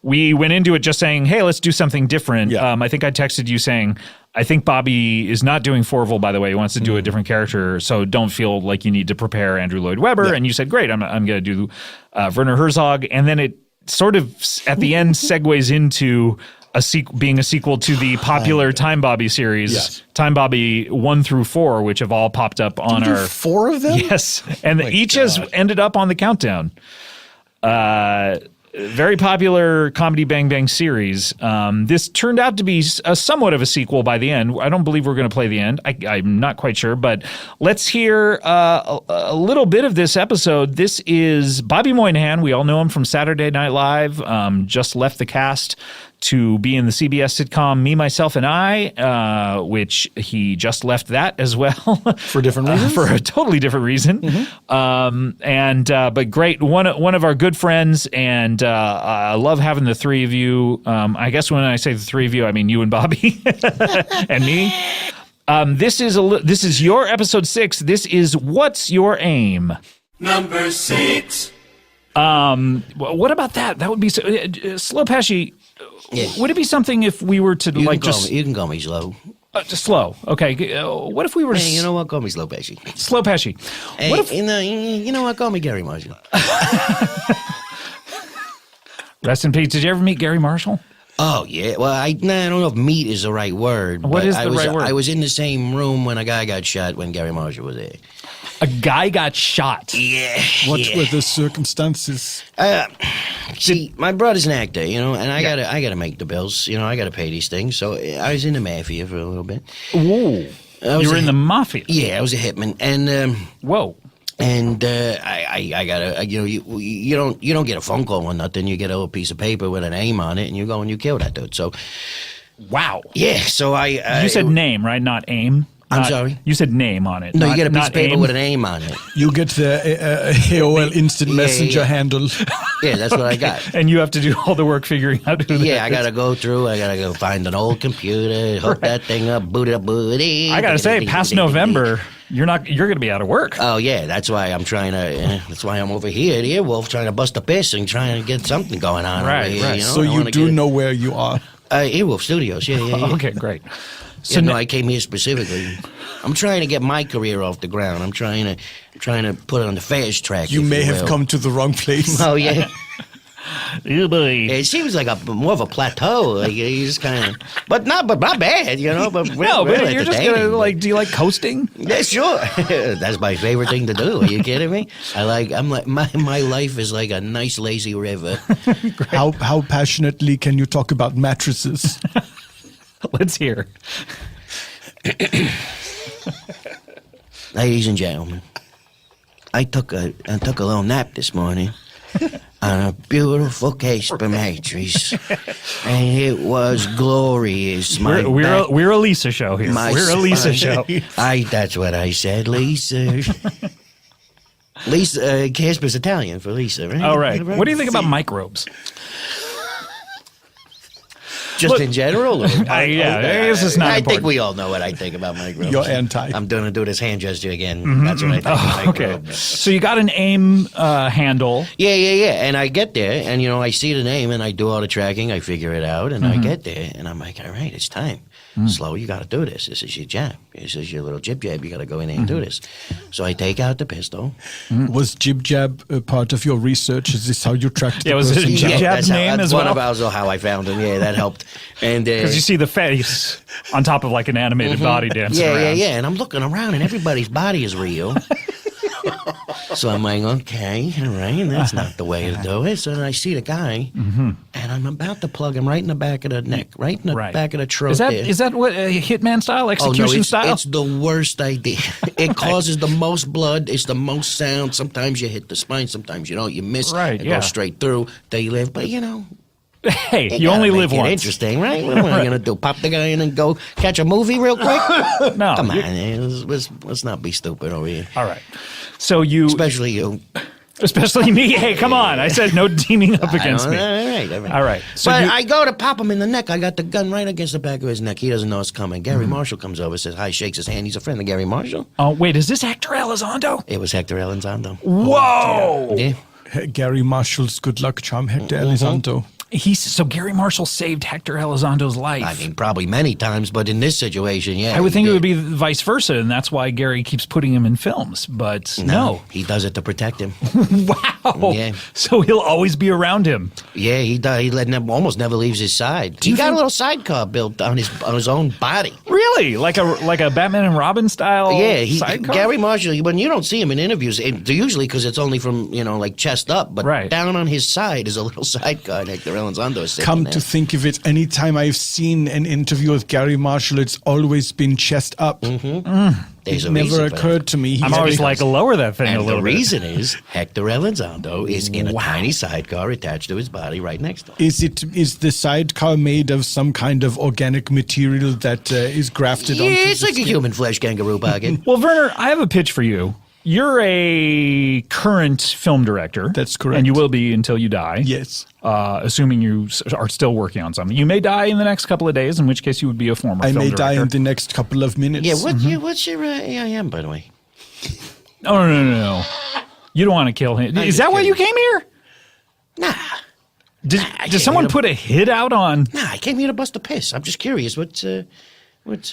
We went into it just saying, hey, let's do something different. I think I texted you saying, I think Bobby is not doing Forville, by the way. He wants to do a different character, so don't feel like you need to prepare Andrew Lloyd Webber. And you said, great, I'm going to do Werner Herzog. And then it sort of, at the end, segues into being a sequel to the popular Time Bobby series, Time Bobby 1 through 4, which have all popped up on our... 4 of them? Yes, and each has ended up on the countdown. Very popular Comedy Bang Bang series. This turned out to be somewhat of a sequel by the end. I don't believe we're going to play the end. I'm not quite sure, but let's hear a little bit of this episode. This is Bobby Moynihan. We all know him from Saturday Night Live. Just left the cast to be in the CBS sitcom Me, Myself, and I, which he just left that as well. For different reasons? For a totally different reason. But great. One of our good friends, and I love having the three of you. I guess when I say the three of you, I mean you and Bobby and me. This is your episode 6. This is What's Your Aim? Number 6. What about that? That would be Slow Pesci. Would it be something if we were to you can call me Slow. Just Slow. Okay. What if we were? Hey, you know what? Call me Slow Pesci. Slow Pesci. Hey, what if you know what? Call me Gary Marshall. Rest in peace. Did you ever meet Gary Marshall? Oh yeah. Well, I don't know if meet is the right word. What is the right word? I was in the same room when a guy got shot when Gary Marshall was there. A guy got shot. Yeah. What were the circumstances? See, my brother's an actor, and I gotta make the bills. I gotta pay these things. So I was in the mafia for a little bit. Whoa. You were in the mafia? Yeah, I was a hitman, and whoa. And I gotta, you don't get a phone call or nothing. You get a little piece of paper with a name on it, and you go and you kill that dude. So, wow. Yeah. So you said name, right? Not aim. I'm sorry? You said name on it. No, you get a piece of paper with a name on it. You get the AOL Instant Messenger handle. Yeah, that's what I got. And you have to do all the work figuring out who that is. I got to go through. I got to go find an old computer, hook that thing up, boot it up, booty. I got to say, past November, you're going to be out of work. Oh, yeah. That's why I'm trying to, that's why I'm over here at Earwolf trying to bust a piss and trying to get something going on. Right, over here, right. So you do know where you are? Earwolf Studios, yeah. Okay, great. So I came here specifically. I'm trying to get my career off the ground. I'm trying to put it on the fast track. You may have come to the wrong place. Oh yeah. Yeah, boy. It seems like more of a plateau. Like you just kind of, but not bad, But but you're just gonna do you like coasting? Yeah, sure. That's my favorite thing to do. Are you kidding me? I'm like my life is like a nice lazy river. How passionately can you talk about mattresses? Let's hear. Ladies and gentlemen, I took a little nap this morning on a beautiful Casper mattress, and it was glorious. We're a Lisa show here. We're a Lisa show. That's what I said, Lisa. Lisa, Casper's Italian for Lisa, right? Oh, right. What do you think about microbes? Just in general? This is not I important. think we all know what I think about microbes. You're anti. I'm going to do this hand gesture again. That's what I think about microbes. Okay. So you got an AIM handle. Yeah. And I get there, and, I see the name, and I do all the tracking. I figure it out, and I get there, and I'm like, all right, it's time. Slow, you got to do this. This is your jab. This is your little jib jab. You got to go in there and do this. So I take out the pistol. Was jib jab a part of your research? Is this how you tracked the was it a person? jib jab that's name that's as one well? of also how I found him. Yeah, that helped. And Because you see the face on top of like an animated body dancing around. yeah. And I'm looking around, and everybody's body is real. So I'm like, okay, all right, that's not the way to do it. So then I see the guy, and I'm about to plug him right in the back of the neck, right in the back of the throat. Is that what hitman style, execution style? It's the worst idea. It causes the most blood. It's the most sound. Sometimes you hit the spine. Sometimes you don't. You miss. Right, It yeah. goes straight through. They live. But, Hey, you gotta only make live it once. Interesting, right? What am I going to do? Pop the guy in and go catch a movie real quick? No. Come on. Let's not be stupid over here. All right. So you... Especially you. Especially me. Hey, come on. I said no teaming up against me. All right. So but I go to pop him in the neck. I got the gun right against the back of his neck. He doesn't know it's coming. Gary Marshall comes over, says hi, shakes his hand. He's a friend of Gary Marshall. Oh, wait. Is this Hector Elizondo? It was Hector Elizondo. Whoa! Yeah. Gary Marshall's good luck charm, Hector Elizondo. So Gary Marshall saved Hector Elizondo's life. I mean, probably many times, but in this situation, yeah. I would think it would be vice versa, and that's why Gary keeps putting him in films. But no. He does it to protect him. Wow. Yeah. So he'll always be around him. Yeah, he does. He almost never leaves his side. He got a little sidecar built on his own body. Really? Like a Batman and Robin style Yeah, sidecar? Gary Marshall, when you don't see him in interviews, usually because it's only from, like chest up, but down on his side is a little sidecar. Hector Elizondo is sitting Come there. to think of it, anytime I've seen an interview with Gary Marshall, it's always been chest up. There's It a never reason for occurred to me. I'm always like, lower that thing And a little the bit. reason is Hector Elizondo is in a tiny sidecar attached to his body right next to him. Is the sidecar made of some kind of organic material that is grafted onto Yeah, it's the like a skin? human flesh kangaroo pocket. Well, Werner, I have a pitch for you. You're a current film director. That's correct. And you will be until you die. Yes. Assuming you are still working on something. You may die in the next couple of days, in which case you would be a former I film may director. die in the next couple of minutes. Yeah, what's your AIM, by the way? No. You don't want to kill him. Is that why you came here? Nah. Did someone put a hit out on? Nah, I came here to bust a piss. I'm just curious. What's your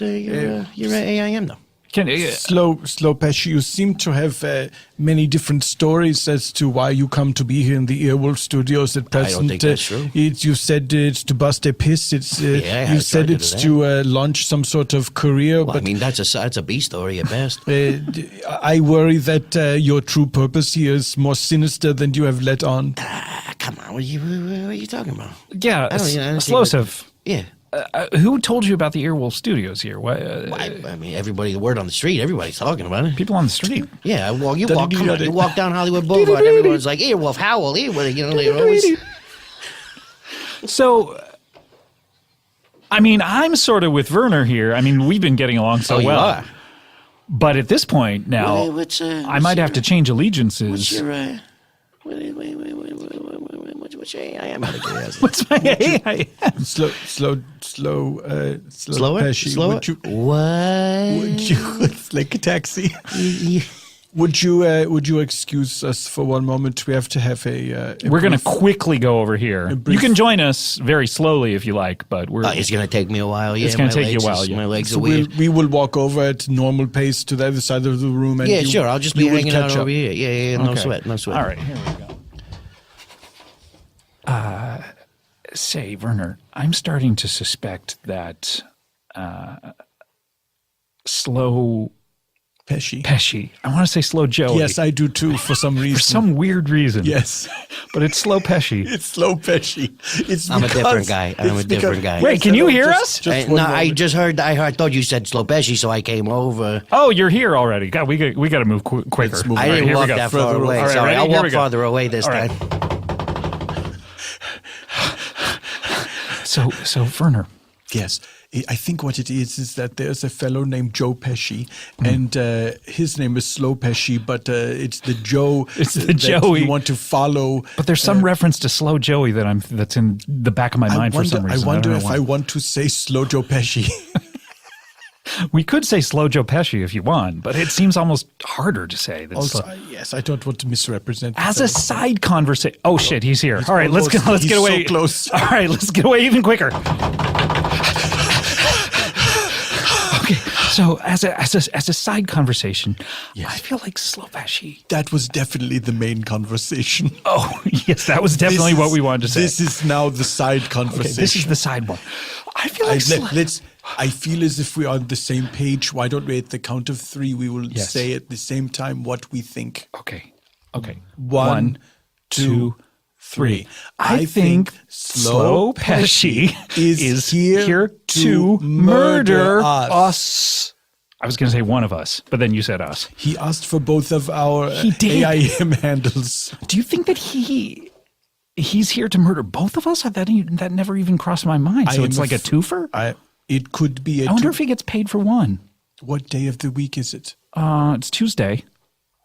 AIM, though? Slow Pesci, you seem to have many different stories as to why you come to be here in the Earwolf Studios at present. I don't think that's true. You said it's to bust a piss. It's Yeah, you I said tried to it's do to launch some sort of career. Well, but I mean, that's a B story at best. I worry that your true purpose here is more sinister than you have let on. Come on, what are you talking about? Yeah, I don't see explosive. Yeah. Who told you about the Earwolf Studios here? What, I mean, the word on the street, everybody's talking about it. people on the street. Yeah, well, you walk down Hollywood Boulevard, everyone's like, Earwolf, Howell, Earwolf, they're always... So, I mean, I'm sort of with Werner here. I mean, we've been getting along so you well. are? But at this point now, I might have to change allegiances. What's your AIM? What's my AIM? Slow Slower? Pesci. Slower? Would you? It's like a taxi. Would you excuse us for one moment? We have to have a We're going to brief- quickly go over here. You can join us very slowly if you like, but we're. It's going to take me a while. Yeah, It's gonna my take you a legs while, is- yeah. My legs So are weird. we will walk over at normal pace to the other side of the room. And Yeah, you- sure. I'll just be you will hanging out catch up. over here. Yeah. No Okay. sweat. No sweat. All right, here we go. Say, Werner, I'm starting to suspect that Slow Pesci. I want to say Slow Joey. Yes, I do too. For some reason. For some weird reason. Yes. But it's Slow Pesci. It's Slow Pesci. I'm a different guy. Wait, can you hear us? Just No, one I moment. just heard. I thought you said Slow Pesci, so I came over. Oh, you're here already. God, we got to move quicker. Let's move I on. didn't here we walk go. that far away. All right, Sorry, ready? I'll Here we walk go. farther away this All right. time. So Werner, Yes. I think what it is that there's a fellow named Joe Pesci, and his name is Slow Pesci, but it's the Joe It's the that Joey. you want to follow. but there's some reference to Slow Joey that's in the back of my mind for some reason. I wonder don't if know I why. want to say Slow Joe Pesci. We could say Slow Joe Pesci if you want, but it seems almost harder to say. Than Also, slow. yes, I don't want to misrepresent. As the a fellow. side conversation. Oh shit, he's here. All right, let's almost- get he's away. so close. All right, let's get away even quicker. So as a side conversation, I feel like Slopeshi. That was definitely the main conversation. Oh, yes, that was definitely what we wanted to say. This is now the side Okay, conversation. this is the side one. I feel like I feel as if we're on the same page. Why don't we, at the count of 3, we will Yes. say at the same time what we think. Okay. 1, 2, 3. I think Slopeshi is here to murder us. I was going to say one of us, but then you said us. He asked for both of our He did. AIM handles. Do you think that he's here to murder both of us? That never even crossed my mind. So it's like a twofer? It could be I wonder if he gets paid for one. What day of the week is it? It's Tuesday.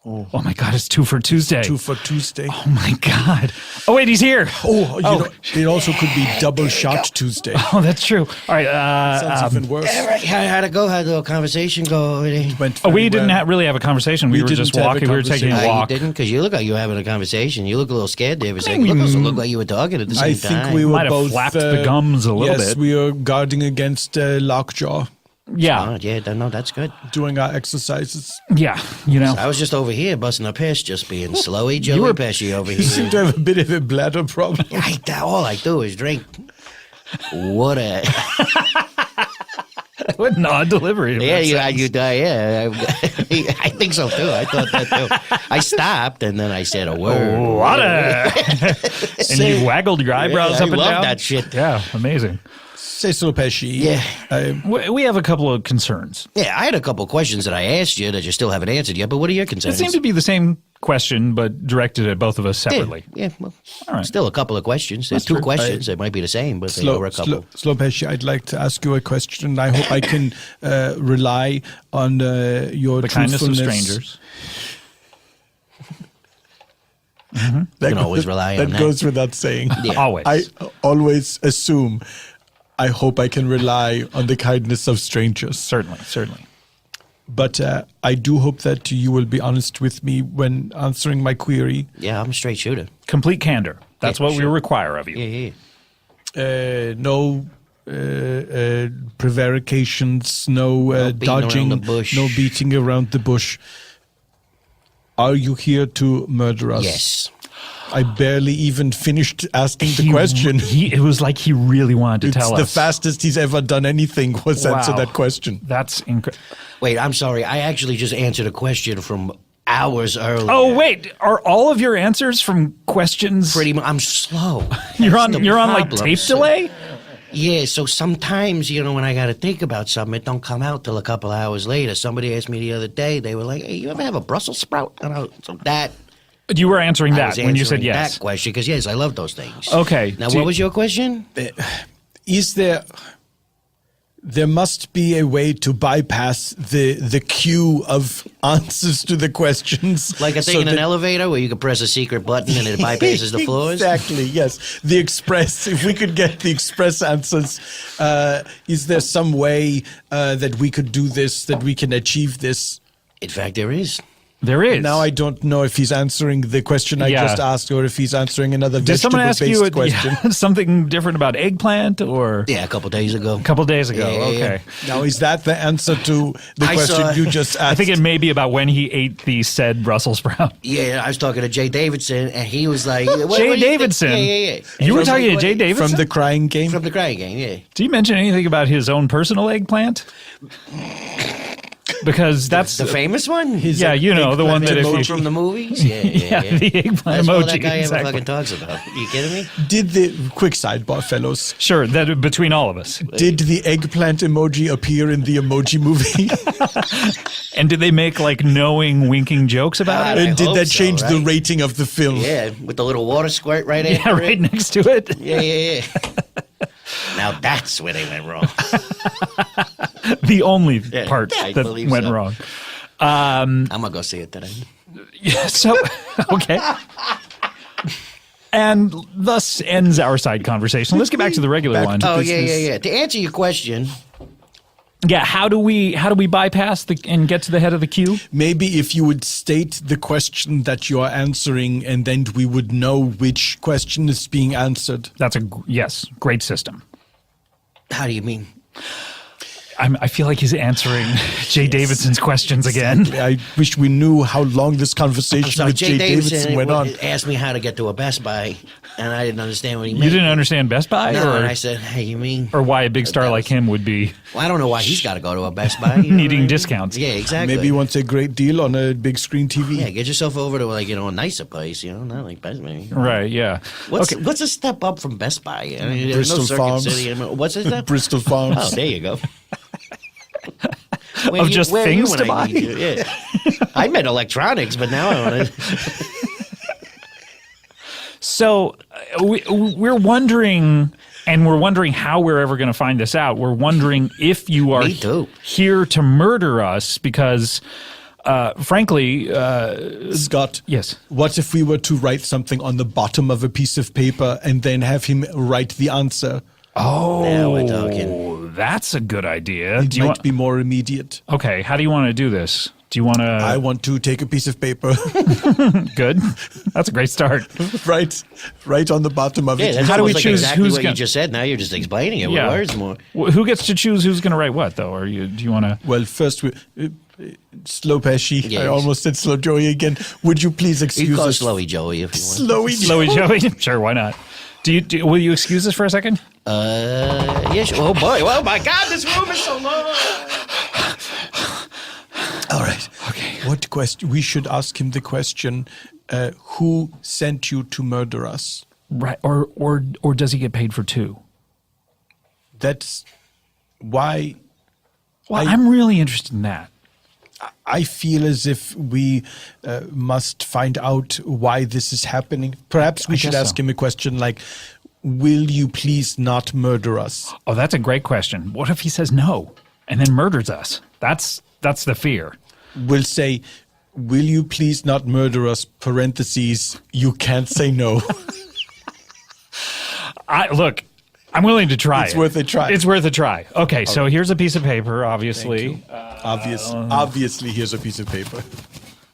Oh my God, it's 2 for Tuesday. 2 for Tuesday. Oh my God. Oh wait, he's here. Oh, you know, it also could be double shot Tuesday. Oh, that's true. All right. Sounds even worse. All right, how'd it go? How'd the conversation go? We didn't really have a conversation. We were just walking. We were taking a walk. You didn't? Because you look like you were having a conversation. You look a little scared there for a second. It doesn't look like you were talking at the same I time. think we were Might have both flapped the gums a little yes, bit. we were guarding against lockjaw. Yeah. No, that's good. Doing our exercises. Yeah, you know. I was just over here busting a piss, just being slowy Joey Pesci over You seem here. to have a bit of a bladder problem. All I do is drink. What a... What an odd delivery. of that Yeah, I think so too. I thought that too. I stopped and then I said a word. What a... And you waggled your eyebrows Yeah, up I and love down. that shit. Yeah, amazing. Say Pesci. Yeah. We have a couple of concerns. Yeah, I had a couple questions that I asked you that you still haven't answered yet, but what are your It concerns? seemed to be the same question, but directed at both of us separately. Yeah, well, All right. still a couple of questions. There's That's two true. questions. They might be the same, but they were a couple. Slow Pesci, I'd like to ask you a question. I hope I can rely on your The kindness of truthfulness. strangers. You can always rely on that. That goes without saying. Yeah. Always. I always assume, I hope I can rely on the kindness of strangers. Certainly. But I do hope that you will be honest with me when answering my query. Yeah, I'm a straight shooter. Complete candor. That's Yeah, what we sure. require of you. Yeah. No prevarications, no beating around dodging, the bush. no beating around the bush. Are you here to murder us? Yes. I barely even finished asking the question. It was like he really wanted to It's tell the us. fastest he's ever done anything was answer Wow. that question. That's incredible. Wait, I'm sorry. I actually just answered a question from hours earlier. Oh wait, are all of your answers from questions? Pretty much. I'm slow. You're That's on the like problem, tape sir. delay. Yeah, so sometimes, when I got to think about something, it don't come out till a couple hours later. Somebody asked me the other day, they were like, hey, you ever have a Brussels sprout? So that... You were answering I that was when you said answering yes. that question, because yes, I love those things. Okay. Now, what was your question? Is there must be a way to bypass the queue of answers to the questions. Like a thing in an elevator where you can press a secret button and it bypasses the floors? Exactly, yes. The express, if we could get the express answers, is there some way that we could do this, that we can achieve this? In fact, there is. There is. Now I don't know if he's answering the question I Yeah. just asked or if he's answering another Did someone ask you vegetable-based question. something different about eggplant or Yeah, a couple days ago. a couple days ago? Yeah. Okay. Now, is that the answer to the I question saw- you just asked? I think it may be about when he ate the said Brussels sprout. Yeah, I was talking to Jay Davidson, and he was like, what Jay do you think? Davidson? Yeah. You were From talking the- to Jay Davidson? From the crying game? From the crying game, yeah. Did you mention anything about his own personal eggplant? Because that's The famous one? yeah, you know, the one that if you From the movies? Yeah, yeah, the eggplant That's all that emoji. guy Exactly. ever fucking talks about. You kidding me? Did the quick sidebar, fellows? Sure, that between all of us. Did the eggplant emoji appear in the Emoji Movie? And did they make like knowing, winking jokes about I it? And did hope that so, change the right? rating of the film? Yeah, with the little water squirt right Yeah, after right it. next to it. Yeah. Now that's where they went wrong. The only Yeah, part I that believe went so. wrong. I'm gonna go see it today. Yeah, so okay. And thus ends our side conversation. Let's get back to the regular one. Oh yeah. To answer your question, Yeah, how do we bypass and get to the head of the queue? Maybe if you would state the question that you are answering, and then we would know which question is being answered. That's yes, great system. how do you mean? I feel like he's answering Jay Davidson's questions again. I wish we knew how long this conversation So with Jay Davidson went on. asked me how to get to a Best Buy, and I didn't understand what he meant. You didn't understand Best Buy? No, or, and I said, hey, you mean? or why a big star like him would be Well, I don't know why he's got to go to a Best Buy. You know needing what I mean? discounts. Yeah, exactly. Maybe he wants a great deal on a big screen TV. Yeah, get yourself over to a nicer place, not like Best Buy. Right, yeah. What's a step up from Best Buy? I mean, there's Bristol no Circuit Farms. City. What's his step? Bristol Farms. Oh, there you go. Of just where are you things when to I buy? need you? Yeah. I meant electronics, but now I want to. So we're wondering, and we're wondering how we're ever going to find this out. We're wondering if you are Me too. here to murder us because, frankly, Scott. yes. What if we were to write something on the bottom of a piece of paper and then have him write the answer? Oh, Now we're talking. that's a good idea. It might be more immediate. Okay, how do you want to do this? Do you want to? I want to take a piece of paper, Good. That's a great start. right on the bottom of Yeah, it. that's How do we almost like choose exactly who's what gonna- you just said. Now you're just explaining it Yeah. with words more. Who gets to choose who's going to write what, though? Or do you want to? Well, first, Slow Pesci. Yes. I almost said Slow Joey again. Would you please You excuse can call us? Slowy Joey if you want. Slowy Slowy Joey? Sure, why not? Will you excuse us for a second? Yes. Oh boy. Oh my God, this room is so long. All right. Okay. What question? We should ask him the question: who sent you to murder us? Right. Or does he get paid for two? That's why. Well, I'm really interested in that. I feel as if we must find out why this is happening. Perhaps we should guess ask so. him a question like, "Will you please not murder us?" Oh, that's a great question. What if he says no and then murders us? That's the fear. We'll say, "Will you please not murder us?" Parentheses. You can't say no. Look, I'm willing to try. It's worth a try. It's worth a try. Okay, so here's a piece of paper, obviously. Obviously, here's a piece of paper.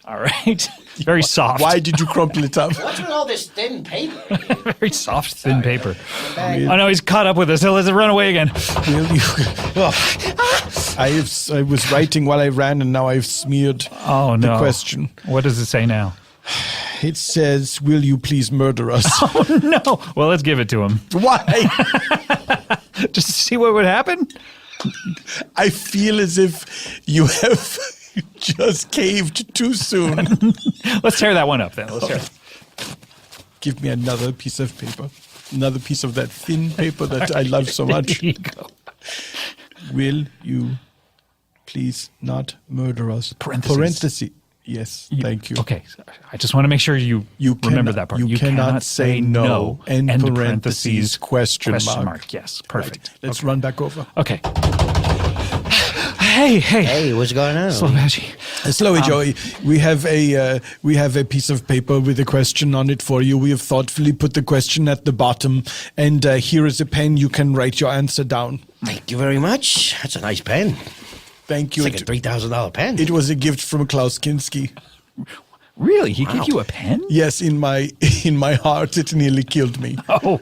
All right. Very soft. Why did you crumple it up? What's with all this thin paper? Very soft, thin paper. Oh, no, he's caught up with us. Let's run away again. Will you? I was writing while I ran, and now I've smeared the question. What does it say now? It says, "Will you please murder us?" Oh, no. Well, let's give it to him. Why? Just to see what would happen? I feel as if you have just caved too soon. Let's tear that one up then. Let's tear it. Give me another piece of paper. Another piece of that thin paper that I love so much. There you go. Will you please not murder us? Parentheses. Yes, thank you. Okay. I just want to make sure you remember that part. You cannot say no. End parentheses, question mark. Yes, perfect. Right. Let's run back over. Okay. Hey. Hey, what's going on? Slow Pesci. Slowy Joey, we have a piece of paper with a question on it for you. We have thoughtfully put the question at the bottom, and here is a pen. You can write your answer down. Thank you very much. That's a nice pen. Thank you. It's like a $3,000 pen. It was a gift from Klaus Kinski. Really? He gave you a pen? Yes, in my heart, it nearly killed me. Oh,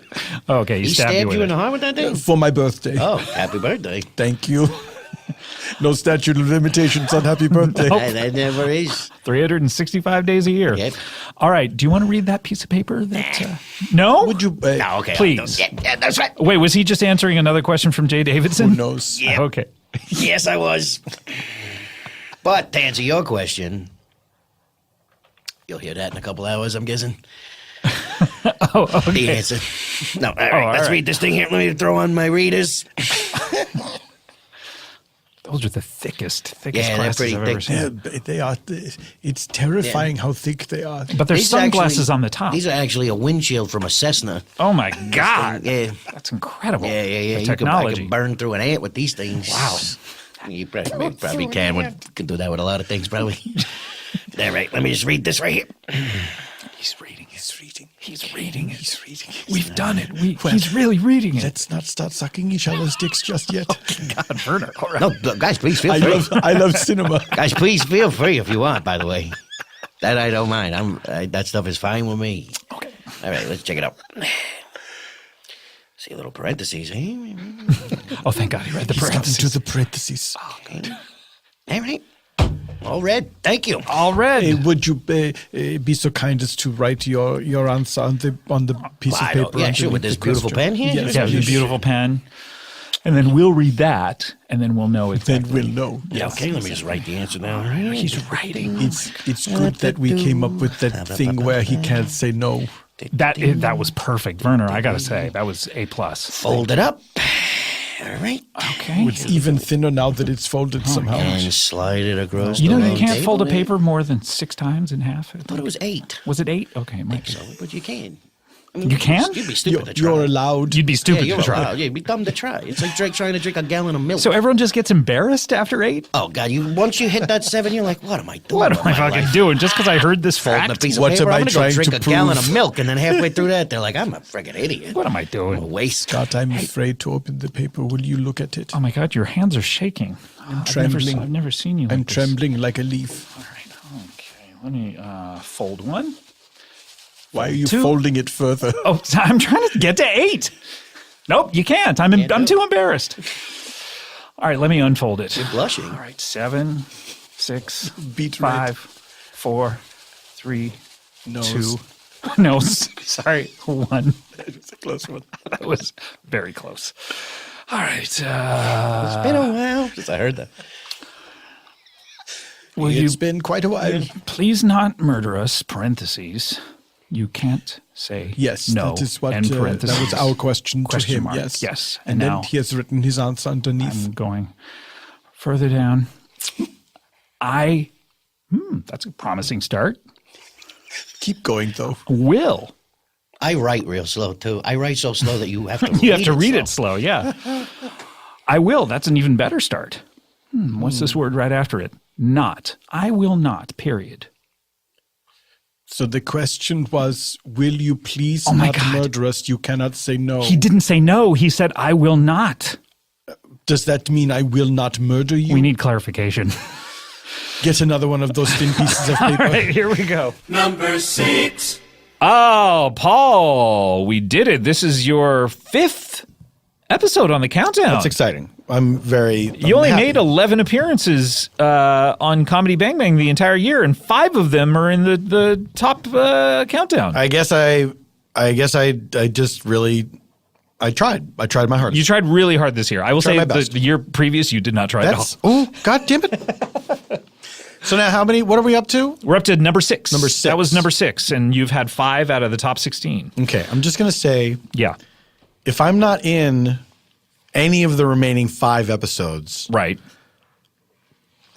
okay. He stabbed you in the heart with that thing? For my birthday. Oh, happy birthday. Thank you. No statute of limitations on happy birthday. That never is. 365 days a year. Yep. All right. Do you want to read that piece of paper? No? Would you? No, okay. Please. Yeah, that's right. Wait, was he just answering another question from Jay Davidson? Who knows? Yep. Okay. Yes, I was. But to answer your question, you'll hear that in a couple hours, I'm guessing. Oh, okay. The answer. No, all right. Let's read this thing here. Let me throw on my readers. Those are the thickest Yeah, they're glasses pretty I've ever thick. seen. Yeah, they are. It's terrifying how thick they are. But there's These are sunglasses actually- on the top. These are actually a windshield from a Cessna. Oh my God. Yeah. That's incredible. Yeah. The You I technology. can burn through an ant with these things. Wow. You probably can do that with a lot of things, probably. All right, let me just read this right here. He's reading it. We've done it. He's really reading it. Let's not start sucking each other's dicks just yet. God, Werner. All right. No, look, guys, please feel free. I love cinema. Guys, please feel free if you want, by the way. That I don't mind. That stuff is fine with me. Okay. All right, let's check it out. See a little parentheses. Eh? Oh, thank God he read the He's gotten parentheses. to the parentheses. All right. All read. Thank you. All read. Would you be so kind as to write your answer on the piece of paper? Yeah, sure. With this beautiful pen here. Yes, Yeah, the beautiful pen. And then we'll read that, and then we'll know exactly. Then we'll know. Yeah, okay, let me just write the answer down. All right. He's writing. It's good that we came up with that thing where he can't say no. That was perfect, Werner. I gotta say that was A+. Fold it up. All right. Okay. It's even thinner now that it's folded somehow. And slide it across. You know the you can't table fold a there. paper more than 6 times in half. I thought it was 8. Was it 8? Okay, Mike. So, but you can. I You can? You'd be stupid to try. You're allowed. You'd be stupid you're to try. allowed. Yeah, you'd be dumb to try. It's like trying to drink a gallon of milk. So everyone just gets embarrassed after 8? Oh God! Once you hit that 7, you're like, what am I doing? What am with I my fucking life? doing just because I heard this Folding a fact? piece of What paper. am I I'm gonna go trying drink to a gallon prove? of milk, and then halfway through that, they're like, I'm a friggin' idiot. What am I A doing? waste. God, I'm afraid to open the paper. Will you look at it? Oh my God, your hands are shaking. I'm trembling. I've never seen you like I'm this. trembling like a leaf. All right, okay. Let me fold one. Why are you 2. folding it further? Oh, I'm trying to get to 8. Nope, you can't. I'm too embarrassed. All right, let me unfold it. You're blushing. All right, 7, 6, Beat 5, 4, 3, Nose. 2. No, sorry, 1. It was a close one. That was very close. All right. It's been a while since I heard that. Will you It's been quite a while. please not murder us? Parentheses. You can't say Yes, no. that is what and that parentheses. was our question to Question him. mark. Yes, Yes. and then now he has written his answer underneath. I'm going further down. That's a promising start. Keep going though. Will. I write real slow too. I write so slow that you have to. You have to read it slow, yeah. I will. That's an even better start. What's this word right after it? Not. I will not, period. So the question was, will you please Oh my not God. murder us? You cannot say no. He didn't say no. He said, I will not. Does that mean I will not murder you? We need clarification. Get another one of those thin pieces of All paper. right, here we go. Number 6. Oh, Paul, we did it. This is your 5th episode on the countdown. That's exciting. I'm very. You only made 11 appearances on Comedy Bang Bang the entire year, and 5 of them are in the top countdown. I guess I just really. I tried my hardest. You tried really hard this year. I will Tried say my best. the year previous you did not try at all. Oh, God damn it. So now how many? What are we up to? We're up to number 6. Number 6. That was number 6, and you've had 5 out of the top 16. Okay, I'm just gonna say, Yeah. if I'm not in any of the remaining 5 episodes, Right.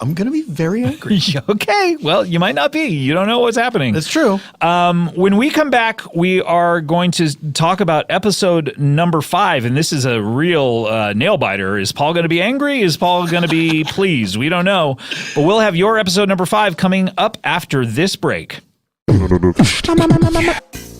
I'm gonna be very angry. Okay. Well, you might not be. You don't know what's happening. That's true. When we come back, we are going to talk about episode number 5, and this is a real nail biter. Is Paul going to be angry? Is Paul going to be pleased? We don't know, but we'll have your episode number 5 coming up after this break.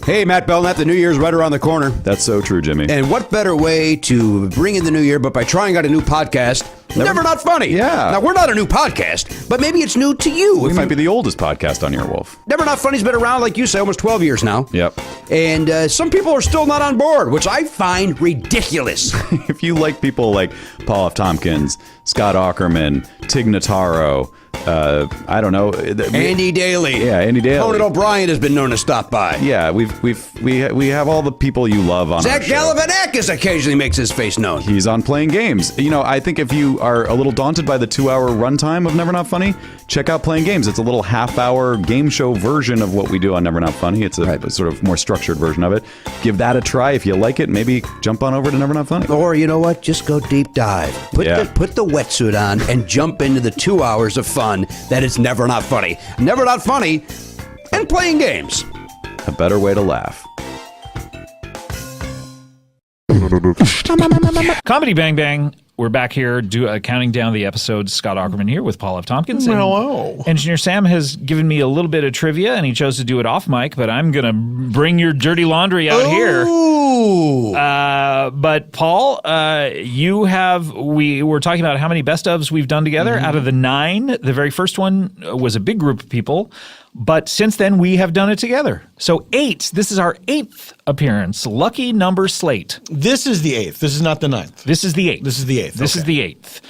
Hey, Matt Belknap, the New Year's right around the corner. That's so true, Jimmy. And what better way to bring in the new year but by trying out a new podcast? Never Not Funny. Yeah. Now, we're not a new podcast, but maybe it's new to you. We might be the oldest podcast on Earwolf. Never Not Funny's been around, like you say, almost 12 years now. Yep. And some people are still not on board, which I find ridiculous. If you like people like Paul F. Tompkins, Scott Aukerman, Tig Notaro, I don't know, Andy Daly. Yeah, Andy Daly. Conan O'Brien has been known to stop by. Yeah, we have all the people you love on Zach our show. Galifianakis occasionally makes his face known. He's on Playing Games. You know, I think if you are a little daunted by the 2-hour runtime of Never Not Funny, check out Playing Games. It's a little half-hour game show version of what we do on Never Not Funny. It's a sort of more structured version of it. Give that a try. If you like it, maybe jump on over to Never Not Funny. Or, you know what? Just go deep dive. Put the wetsuit on and jump into the 2 hours of fun that is Never Not Funny. Never Not Funny and Playing Games. A better way to laugh. Comedy Bang Bang. We're back here counting down the episodes. Scott Aukerman here with Paul F. Tompkins. And Hello. Engineer Sam has given me a little bit of trivia, and he chose to do it off mic, but I'm going to bring your dirty laundry out here. But Paul, we were talking about how many best ofs we've done together. Out of the 9, the very first one was a big group of people, But since then, we have done it together. So 8, this is our 8th appearance. Lucky number slate. This is the 8th. This is not the 9th. This is the 8th. This is the 8th. This is the 8th.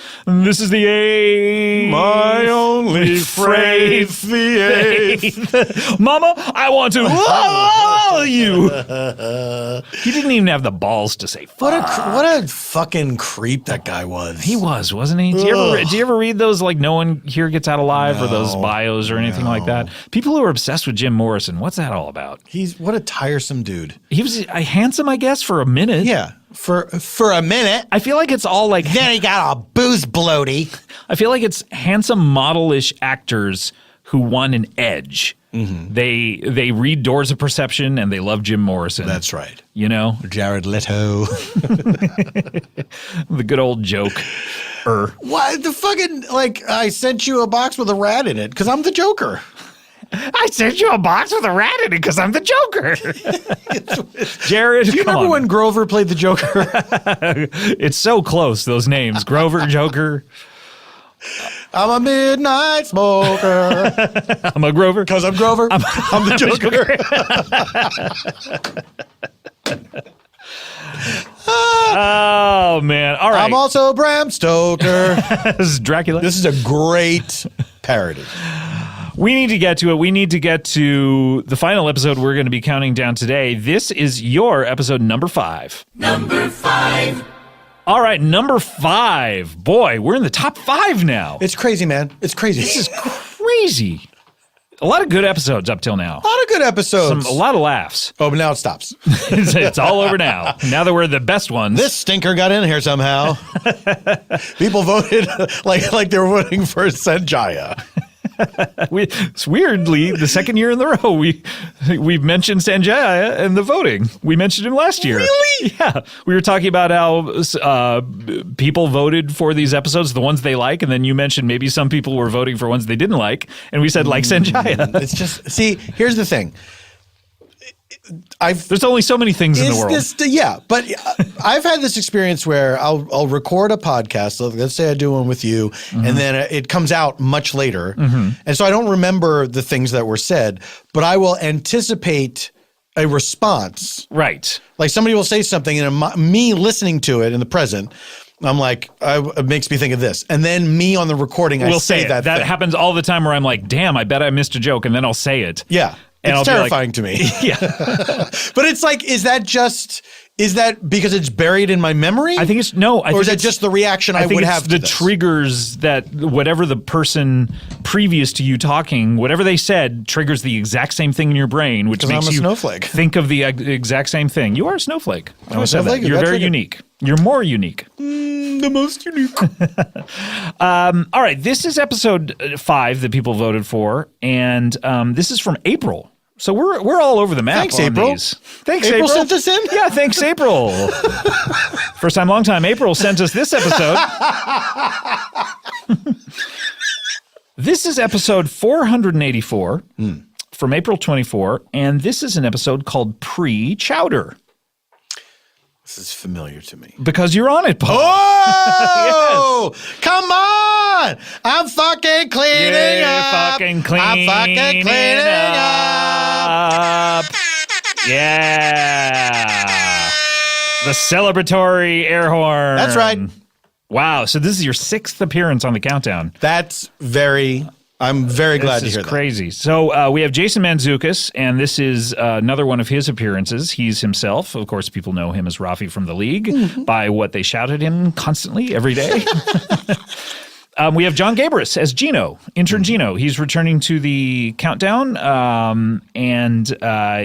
This is the 8th. My only faith, the 8th. Mama, I want to love you. He didn't even have the balls to say fuck. What a fucking creep that guy was. He was, wasn't he? Do you ever read those like no one here gets out alive or those bios or anything like that? People who are obsessed with Jim Morrison, what's that all about? What a tiresome dude. He was handsome, I guess, for a minute. Yeah, for a minute. I feel like it's all like then he got a booze bloaty. I feel like it's handsome model-ish actors who want an edge. Mm-hmm. They read Doors of Perception and they love Jim Morrison. That's right. You know? Jared Leto. The good old joke. What the fucking, I sent you a box with a rat in it because I'm the Joker. I sent you a box with a rat in it because I'm the Joker. Jared, do you remember when Grover played the Joker? It's so close, those names. Grover, Joker. I'm a midnight smoker. I'm a Grover. Because I'm Grover. I'm the Joker. Oh, man. All right. I'm also Bram Stoker. This is Dracula. This is a great parody. We need to get to it. We need to get to the final episode we're going to be counting down today. This is your episode number 5. Number 5. All right, number 5. Boy, we're in the top 5 now. It's crazy, man. It's crazy. This is crazy. A lot of good episodes up till now. A lot of good episodes. A lot of laughs. Oh, but now it stops. It's all over now. Now that we're the best ones. This stinker got in here somehow. People voted like they were voting for Sanjaya. Weirdly, the second year in the row, we've mentioned Sanjaya in the voting. We mentioned him last year. Really? Yeah. We were talking about how people voted for these episodes, the ones they like, and then you mentioned maybe some people were voting for ones they didn't like, and we said like Sanjaya. It's just, see, here's the thing. There's only so many things in the world. But I've had this experience where I'll record a podcast. Let's say I do one with you, and then it comes out much later, and so I don't remember the things that were said, but I will anticipate a response. Right. Like somebody will say something, and me listening to it in the present, I'm like, it makes me think of this, and then me on the recording, I say that. That happens all the time where I'm like, damn, I bet I missed a joke, and then I'll say it. Yeah. And it's terrifying to me. Yeah. But it's like, is that because it's buried in my memory? I think it's no. Or is that just the reaction I would have to the this? triggers that whatever the person previous to you talking, whatever they said, triggers the exact same thing in your brain, which makes I'm a you snowflake. think of the exact same thing. You are a snowflake. I'm a snowflake? You're very unique. You're more unique. The most unique. All right, this is episode 5 that people voted for, and this is from April. So we're all over the map. Thanks, on April. These. Thanks, April. Sent us in? Yeah, thanks, April. First time, long time. April sent us this episode. This is episode 484 from April 24, and this is an episode called Pre-Chowder. This is familiar to me. Because you're on it, Paul. Oh! Yes. Come on! I'm fucking cleaning up. I'm fucking cleaning up. Yeah. The celebratory air horn. That's right. Wow. So this is your 6th appearance on the countdown. I'm very glad to hear that. This is crazy. So we have Jason Mantzoukas, and this is another one of his appearances. He's himself. Of course, people know him as Rafi from The League by what they shout at him constantly every day. We have John Gabris as Gino, intern Gino. He's returning to the countdown, and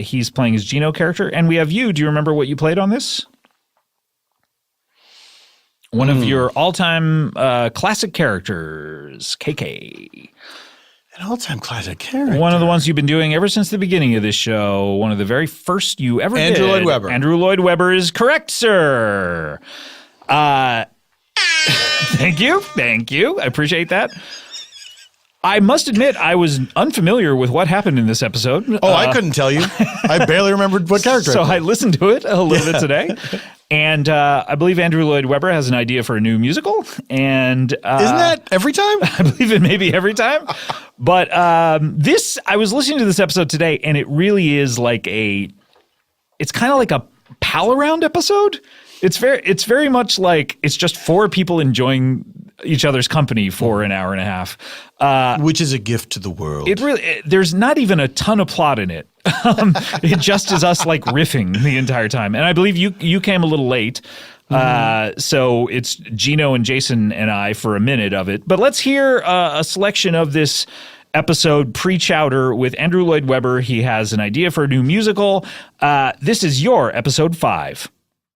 he's playing his Gino character. And we have you. Do you remember what you played on this? One of your all-time classic characters, KK. An all-time classic character. One of the ones you've been doing ever since the beginning of this show. One of the very first you ever did. Andrew Lloyd Webber. Andrew Lloyd Webber is correct, sir. Thank you. Thank you. I appreciate that. I must admit, I was unfamiliar with what happened in this episode. Oh, I couldn't tell you. I barely remembered what character. So I listened to it a little bit today. And I believe Andrew Lloyd Webber has an idea for a new musical. And Isn't that every time? I believe it may be every time. But I was listening to this episode today, and it really is like it's kind of like a pal around episode. It's very much like it's just four people enjoying each other's company for an hour and a half. Which is a gift to the world. There's not even a ton of plot in it. It just is us like riffing the entire time. And I believe you came a little late. So it's Gino and Jason and I for a minute of it. But let's hear a selection of this episode pre-Chowder with Andrew Lloyd Webber. He has an idea for a new musical. This is your episode 5.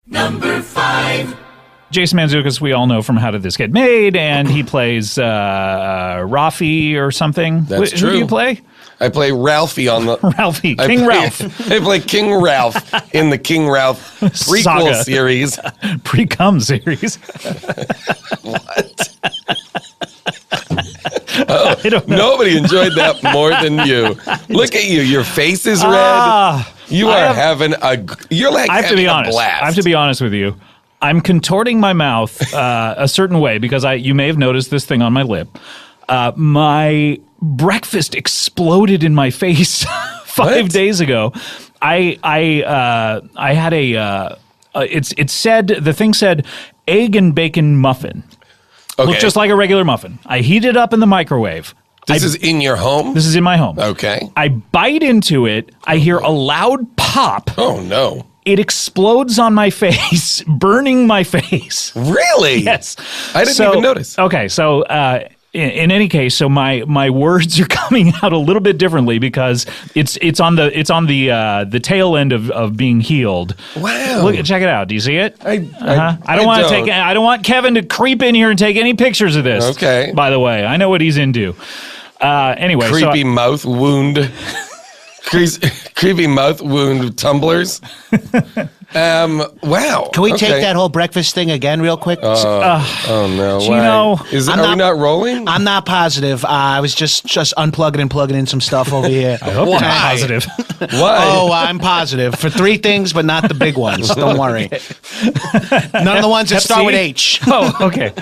Number 5. Jason Mantzoukas, we all know from How Did This Get Made, and he plays Rafi or something. That's Who true. do you play? I play Ralphie on the Ralphie, King Ralph. I play King Ralph in the King Ralph prequel Saga. series. Pre-cum series. Nobody enjoyed that more than you. Look at you. Your face is red. You're like I have to be honest. blast. I have to be honest with you. I'm contorting my mouth a certain way because you may have noticed this thing on my lip. My breakfast exploded in my face 5 days ago. I had it said, the thing said egg and bacon muffin. Okay. Looked just like a regular muffin. I heat it up in the microwave. This is in your home? This is in my home. Okay. I bite into it. I hear a loud pop. Oh, no. It explodes on my face, burning my face. Really? Yes. I didn't even notice. Okay, so in any case, so my words are coming out a little bit differently because it's on the tail end of being healed. Wow. Look, check it out. Do you see it? I don't want Kevin to creep in here and take any pictures of this. Okay. By the way, I know what he's into. Anyway, Creepy mouth wound. Creepy mouth wound tumblers. Wow. Can we take that whole breakfast thing again real quick? Oh no. Gino, are we not rolling? I'm not positive. I was just unplugging and plugging in some stuff over here. I hope you're positive. Why? Oh, I'm positive for 3 things, but not the big ones. Don't worry. None of the ones that start with H. Oh, okay.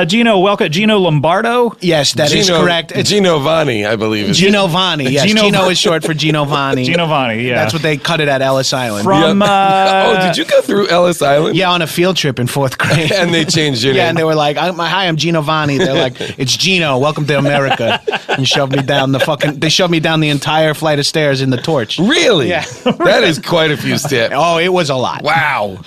Gino, welcome. Gino Lombardo? Yes, that is correct. It's Giovanni, I believe. Giovanni, yes. Gino is short for Giovanni. Giovanni, yeah. That's what they cut it at Ellis Island. From, oh, did you go through Ellis Island? Yeah, on a field trip in 4th grade. And they changed your name. Yeah, and they were like, "Hi, I'm Giovanni." They're like, "It's Gino. Welcome to America." And shoved me down they shoved me down the entire flight of stairs in the torch. Really? Yeah. That is quite a few steps. Oh, it was a lot. Wow.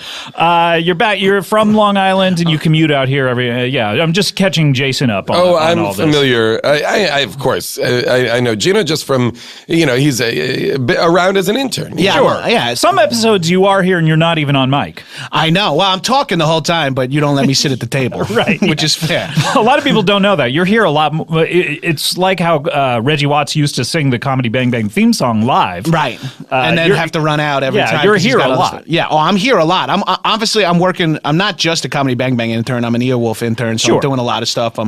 You're back. You're from Long Island, and you commute out here every. Yeah, I'm just catching Jason up on. Oh, on I'm all this. familiar. I of course, I know Gino just from, he's a bit around as an intern. Yeah, Sure. well, yeah. Some episodes you are here and you're not even on mic. I know. Well, I'm talking the whole time, but you don't let me sit at the table, Right. Which is fair. A lot of people don't know that. You're here a lot. It's like how Reggie Watts used to sing the Comedy Bang Bang theme song live. Right. And then have to run out every time. You're 'cause he's here got a other lot. stuff. Yeah. Oh, I'm here a lot. I'm working. I'm not just a Comedy Bang Bang intern. I'm an Earwolf intern. So Sure. I'm doing a lot of stuff.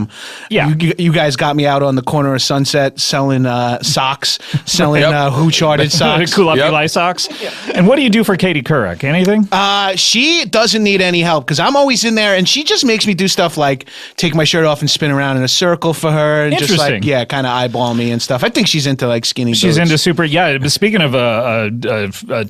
Yeah. You guys got me out on the corner of Sunset selling socks, selling Who Charted socks. Kulap Eli socks. And what do you do for Katie Couric? Anything? She doesn't need any help because I'm always in there, and she just makes me do stuff like take my shirt off and spin around in a circle for her, and just like kind of eyeball me and stuff. I think she's into like skinny. She's boobs. into super. Yeah. Speaking of a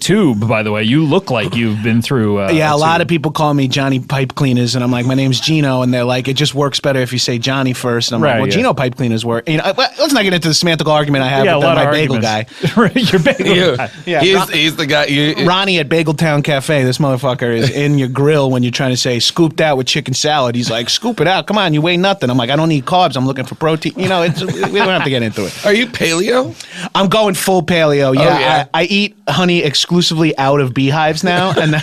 tube, by the way, you look like you've been through. Yeah, a lot of people call me Johnny Pipe Cleaners, and I'm like, my name's Gino, and they're like, it just works better if you say Johnny first. And I'm like, well, Gino Pipe Cleaners work. Let's not get into the semantical argument I have with my bagel guy. Your bagel guy. Yeah, he's the guy. Ronnie at Bageltown Cafe. This motherfucker is in your grill when you're trying to say scooped out with chicken salad. He's like, scoop it out. Come on, you weigh nothing. I'm like, I don't need carbs. I'm looking for protein. We don't have to get into it. Are you paleo? I'm going full paleo. Yeah, I eat honey exclusively out of beehives now, and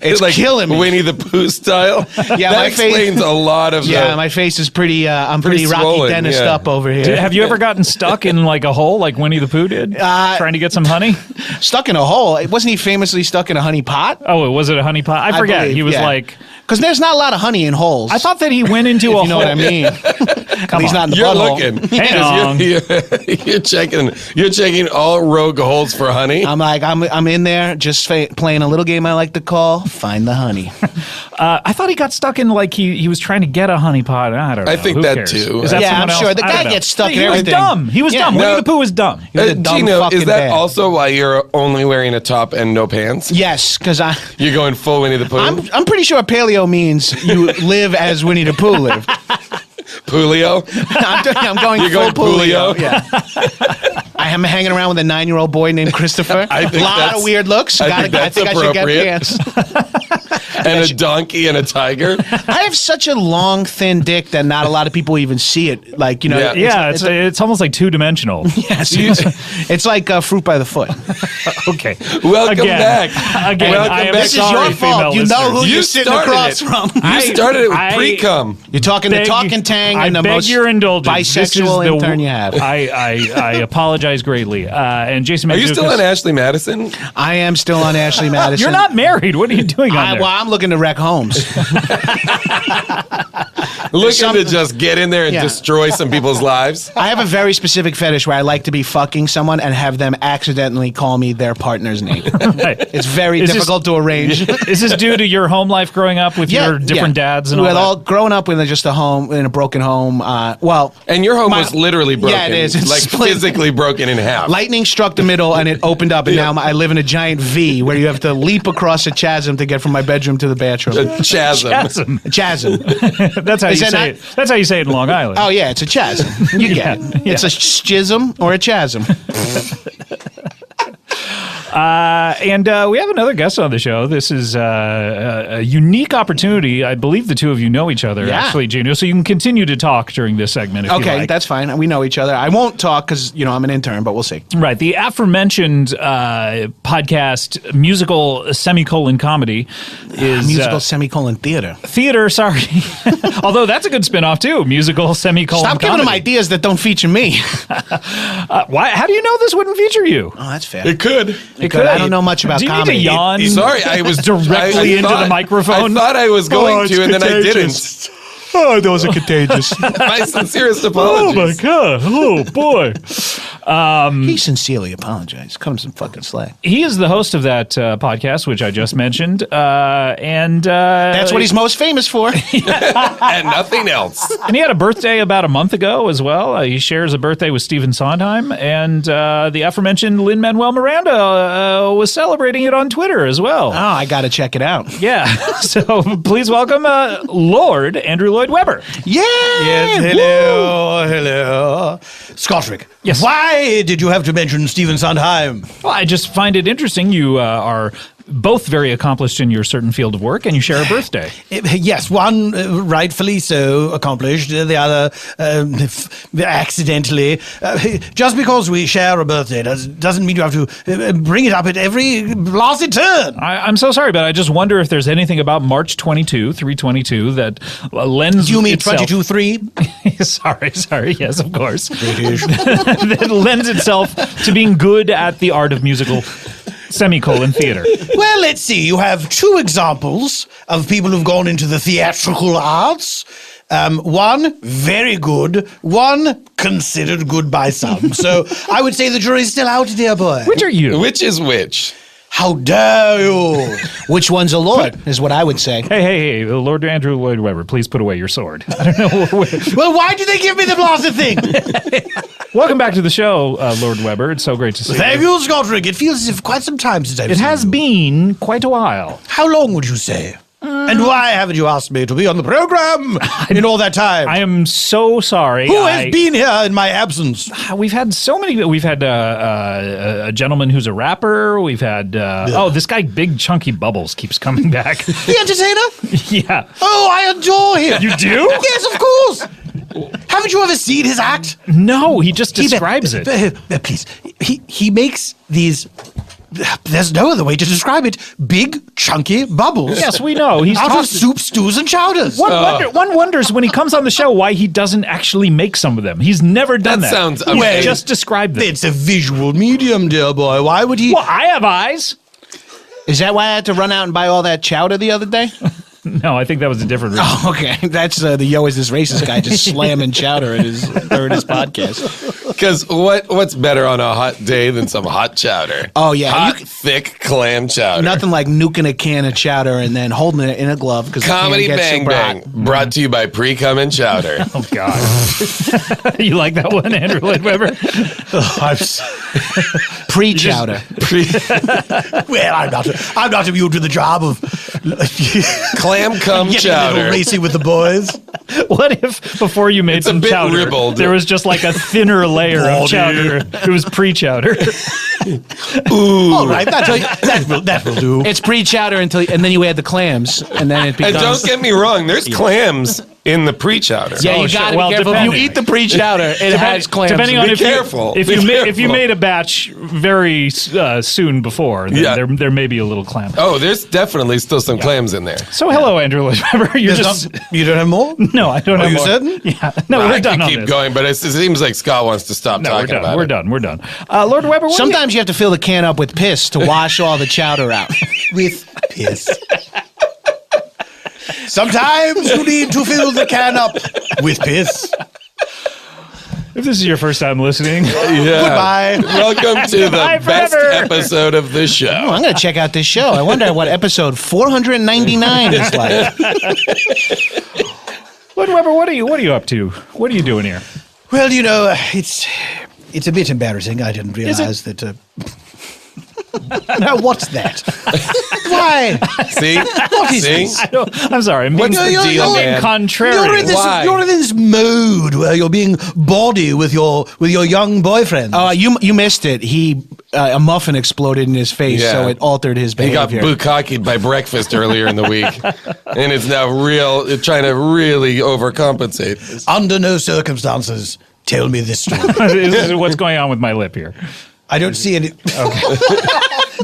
it's like killing me. Winnie the Pooh style. Yeah, that my explains face, a lot of. my face is pretty. I'm pretty Rocky swollen, Dentist up over here. Have you ever gotten stuck in like a hole like Winnie the Pooh did, trying to get some honey? Stuck in a hole? Wasn't he famously stuck in a honey pot? Oh, was it a honey pot? I forget. believe, He was yeah. like, because there's not a lot of honey in holes. I thought that he went into a you know hole. what I mean. At least not in the You're butthole. looking. Hang on. You're checking all rogue holes for honey. I'm like, I'm in there just playing a little game I like to call Find the Honey. I thought he got stuck in like he was trying to get a honey pot. I don't know. I think Who that cares? too. Is that Yeah, someone I'm else? sure. The I don't guy know. gets stuck in He was everything. dumb. He was Yeah. dumb. No. Winnie the Pooh was dumb. He was a dumb Gino, fucking is that bear. also why you're only wearing a top and no pants? Yes, because You're going full Winnie the Pooh? I'm pretty sure paleo means you live as Winnie the Pooh lived. Poohlio? I'm going You're full going Poohlio. Poohlio? Yeah. I am hanging around with a 9-year-old boy named Christopher. I think a lot that's- of weird looks. I think that's I should get appropriate. pants. And a donkey and a tiger? I have such a long, thin dick that not a lot of people even see it. Like, you know, Yeah, it's almost like 2-dimensional. yes, it's like fruit by the foot. Okay. Welcome Again. back. Again, Welcome I am back. This is sorry, your fault. female You know who listeners. you're sitting started across it. from. You started it with I- pre-cum. You're talking the Beg- talking tang I and the beg most your indulgence. This is bisexual the- intern you have. I apologize greatly. And Jason Are you still Mantzoukas- on Ashley Madison? I am still on Ashley Madison. You're not married. What are you doing on there? Well, I'm looking to wreck homes. Looking to just get in there and Yeah. destroy some people's lives? I have a very specific fetish where I like to be fucking someone and have them accidentally call me their partner's name. It's very Is this- difficult to arrange. Is this due to your home life growing up with your different dads and all With that? growing up in just a home, in a broken home. Well, And your home my- was literally broken. Yeah, it is. It's like split. physically broken in half. Lightning struck the middle and it opened up, and now I live in a giant V where you have to leap across a chasm to get from my bedroom to the bathroom. A chasm. A chasm. That's how Is you that say not- it. That's how you say it in Long Island. Oh yeah, it's a chasm. You get it. It's a schism or a chasm. And we have another guest on the show. This is a unique opportunity. I believe the two of you know each other, Yeah. actually, Gino. So you can continue to talk during this segment if you Okay, like. that's fine. We know each other. I won't talk because I'm an intern, but we'll see. Right. The aforementioned podcast, musical semicolon comedy, is musical semicolon theater. Theater, sorry. Although that's a good spinoff too. Musical semicolon Stop giving them comedy. ideas that don't feature me. Why? How do you know this wouldn't feature you? Oh, that's fair. It could. Because I don't know much about Do you comedy. need to yawn? Sorry, I was directly I into thought- the microphone. I thought I was going to, and then I didn't. Oh, those are contagious. My sincerest Oh apologies. my god! Oh boy! He sincerely apologized. Cut him some fucking slack. He is the host of that podcast, which I just mentioned, and That's what he's most famous for. And nothing else. And he had a birthday about a month ago as well. He shares a birthday with Stephen Sondheim, and the aforementioned Lin-Manuel Miranda was celebrating it on Twitter as well. Oh, I got to check it out. Yeah, so please welcome Lord Andrew Lloyd Webber. Yeah. Yes, hello. Scottrick. Yes. Why did you have to mention Stephen Sondheim? Well, I just find it interesting. You are both very accomplished in your certain field of work, and you share a birthday. Yes, one rightfully so accomplished, the other accidentally. Just because we share a birthday doesn't mean you have to bring it up at every blasted turn. I'm so sorry, but I just wonder if there's anything about March 22, 322, that lends Do you mean itself- 22-3? Sorry, yes, of course. That lends itself to being good at the art of musical semicolon theater. Well, let's see. You have two examples of people who've gone into the theatrical arts. One, very good. One, considered good by some. So I would say the jury's still out, dear boy. Which are you? Which is which? How dare you? Which one's a lord, is what I would say. Hey, Lord Andrew Lloyd Webber, please put away your sword. I don't know. Well, why did they give me the blasted thing? Welcome back to the show, Lord Webber. It's so great to see Thank you. you, Scottrick. It feels as if quite some time since I've It seen has you. been quite a while. How long would you say? And why haven't you asked me to be on the program in all that time? I am so sorry. Who has been here in my absence? We've had so many. We've had a gentleman who's a rapper. We've had this guy, Big Chunky Bubbles, keeps coming back. The entertainer? Yeah. Oh, I adore him. You do? Yes, of course. Haven't you ever seen his act? No, he just describes it. Please, he makes these. There's no other way to describe it. Big, chunky bubbles. Yes, we know. He's out of tossed- soup, stews, and chowders. One wonders when he comes on the show why he doesn't actually make some of them. He's never done that. That sounds He's okay. just described them. It's a visual medium, dear boy. Why would he? Well, I have eyes. Is that why I had to run out and buy all that chowder the other day? No, I think that was a different reason. Oh, okay. That's the Yo Is This Racist guy just slamming chowder at his podcast. Because what's better on a hot day than some hot chowder? Oh, yeah. Hot, thick clam chowder. Nothing like nuking a can of chowder and then holding it in a glove. Comedy Bang Bang, brought to you by Pre-Cum and Chowder. Oh, God. You like that one, Andrew Lloyd Webber? Pre-chowder. Well, I'm not immune to the job of clam cum getting a chowder. little racy with the boys. What if before you made It's a some bit chowder, ribbled. there was just like a thinner layer of chowder? It was pre-chowder. Ooh. All right, that will do. It's pre-chowder and then you add the clams, and then it becomes. And don't get me wrong, there's clams in the pre-chowder. Yeah, you got to be careful. If you eat the pre-chowder, it has clams. Depending on Be careful. if you made a batch very soon before, then there may be a little clam. Oh, there's definitely still some clams in there. So hello, Andrew Lloyd Webber. You don't have more? No, I don't have you more. certain? Yeah. No, Well, we're I done could on keep this. going, but it seems like Scott wants to stop No, talking about we're it. done. We're done. Lord Webber, what Sometimes you have to fill the can up with piss to wash all the chowder out. With piss. Sometimes you need to fill the can up with piss. If this is your first time listening, Yeah. Goodbye. Welcome to the Goodbye best forever. episode of the show. Oh, I'm going to check out this show. I wonder what episode 499 is like. Lord Webber, what are you up to? What are you doing here? Well, it's a bit embarrassing. I didn't realize that. Now, what's that? Why? See? What is See? this? I'm sorry. What's the deal, man? Contrary. You're in this mode where you're being bawdy with your young boyfriend. You missed it. A muffin exploded in his face, Yeah. so it altered his He got behavior. bukkakied by breakfast earlier in the week, and it's now trying to really overcompensate. Under no circumstances, tell me this story. This is what's going on with my lip here. I don't see any. Okay.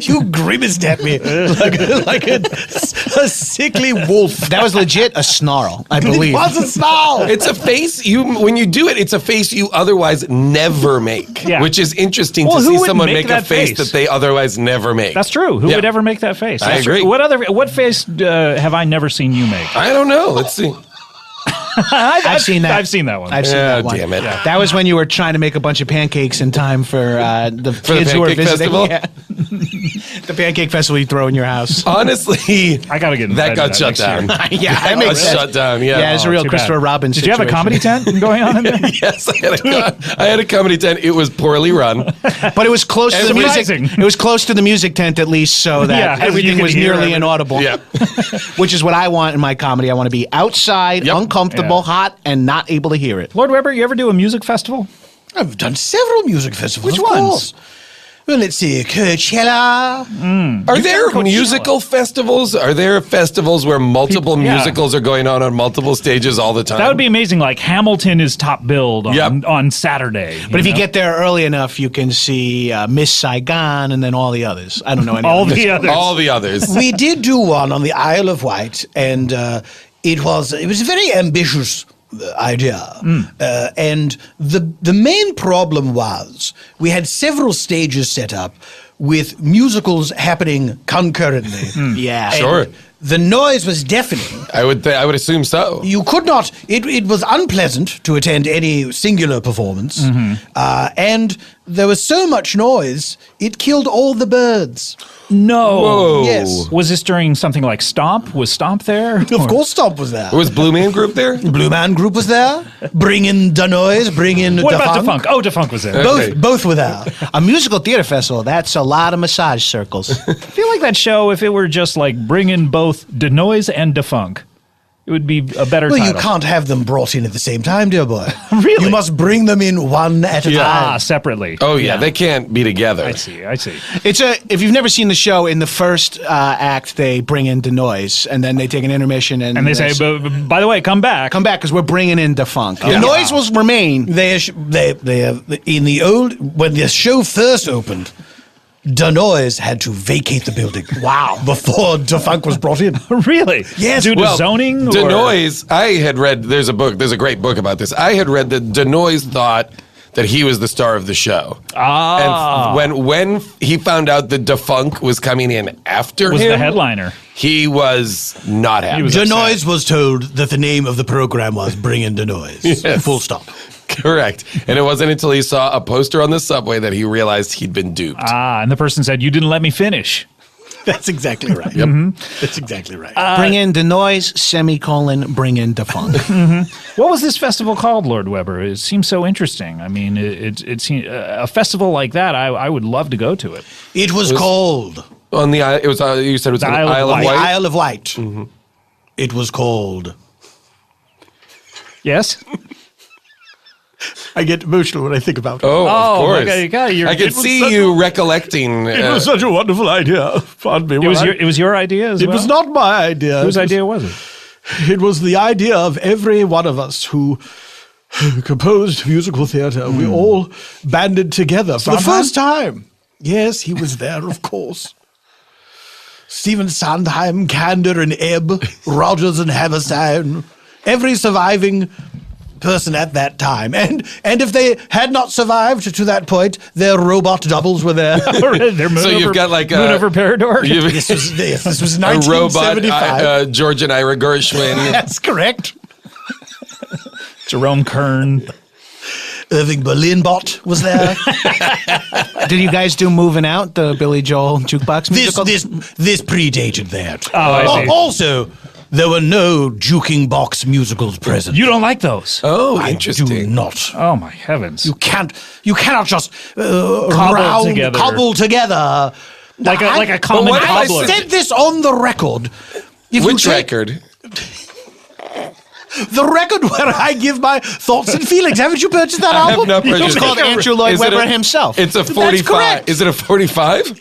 You grimaced at me like a sickly wolf. That was legit a snarl, I believe. It was a snarl. It's a face when you do it, it's a face you otherwise never make, Yeah. which is interesting Well, to who see would someone make make a that face face? that they otherwise never make. That's true. Who Yeah. would ever make that face? I That's true. agree. What face have I never seen you make? I don't know. Let's see. I've seen that. I've seen that one. I've seen Yeah, that one. damn it. Yeah. That was when you were trying to make a bunch of pancakes in time for the kids who were Pancake visiting. Festival? Yeah. The pancake festival you throw in your house. Honestly, I gotta get that invited got to shut next year. down. Yeah, that That makes was sense. shut down. Yeah. Yeah, it's a real Too Christopher bad. Robin Did you have a situation. comedy tent going on in there? Yes, I had a comedy tent. It was poorly run. But it was close to the Surprising. music. It was close to the music tent at least, so that Yeah, you everything could was hear nearly everything. inaudible. Yeah. Which is what I want in my comedy. I want to be outside, Yep. uncomfortable, Yeah. hot, and not able to hear it. Lord Webber, you ever do a music festival? I've done several music festivals. Which of ones? course. Well, let's see, Coachella. Are there musical festivals? Are there festivals where multiple Yeah. musicals are going on multiple stages all the time? That would be amazing. Like Hamilton is top billed on, Yep. on Saturday. But if you get there early enough, you can see Miss Saigon and then all the others. I don't know any all others. the others. all the others. We did do one on the Isle of Wight, and it was a very ambitious idea. And the main problem was we had several stages set up with musicals happening concurrently. Yeah. And Sure. The noise was deafening. I would assume so. You could not. It was unpleasant to attend any singular performance, and there was so much noise it killed all the birds. No. Whoa. Yes. Was this during something like Stomp? Was Stomp there? Of course, Stomp was there. Was Blue Man Group there? Blue Man Group was there. Bring in the noise. Bring in What Da about Funk. Defunk? Oh, Defunk was there. Okay. Both were there. A musical theater festival, that's a lot of massage circles. I feel like that show, if it were just like bring in both Denoise and Defunk, it would be a better Well, title. you can't have them brought in at the same time, dear boy. Really? You must bring them in one at a time. Separately. Oh yeah, they can't be together. I see. If you've never seen the show, in the first act they bring in Denoise, and then they take an intermission, and they say, by the way, come back because we're bringing in Defunk. Yeah. Denoise will remain. They in the old when the show first opened, Denoise had to vacate the building. Wow! Before Defunk was brought in. Really? Yes. Due to zoning? Denoise, I had read, there's a great book about this. I had read that Denoise thought that he was the star of the show. Ah. And when he found out that Defunk was coming in after Was him, the headliner. he was not happy. Denoise was told that the name of the program was Bring in Denoise. Yes. Full stop. Correct. And it wasn't until he saw a poster on the subway that he realized he'd been duped. Ah, and the person said, "You didn't let me finish." That's exactly right. Yep. That's exactly right. Bring in Denoise, semicolon, bring in Defunk. What was this festival called, Lord Weber? It seems so interesting. I mean, it seems a festival like that. I would love to go to it. It was called On the Isle, it was. You said it was The on Isle of Isle of Wight. Wight. Isle of Wight. It was called. Yes. I get emotional when I think about it. Oh, of course. okay, I could see you recollecting. It was such a wonderful idea. Pardon me. It was your idea as It well? was not my idea. Whose idea was it? It was the idea of every one of us who composed musical theater. We all banded together for the Sondheim? first time. Yes, he was there, of course. Stephen Sondheim, Kander and Ebb, Rogers and Hammerstein, every surviving person at that time. And if they had not survived to that point, their robot doubles were there. Their moon So you've over- got like moon over Parador. This was a robot, 1975. George and Ira Gershwin. That's correct. Jerome Kern. Irving Berlin-Bot was there. Did you guys do Moving Out, the Billy Joel jukebox musical? This predated that. Oh, I see. Also, there were no juking box musicals present. You don't like those? Oh, I interesting. do not. Oh my heavens! You cannot just Cobble cobble together like a common I cobbler. said this on the record. If you Which take record? The record where I give my thoughts and feelings. Haven't you purchased that I album? have not purchased It's called it. Andrew Lloyd Is it Webber a- himself. It's a That's 45. correct. Is it a 45?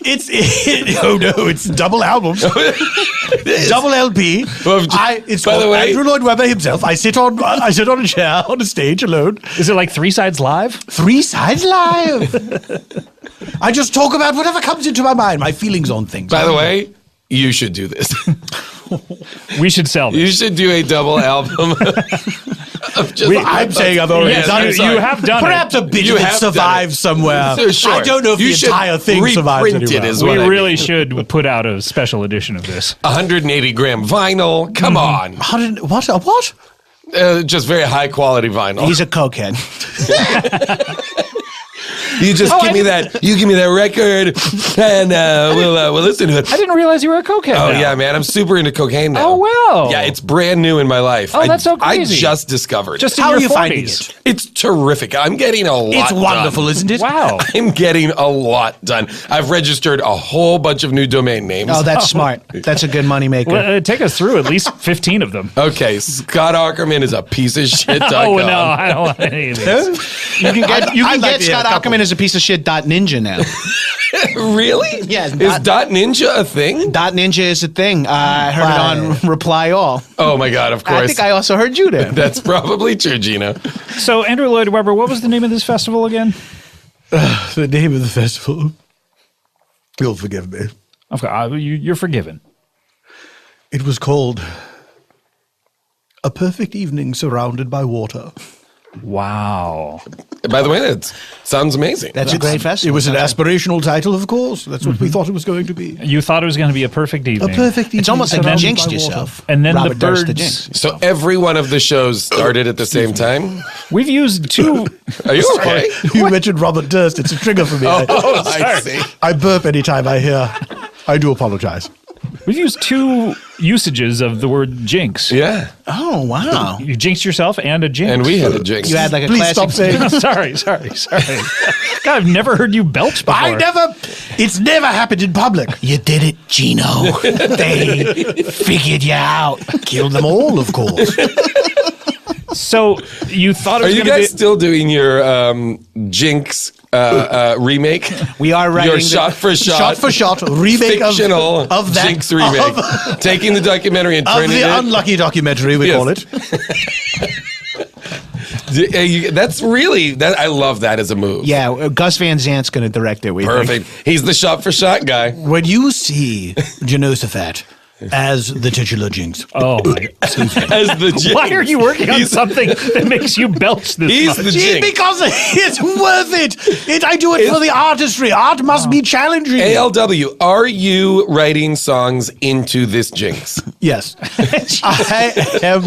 Oh no, it's double albums. Double LP. Well, It's by called the way- Andrew Lloyd Webber himself. I sit on a chair on a stage alone. Is it like Three Sides Live? 3 Sides Live. I just talk about whatever comes into my mind, my feelings on things. By the way, you should do this. We should sell this. You should do a double album. Of just I'm saying I've already Yes, done you- it. you have done it. Perhaps a bit You of it have done survives it. somewhere. So, sure. I don't know if You the should entire thing survives reprint it anywhere. as We what I really mean. should put out a special edition of this. 180 gram vinyl. Come on. What? A what? Just very high quality vinyl. He's a cokehead. You just give me that. You give me that record, and we'll listen to it. I didn't realize you were a cokehead. Oh now. yeah, man, I'm super into cocaine now. Oh wow. Yeah, it's brand new in my life. Oh, that's so crazy. I just discovered. Just it. in How your are you 40s. finding it? It's terrific. I'm getting a lot. It's wonderful, done. isn't it? Wow. I'm getting a lot done. I've registered a whole bunch of new domain names. Oh, that's smart. That's a good moneymaker. Well, take us through at least 15 of them. Okay, Scott Ackerman is a piece of shit. Oh no, I don't want any of these. You can get I'd like to hear a Scott couple. Ackerman as a piece of shit .ninja now. Really? Yeah, Is Dot Ninja a thing? .ninja is a thing. I heard it on Reply All. Oh my god, of course. I think I also heard you there. That's probably true, Gino. So, Andrew Lloyd Webber, what was the name of this festival again? The name of the festival. You'll forgive me. You're forgiven. It was called A Perfect Evening Surrounded by Water. Wow. By the way, that sounds amazing. That's a great festival. It was an aspirational title, of course. That's what we thought it was going to be. You thought it was going to be a perfect evening. A perfect evening. It's almost like you surrounded jinxed by water. yourself. And then Robert the Durst, birds. jinx. So every one of the shows started at the same time? We've used two. Are you okay? You mentioned Robert Durst. It's a trigger for me. I see. I burp anytime I hear. I do apologize. We've used two usages of the word jinx. Yeah. Oh, wow. You jinxed yourself and a jinx. And we had a jinx. You had like a Please classic. stop saying. sorry. God, I've never heard you belch before. It's never happened in public. You did it, Gino. They figured you out. Killed them all, of course. So you thought it Are was you going to be. guys still doing your Jinx remake? We are writing Your shot for shot remake fictional of that Jinx remake. Taking the documentary and of turning the it. unlucky documentary, we Yes. call it. That's really that. I love that as a move. Yeah, Gus Van Zant's going to direct it. We think. Perfect. He's the shot for shot guy. When you see Jehoshaphat As the titular Jinx. Oh, my As the Jinx. Why are you working on something that makes you belch this He's much? the Jinx. Because it's worth it. I do it for the artistry. Art must be challenging. ALW, are you writing songs into this Jinx? Yes. I am.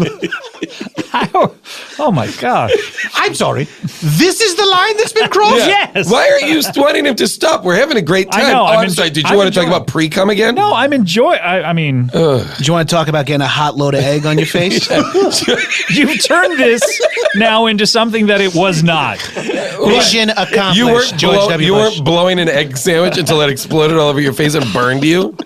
Oh my gosh. I'm sorry. This is the line that's been crossed? Yeah. Yes. Why are you wanting him to stop? We're having a great time. I know. I'm sorry. Did you want to talk about pre-cum again? No, I'm enjoying. I mean, Do you want to talk about getting a hot load of egg on your face? you've turned this now into something that it was not. Mission accomplished. You weren't, George W. you Bush. weren't blowing an egg sandwich until it exploded all over your face and burned you?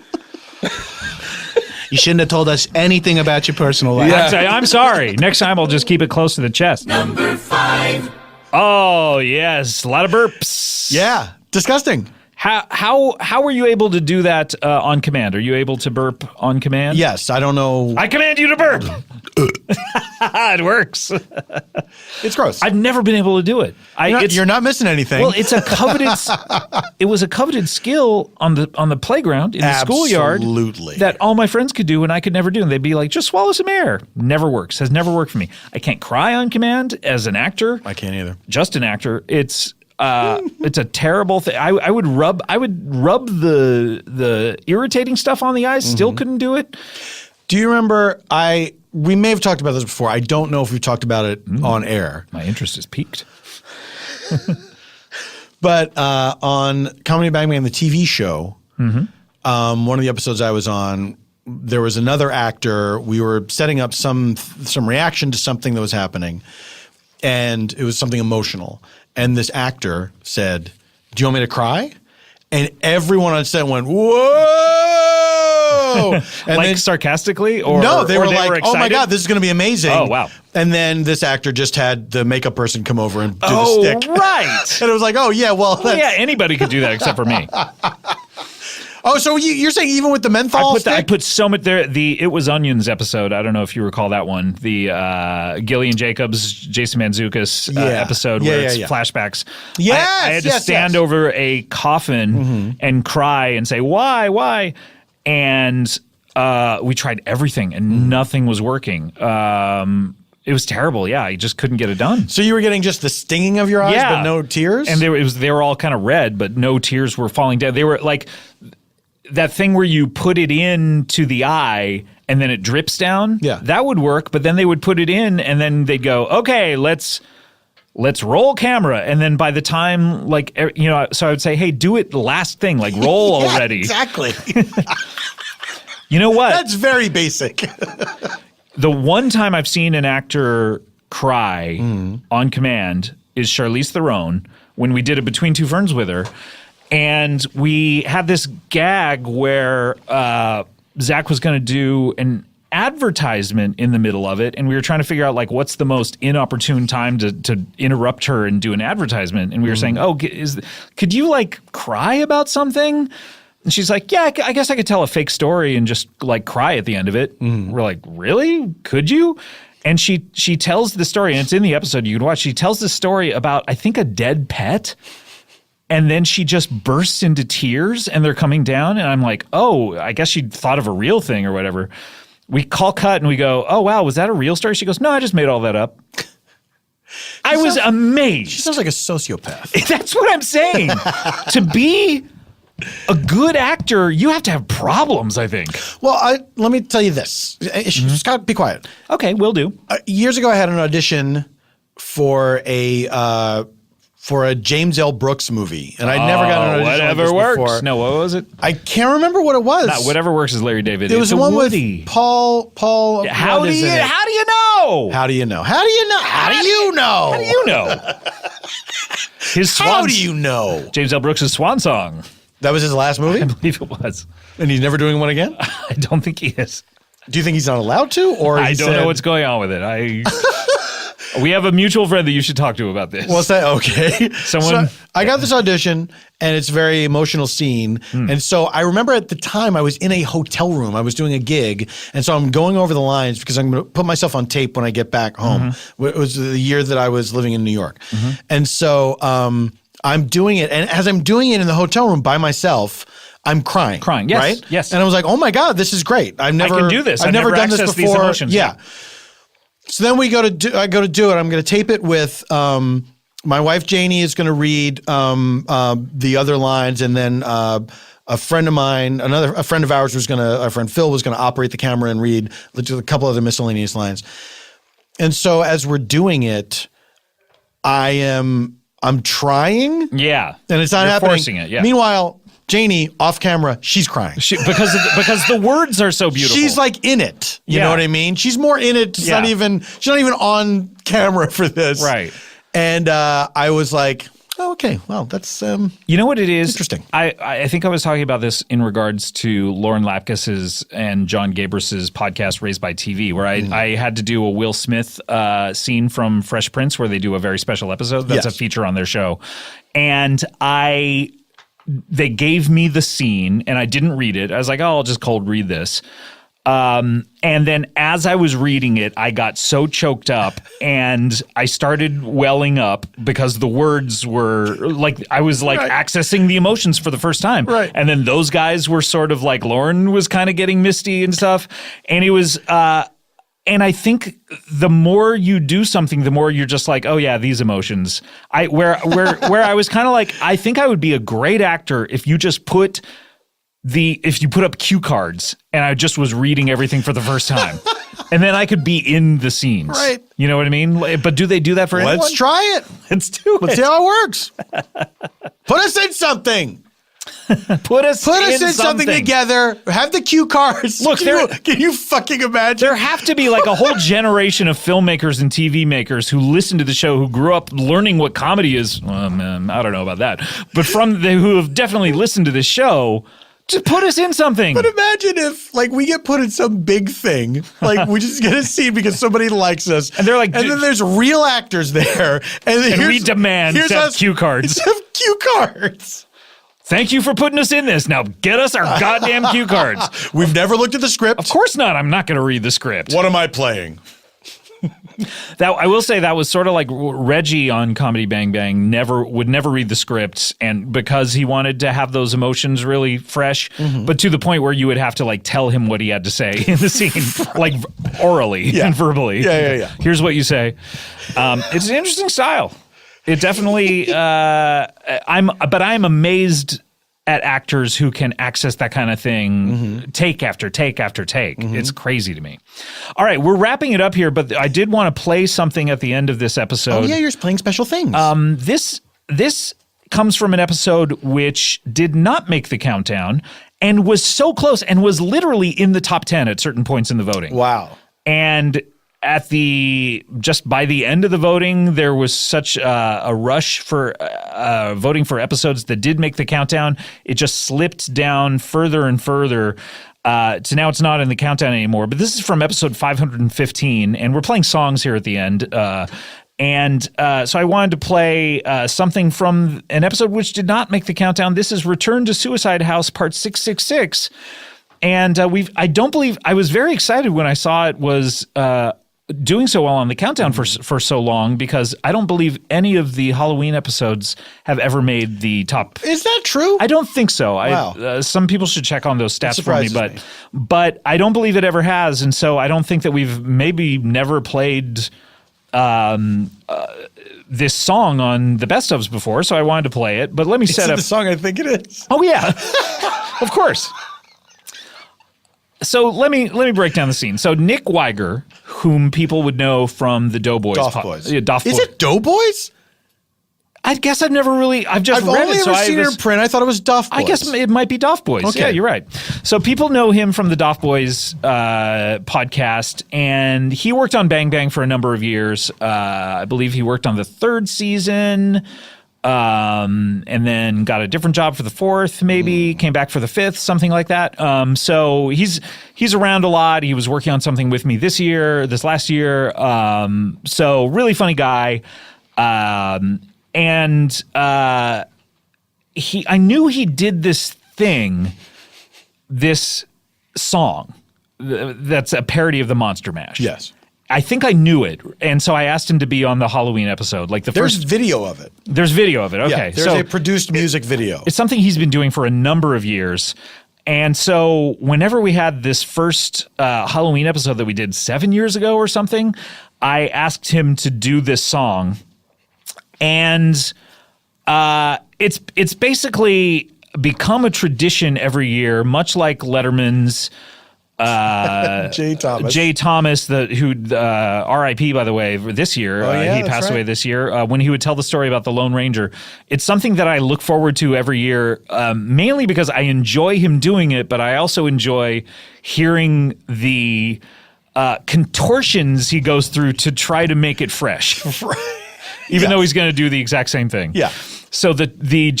You shouldn't have told us anything about your personal life. I'm sorry. Next time I'll just keep it close to the chest. Number 5. Oh yes, a lot of burps. Yeah, disgusting. How were you able to do that on command? Are you able to burp on command? Yes, I don't know. I command you to burp. It works. It's gross. I've never been able to do it. You're not missing anything. Well, it's a coveted. It was a coveted skill on the playground in the schoolyard. Absolutely. That all my friends could do and I could never do, and they'd be like, "Just swallow some air." Never works. Has never worked for me. I can't cry on command as an actor. I can't either. Just an actor. It's a terrible thing. I would rub the irritating stuff on the eyes. Still couldn't do it. Do you remember? We may have talked about this before. I don't know if we've talked about it on air. My interest is piqued. But on Comedy Bang Bang, the TV show, one of the episodes I was on, there was another actor. We were setting up some reaction to something that was happening, and it was something emotional. And this actor said, "Do you want me to cry?" And everyone on set went, "Whoa!" And like sarcastically, or no, they were like, excited? "Oh my god, this is going to be amazing!" Oh wow! And then this actor just had the makeup person come over and do the Oh stick. right! And it was like, "Oh yeah, well, that's yeah, anybody could do that except for me." Oh, so you're saying even with the menthol I put so much there. The It Was Onions episode. I don't know if you recall that one. The Gillian Jacobs, Jason Mantzoukas episode where it's flashbacks. Yes, I had to stand over a coffin and cry and say, "Why?" And we tried everything and nothing was working. It was terrible. Yeah, I just couldn't get it done. So you were getting just the stinging of your eyes, but no tears? And they were all kind of red, but no tears were falling down. They were like that thing where you put it into the eye and then it drips down. Yeah, that would work. But then they would put it in and then they'd go, "Okay, let's roll camera." And then by the time, so I would say, "Hey, do it last thing, like roll already." Exactly. You know what? That's very basic. The one time I've seen an actor cry on command is Charlize Theron when we did it Between Two Ferns with her. And we had this gag where Zach was going to do an advertisement in the middle of it. And we were trying to figure out, like, what's the most inopportune time to interrupt her and do an advertisement. And we were saying, could you, like, cry about something? And she's like, "Yeah, I guess I could tell a fake story and just like cry at the end of it." We're like, "Really? Could you?" And she tells the story, and it's in the episode you can watch. She tells the story about, I think, a dead pet. And then she just bursts into tears and they're coming down. And I'm like, "Oh, I guess she thought of a real thing or whatever." We call cut and we go, "Oh, wow, was that a real story?" She goes, "No, I just made all that up." I was amazed. She sounds like a sociopath. That's what I'm saying. To be a good actor, you have to have problems, I think. Well, let me tell you this. Scott, be quiet. Okay, will do. Years ago, I had an audition for a James L. Brooks movie, and I'd never gotten an audition like this Whatever before. Works. No, what was it? I can't remember what it was. No, Whatever Works is Larry David. It was the one with Paul. Yeah, how do you know? How do you know? How do you know? How do you know? How do you know? His swan. How do you know? James L. Brooks' swan song. That was his last movie? I believe it was. And he's never doing one again? I don't think he is. Do you think he's not allowed to? Or I don't know what's going on with it. We have a mutual friend that you should talk to about this. What's that? Okay. Someone. So I got this audition, and it's a very emotional scene. And so I remember at the time I was in a hotel room. I was doing a gig. And so I'm going over the lines because I'm going to put myself on tape when I get back home. It was the year that I was living in New York. And so I'm doing it. And as I'm doing it in the hotel room by myself, I'm crying. Yes, right? yes. And I was like, oh my God, this is great. I can do this. I've never done this accessed these before. emotions. Yeah. So then I go to do it. I'm going to tape it with my wife Janie is going to read the other lines, and then a friend of mine, a friend of ours our friend Phil was going to operate the camera and read a couple of the miscellaneous lines. And so as we're doing it, I'm trying. Yeah. And it's not You're happening. Forcing it, yeah. Meanwhile, Janie off camera, she's crying. Because the words are so beautiful. She's like in it. You know what I mean? She's more in it. She's not even on camera for this. Right. And I was like, oh, okay, well, that's you know what it is? Interesting. I think I was talking about this in regards to Lauren Lapkus's and John Gabris's podcast Raised by TV, where I had to do a Will Smith scene from Fresh Prince where they do a very special episode. That's a feature on their show. And they gave me the scene and I didn't read it. I was like, oh, I'll just cold read this. And then as I was reading it, I got so choked up and I started welling up because the words were like, I was like accessing the emotions for the first time. Right. And then those guys were sort of like, Lauren was kind of getting misty and stuff. And it was, and I think the more you do something, the more you're just like, oh yeah, these emotions. Where I was kind of like, I think I would be a great actor if you just put up cue cards and I just was reading everything for the first time. And then I could be in the scenes. Right. You know what I mean? But do they do that for anyone? Let's try it. Let's do it. Let's see how it works. Put us in something. Put us in something together. Have the cue cards. Look, can you fucking imagine? There have to be like a whole generation of filmmakers and TV makers who listen to the show, who grew up learning what comedy is. Well, man, I don't know about that. But who have definitely listened to this show. Just put us in something. But imagine if, like, we get put in some big thing, like we just get a scene because somebody likes us, and they're like, and then there's real actors there, and we demand to have cue cards. Have cue cards. Thank you for putting us in this. Now get us our goddamn cue cards. We've never looked at the script. Of course not. I'm not going to read the script. What am I playing? That I will say that was sort of like Reggie on Comedy Bang Bang would never read the scripts, and because he wanted to have those emotions really fresh, but to the point where you would have to like tell him what he had to say in the scene, like orally and verbally. Yeah. Here's what you say. It's an interesting style. It definitely. I'm amazed at actors who can access that kind of thing take after take after take. It's crazy to me. All right, we're wrapping it up here, but I did want to play something at the end of this episode. Oh yeah, you're playing special things. This comes from an episode which did not make the countdown and was so close and was literally in the top 10 at certain points in the voting. Wow. And just by the end of the voting, there was such a rush for voting for episodes that did make the countdown. It just slipped down further and further to now it's not in the countdown anymore. But this is from episode 515, and we're playing songs here at the end. So I wanted to play something from an episode which did not make the countdown. This is Return to Suicide House Part 666. And I was very excited when I saw it was doing so well on the countdown for so long, because I don't believe any of the Halloween episodes have ever made the top. Is that true? I don't think so. Wow. Some people should check on those stats for me, but I don't believe it ever has, and so I don't think that we've maybe never played this song on the best ofs before, so I wanted to play it. But let me set up the song. I think it is. Oh yeah, of course. So let me break down the scene. So Nick Weiger, whom people would know from the Doughboys. Is it Doughboys? I guess I've never really. I've only read it. ever seen it in print. I thought it was Duff Boys. I guess it might be Duff Boys. Okay. Yeah, you're right. So people know him from the Duff Boys podcast, and he worked on Bang Bang for a number of years. I believe he worked on the 3rd season. And then got a different job for the 4th, maybe came back for the 5th, something like that. So he's around a lot. He was working on something with me this last year. So really funny guy. I knew he did this song that's a parody of the Monster Mash. Yes. I think I knew it, and so I asked him to be on the Halloween episode. Like There's video of it. There's video of it. Okay, Yeah, there's so a produced music video. it's something he's been doing for a number of years. And so whenever we had this first Halloween episode that we did 7 years ago or something, I asked him to do this song. And it's basically become a tradition every year, much like Letterman's Jay Thomas. Jay Thomas, who R.I.P. by the way this year. Oh, yeah, he that's passed right. away this year. When he would tell the story about the Lone Ranger, it's something that I look forward to every year, mainly because I enjoy him doing it, but I also enjoy hearing the contortions he goes through to try to make it fresh, even though he's going to do the exact same thing. Yeah. So the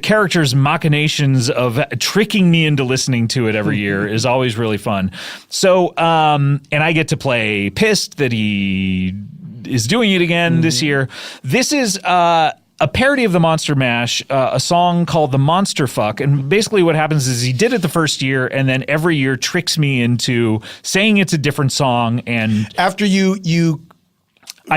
character's machinations of tricking me into listening to it every year is always really fun. So, and I get to play pissed that he is doing it again this year. This is a parody of the Monster Mash, a song called The Monster Fuck. And basically what happens is he did it the first year and then every year tricks me into saying it's a different song. And after you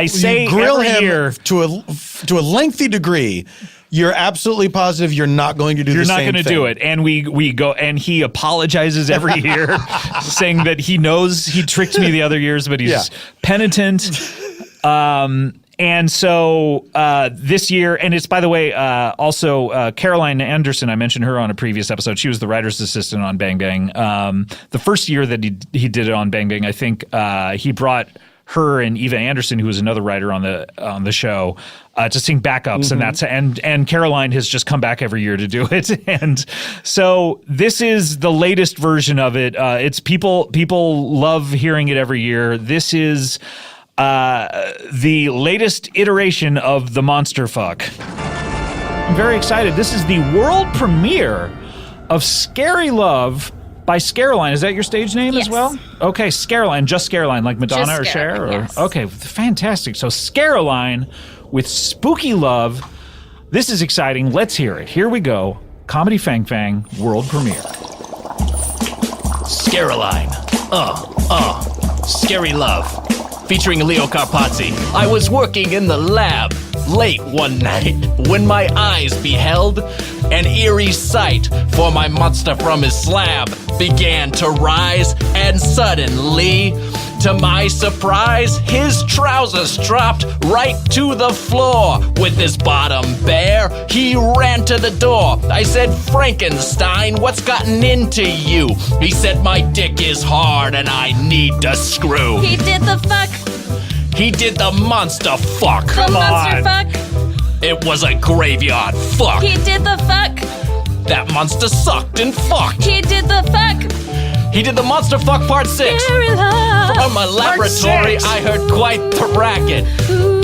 say grill every him year, to a lengthy degree, you're absolutely positive you're not going to do You're the not same going to thing. do it. And we go, and he apologizes every year, saying that he knows he tricked me the other years, but he's penitent. And so this year, and it's, by the way, also Caroline Anderson, I mentioned her on a previous episode. She was the writer's assistant on Bang Bang. The first year that he did it on Bang Bang, I think he brought her and Eva Anderson, who was another writer on the show, to sing backups, and Caroline has just come back every year to do it, and so this is the latest version of it. It's people love hearing it every year. This is the latest iteration of the Monster Fuck. I'm very excited. This is the world premiere of Scary Love by Scaroline. Is that your stage name as well? Okay, Scaroline, just Scaroline, like Madonna Just or Cher? Scaroline, yes. Okay, fantastic. So Scaroline with Spooky Love. This is exciting. Let's hear it. Here we go. Comedy Fang Fang world premiere. Scaroline. Scary Love. Featuring Leo Carpazzi. I was working in the lab late one night when my eyes beheld an eerie sight, for my monster from his slab began to rise, and suddenly, to my surprise, his trousers dropped right to the floor. With his bottom bare, he ran to the door. I said, Frankenstein, what's gotten into you? He said, my dick is hard and I need a screw. He did the fuck. He did the monster fuck. The monster fuck. It was a graveyard fuck. He did the fuck. That monster sucked and fucked. He did the fuck. He did the monster fuck part 6. Scary Love. From a laboratory, I heard quite the racket.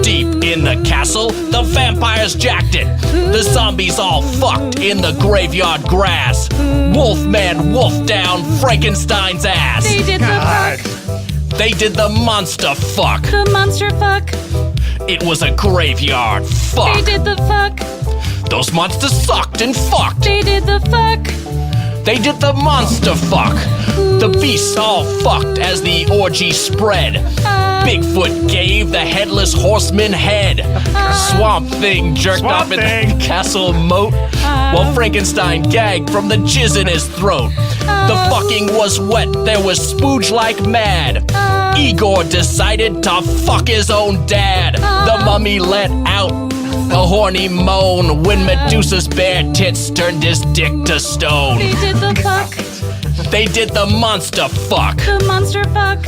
Deep in the castle, the vampires jacked it. The zombies all fucked in the graveyard grass. Wolfman wolfed down Frankenstein's ass. They did the fuck. They did the monster fuck. The monster fuck. It was a graveyard fuck. They did the fuck. Those monsters sucked and fucked. They did the fuck. They did the monster fuck. The beasts all fucked as the orgy spread. Bigfoot gave the headless horseman head. Swamp Thing jerked off in the castle moat, while Frankenstein gagged from the jizz in his throat. The fucking was wet, there was spooge like mad. Igor decided to fuck his own dad. The mummy let out a horny moan when Medusa's bare tits turned his dick to stone. They did the fuck. They did the monster fuck. The monster fuck.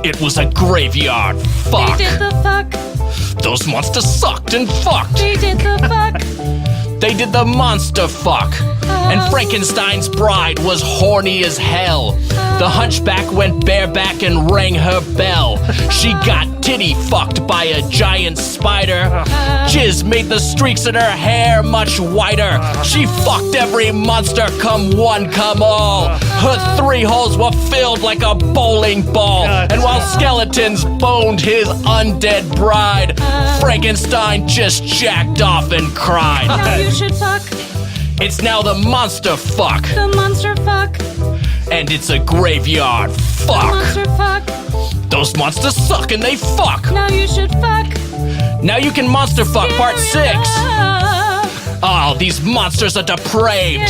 It was a graveyard fuck. They did the fuck. Those monsters sucked and fucked. They did the fuck. They did the monster fuck. And Frankenstein's bride was horny as hell. The hunchback went bareback and rang her bell. She got titty fucked by a giant spider. Jizz made the streaks in her hair much whiter. She fucked every monster, come one, come all. Her 3 holes were filled like a bowling ball. And while skeletons boned his undead bride, Frankenstein just jacked off and cried. Now you should fuck. It's now the monster fuck. The monster fuck. And it's a graveyard fuck. The monster fuck. Those monsters suck and they fuck. Now you should fuck. Now you can monster fuck part 6. Oh, these monsters are depraved.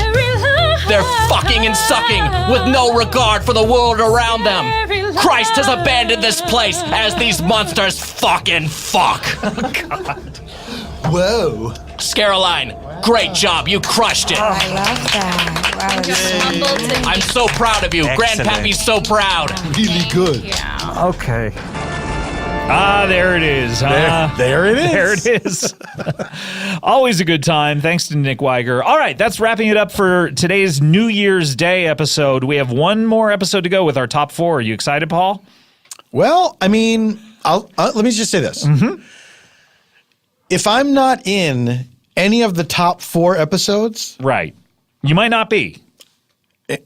They're fucking and sucking with no regard for the world around them. Christ has abandoned this place as these monsters fucking fuck. Oh, God. Whoa. Scaroline, great job. You crushed it. I love that. Wow, I'm so proud of you. Excellent. Grandpappy's so proud. Really good. Okay. Ah, there it is. There it is. There it is. Always a good time. Thanks to Nick Weiger. All right, that's wrapping it up for today's New Year's Day episode. We have one more episode to go with our top 4. Are you excited, Paul? Well, I mean, let me just say this. Mm-hmm. If I'm not in any of the top 4 episodes, right, you might not be.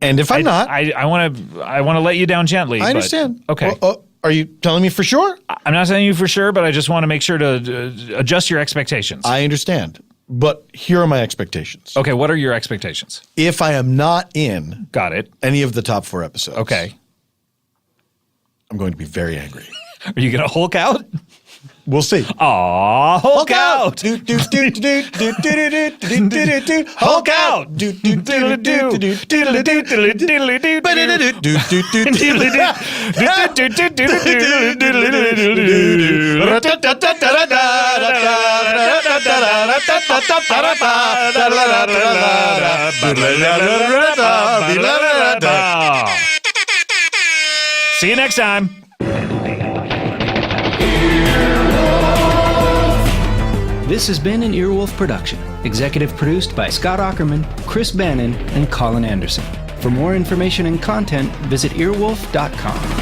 And if I'm not, I want to let you down gently. I understand. But, okay. Well, are you telling me for sure? I'm not telling you for sure, but I just want to make sure to adjust your expectations. I understand. But here are my expectations. Okay, what are your expectations? If I am not in Got it. any of the top 4 episodes, Okay. I'm going to be very angry. Are you going to Hulk out? We'll see. Aw, Hulk out! Do, do, do, do, do, do, do, do, do, do, do, do. Hulk out! Do, do, do, do, do, do, do, do, do, See you next time. This has been an Earwolf production, executive produced by Scott Ackerman, Chris Bannon, and Colin Anderson. For more information and content, visit earwolf.com.